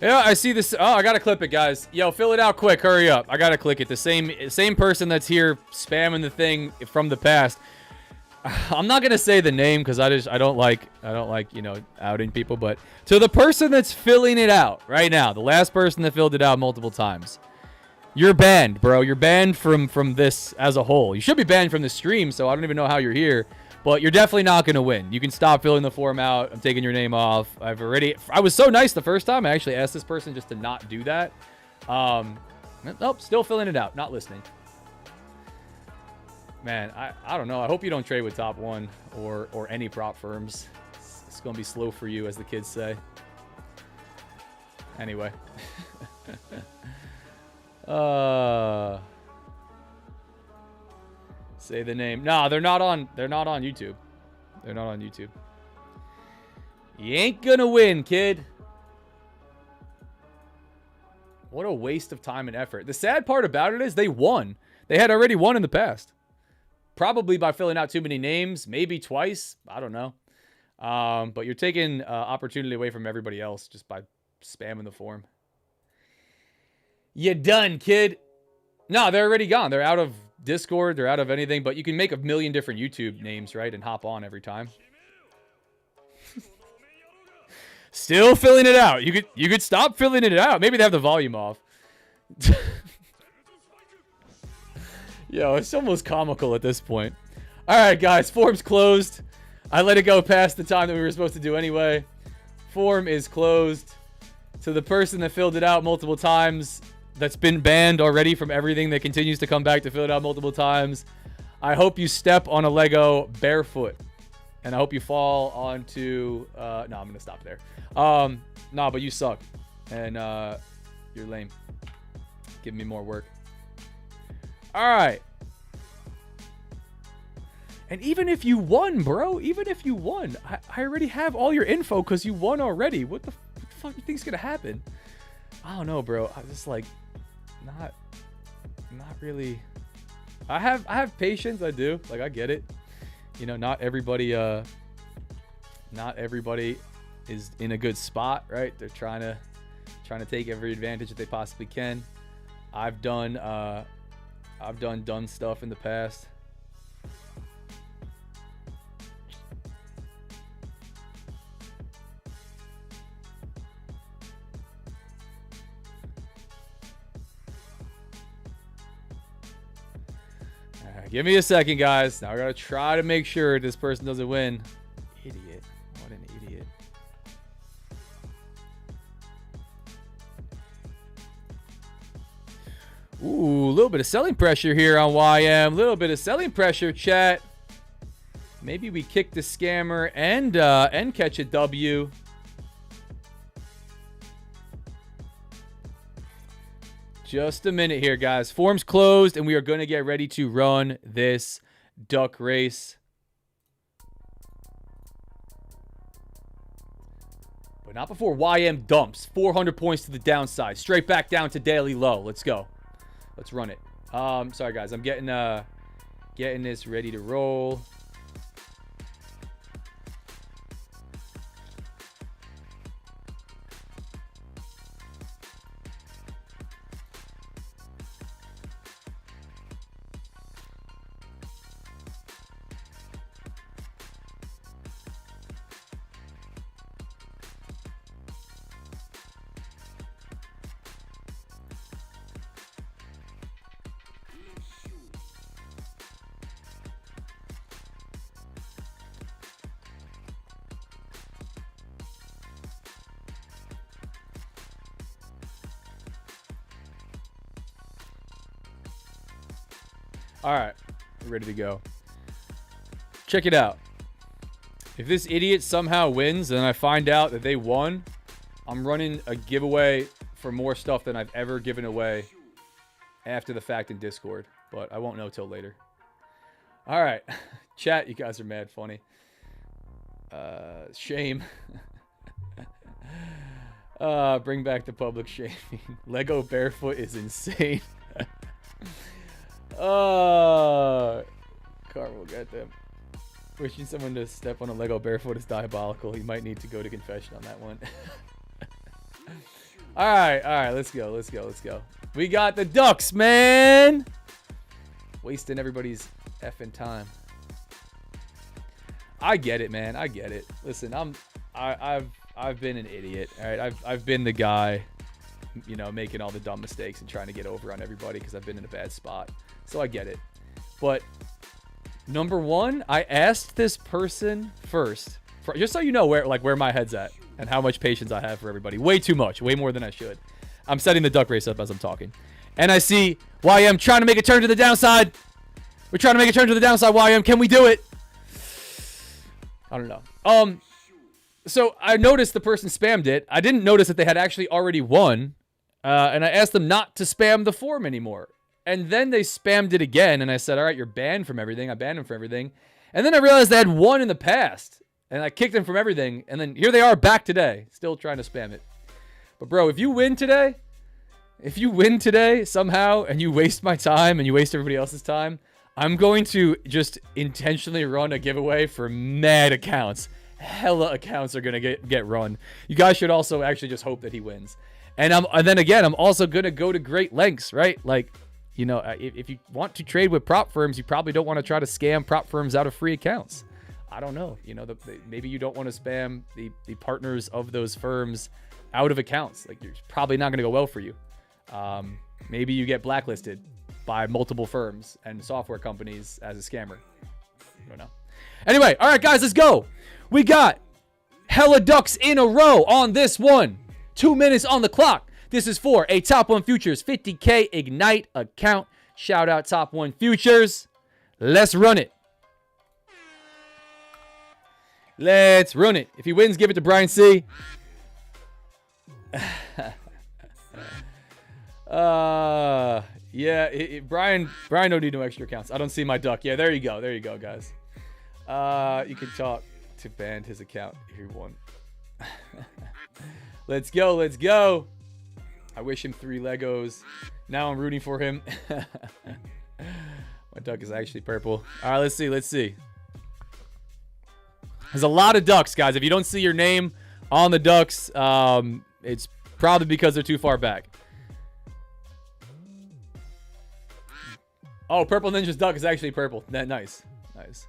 Yeah, I see this. Oh, I gotta clip it, guys. Yo, fill it out quick. Hurry up. I gotta click it. The same person that's here spamming the thing from the past. I'm not gonna say the name because I don't like outing people. But to the person that's filling it out right now, the last person that filled it out multiple times, you're banned, bro. You're banned from this as a whole. You should be banned from the stream. So I don't even know how you're here. But you're definitely not going to win. You can stop filling the form out. I'm taking your name off. I was so nice the first time. I actually asked this person just to not do that. Nope, still filling it out. Not listening. Man, I don't know. I hope you don't trade with Top 1 or any prop firms. It's going to be slow for you, as the kids say. Anyway. Say the name. No, they're not on YouTube. They're not on YouTube. You ain't gonna win, kid. What a waste of time and effort. The sad part about it is they won. They had already won in the past. Probably by filling out too many names. Maybe twice. I don't know. But you're taking opportunity away from everybody else just by spamming the form. You done, kid. No, they're already gone. They're out of Discord, they're out of anything, but you can make a million different YouTube names, right? And hop on every time. Still filling it out. You could stop filling it out. Maybe they have the volume off. Yo, it's almost comical at this point. All right, guys, form's closed. I let it go past the time that we were supposed to do anyway. Form is closed. To the person that filled it out multiple times, that's been banned already from everything, that continues to come back to fill it out multiple times, I hope you step on a Lego barefoot. And I hope you fall onto... no, I'm going to stop there. Nah, but you suck. And you're lame. Give me more work. All right. And even if you won, bro, even if you won, I already have all your info because you won already. What the fuck you think's gonna happen? I don't know, bro. I just like not really. I have patience. I do. Like, I get it. You know, not everybody is in a good spot, right? They're trying to take every advantage that they possibly can. I've done dumb stuff in the past. Give me a second, guys. Now I gotta try to make sure this person doesn't win. Idiot. What an idiot. Ooh, a little bit of selling pressure here on YM. A little bit of selling pressure, chat. Maybe we kick the scammer and catch a W. Just a minute here, guys. Forms closed, and we are going to get ready to run this duck race. But not before YM dumps. 400 points to the downside. Straight back down to daily low. Let's go. Let's run it. Sorry, guys. I'm getting this ready to roll. All right, we're ready to go. Check it out. If this idiot somehow wins and I find out that they won, I'm running a giveaway for more stuff than I've ever given away after the fact in Discord, but I won't know till later. All right, chat, you guys are mad funny. Shame. Bring back the public shaming. Lego barefoot is insane. Car will get them. Wishing someone to step on a Lego barefoot is diabolical. He might need to go to confession on that one. All right, let's go. We got the ducks, man. Wasting everybody's effing time. I get it, man. I get it. Listen, I've been an idiot. All right, I've been the guy, you know, making all the dumb mistakes and trying to get over on everybody because I've been in a bad spot. So I get it. But number one, I asked this person first, just so you know where my head's at and how much patience I have for everybody. Way too much, way more than I should. I'm setting the duck race up as I'm talking. And I see YM trying to make a turn to the downside. We're trying to make a turn to the downside, YM. Can we do it? I don't know. So I noticed the person spammed it. I didn't notice that they had actually already won. And I asked them not to spam the form anymore. And then they spammed it again, and I said, all right, you're banned from everything. I banned them from everything. And then I realized they had won in the past, and I kicked them from everything. And then here they are back today, still trying to spam it. But, bro, if you win today somehow, and you waste my time and you waste everybody else's time, I'm going to just intentionally run a giveaway for mad accounts. Hella accounts are going to get run. You guys should also actually just hope that he wins. And then again, I'm also going to go to great lengths, right? Like, you know, if you want to trade with prop firms, you probably don't want to try to scam prop firms out of free accounts. I don't know. You know, maybe you don't want to spam the partners of those firms out of accounts. Like, you're probably not going to go well for you. Maybe you get blacklisted by multiple firms and software companies as a scammer. I don't know. Anyway, all right, guys, let's go. We got hella ducks in a row on this one. 2 minutes on the clock. This is for a Top 1 Futures 50K Ignite account. Shout out Top 1 Futures. Let's run it. Let's run it. If he wins, give it to Brian C. Yeah, Brian don't need no extra accounts. I don't see my duck. Yeah, there you go. There you go, guys. You can talk to ban his account if you want. Let's go. Let's go. I wish him 3 Legos. Now I'm rooting for him. My duck is actually purple. All right, let's see. Let's see. There's a lot of ducks, guys. If you don't see your name on the ducks, it's probably because they're too far back. Oh, Purple Ninja's duck is actually purple. Nice. Nice.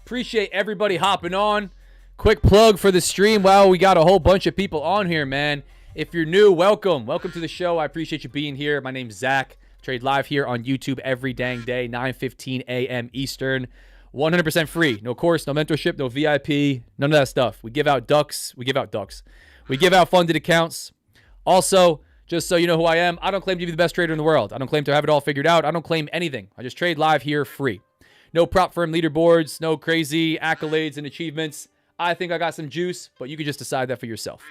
Appreciate everybody hopping on. Quick plug for the stream. Wow, we got a whole bunch of people on here, man. If you're new, welcome. Welcome to the show. I appreciate you being here. My name's Zach. Trade live here on YouTube every dang day, 9:15 a.m. Eastern. 100% free. No course, no mentorship, no VIP, none of that stuff. We give out ducks. We give out ducks. We give out funded accounts. Also, just so you know who I am, I don't claim to be the best trader in the world. I don't claim to have it all figured out. I don't claim anything. I just trade live here free. No prop firm leaderboards, no crazy accolades and achievements. I think I got some juice, but you can just decide that for yourself.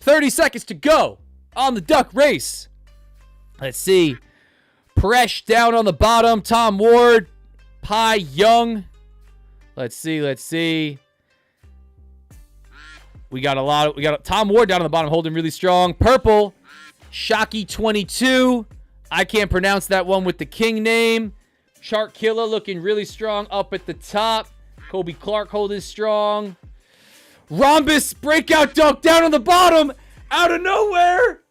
30 seconds to go on the duck race. Let's see. Presh down on the bottom. Tom Ward. Pi Young. Let's see. Let's see. We got Tom Ward down on the bottom holding really strong. Purple. Shocky 22. I can't pronounce that one with the king name. Shark Killer looking really strong up at the top. Kobe Clark holding strong. Rhombus breakout duck down on the bottom. Out of nowhere.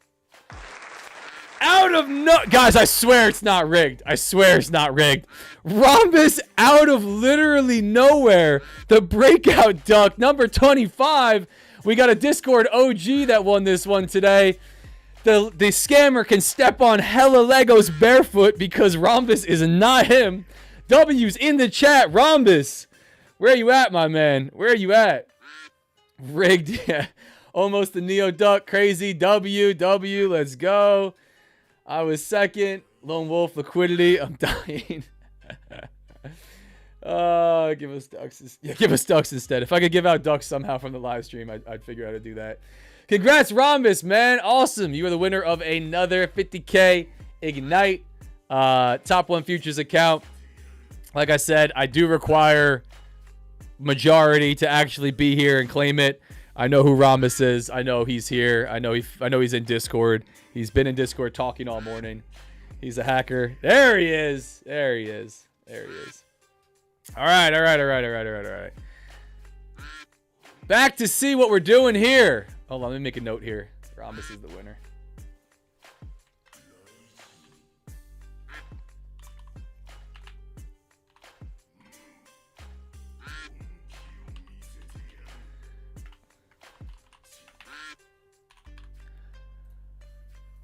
Guys, I swear it's not rigged. I swear it's not rigged. Rhombus out of literally nowhere. The breakout duck, number 25. We got a Discord OG that won this one today. The scammer can step on hella Legos barefoot because Rhombus is not him. W's in the chat. Rhombus, where are you at, my man? Where are you at? Rigged, yeah. Almost the Neo Duck. Crazy. W. Let's go. I was second. Lone Wolf, liquidity. I'm dying. Give us ducks. Yeah, give us ducks instead. If I could give out ducks somehow from the live stream, I'd figure out how to do that. Congrats, Rhombus, man. Awesome. You are the winner of another 50K Ignite Top 1 Futures account. Like I said, I do require majority to actually be here and claim it. I know who Rhombus is. I know he's here. I know he's in Discord. He's been in Discord talking all morning. He's a hacker. There he is. There he is. There he is. All right. Back to see what we're doing here. Hold on, let me make a note here. Rhombus is the winner.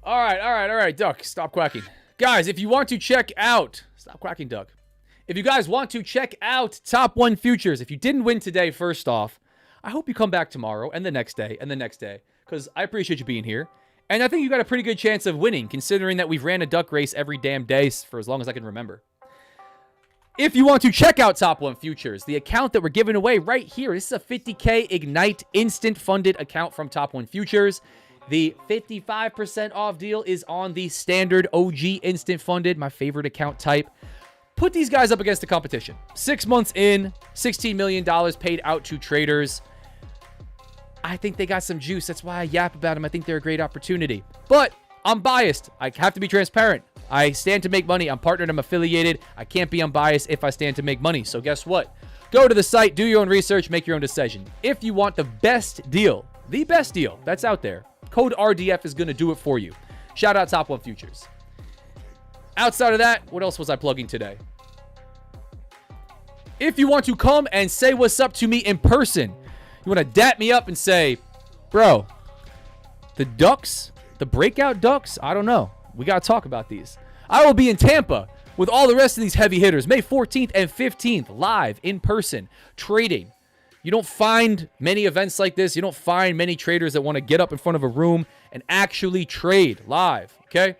All right, Duck. Stop quacking. Guys, if you want to check out... Stop quacking, Duck. If you guys want to check out Top 1 Futures, if you didn't win today, first off, I hope you come back tomorrow and the next day and the next day because I appreciate you being here. And I think you got a pretty good chance of winning considering that we've ran a duck race every damn day for as long as I can remember. If you want to check out Top 1 Futures, the account that we're giving away right here, this is a 50K Ignite instant funded account from Top 1 Futures. The 55% off deal is on the standard OG instant funded, my favorite account type. Put these guys up against the competition. 6 months in, $16 million paid out to traders. I think they got some juice. That's why I yap about them. I think they're a great opportunity. But I'm biased. I have to be transparent. I stand to make money. I'm partnered. I'm affiliated. I can't be unbiased if I stand to make money. So guess what? Go to the site, do your own research, make your own decision. If you want the best deal that's out there, code RDF is going to do it for you. Shout out Top 1 Futures. Outside of that, what else was I plugging today? If you want to come and say what's up to me in person, you want to dap me up and say, bro, the ducks, the breakout ducks, I don't know. We got to talk about these. I will be in Tampa with all the rest of these heavy hitters, May 14th and 15th, live in person, trading. You don't find many events like this. You don't find many traders that want to get up in front of a room and actually trade live, okay?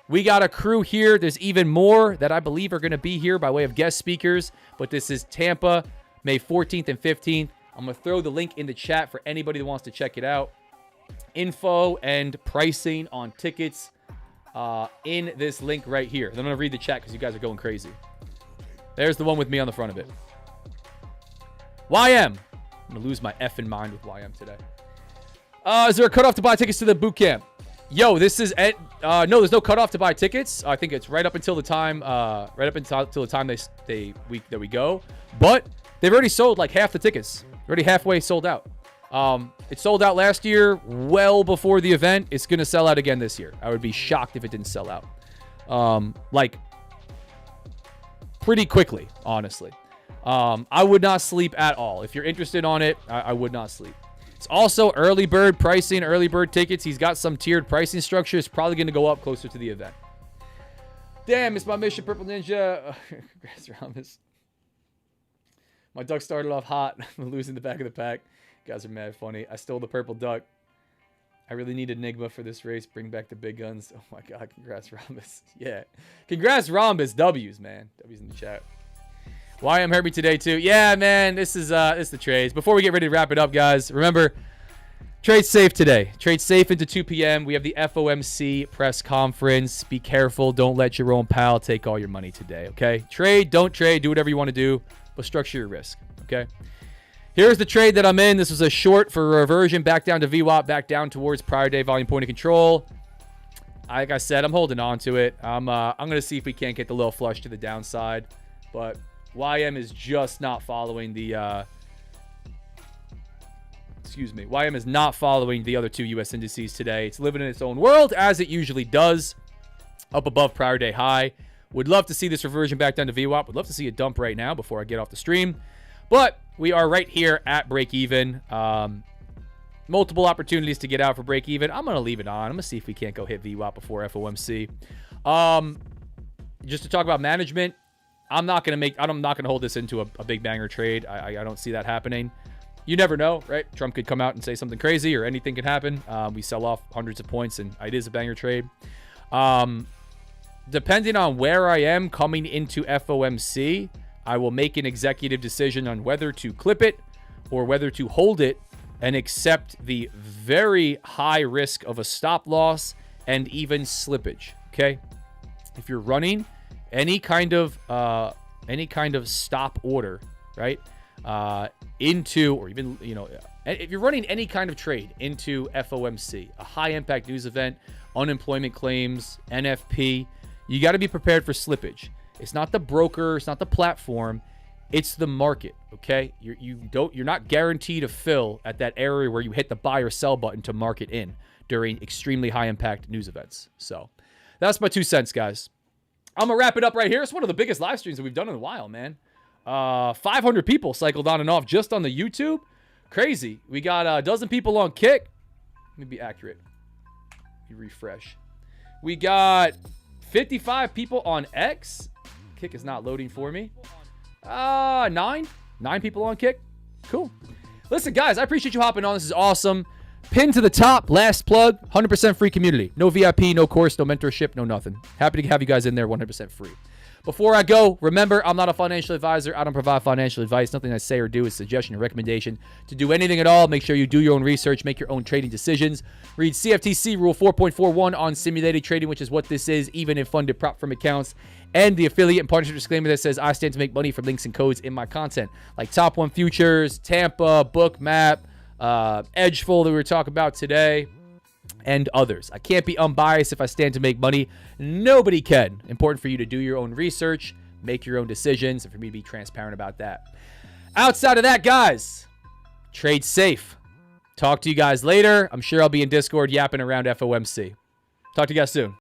We got a crew here. There's even more that I believe are going to be here by way of guest speakers, but this is Tampa, May 14th and 15th. I'm going to throw the link in the chat for anybody that wants to check it out. info and pricing on tickets in this link right here. Then I'm going to read the chat because you guys are going crazy. There's the one with me on the front of it. YM. I'm going to lose my effing mind with YM today. Is there a cutoff to buy tickets to the boot camp? Yo, this is no, there's no cutoff to buy tickets. I think it's right up until the time that we go. But they've already sold like half the tickets. Already halfway sold out. It sold out last year, well before the event. It's gonna sell out again this year. I would be shocked if it didn't sell out. Like pretty quickly, honestly. I would not sleep at all. If you're interested on it, I would not sleep. It's also early bird pricing, early bird tickets. He's got some tiered pricing structure. It's probably going to go up closer to the event. Damn, it's my mission, Purple Ninja. Congrats, Ramos. My duck started off hot. I'm losing the back of the pack. You guys are mad funny. I stole the purple duck. I really need Enigma for this race. Bring back the big guns. Oh my God, congrats, Rhombus. Yeah. Congrats, Rhombus. W's, man. W's in the chat. YM heard me today, too. Yeah, man, this is the trades. Before we get ready to wrap it up, guys, remember, trade safe today. Trade safe into 2 p.m. We have the FOMC press conference. Be careful. Don't let your own pal take all your money today, okay? Trade, don't trade. Do whatever you want to do, but structure your risk, okay? Here's the trade that I'm in. This was a short for reversion back down to VWAP, back down towards prior day volume point of control. Like I said, I'm holding on to it. I'm going to see if we can't get the little flush to the downside, but YM is just not following the YM is not following the other 2 US indices today. It's living in its own world as it usually does, up above prior day high. Would love to see this reversion back down to VWAP. Would love to see a dump right now before I get off the stream, but we are right here at break even. Multiple opportunities to get out for break even. I'm going to leave it on. I'm going to see if we can't go hit VWAP before FOMC. Just to talk about management, I'm not going to hold this into a big banger trade. I don't see that happening. You never know, right? Trump could come out and say something crazy or anything could happen. We sell off hundreds of points and it is a banger trade. Depending on where I am coming into FOMC, I will make an executive decision on whether to clip it or whether to hold it and accept the very high risk of a stop loss and even slippage, okay? If you're running any kind of stop order, right? Into, or even, if you're running any kind of trade into FOMC, a high impact news event, unemployment claims, NFP, you got to be prepared for slippage. It's not the broker, it's not the platform, it's the market, okay? You're not guaranteed to fill at that area where you hit the buy or sell button to market in during extremely high impact news events. So that's my 2 cents, guys. I'm going to wrap it up right here. It's one of the biggest live streams that we've done in a while, man. 500 people cycled on and off just on the YouTube. Crazy. We got a dozen people on Kick. Let me be accurate. Let me refresh. We got 55 people on X. Kick is not loading for me. 9 people on Kick. Cool. Listen, guys, I appreciate you hopping on. This is awesome. Pin to the top, last plug, 100% free community. No VIP, no course, no mentorship, no nothing. Happy to have you guys in there, 100% free. Before I go, remember, I'm not a financial advisor. I don't provide financial advice. Nothing I say or do is suggestion or recommendation to do anything at all. Make sure you do your own research, make your own trading decisions. Read CFTC Rule 4.41 on simulated trading, which is what this is, even in funded prop firm accounts. And the affiliate and partnership disclaimer that says I stand to make money from links and codes in my content, like Top 1 Futures, Tampa, Bookmap, Edgeful that we were talking about today, and others. I can't be unbiased if I stand to make money. Nobody can. Important for you to do your own research, make your own decisions, and for me to be transparent about that. Outside of that, guys, trade safe. Talk to you guys later. I'm sure I'll be in Discord yapping around FOMC. Talk to you guys soon.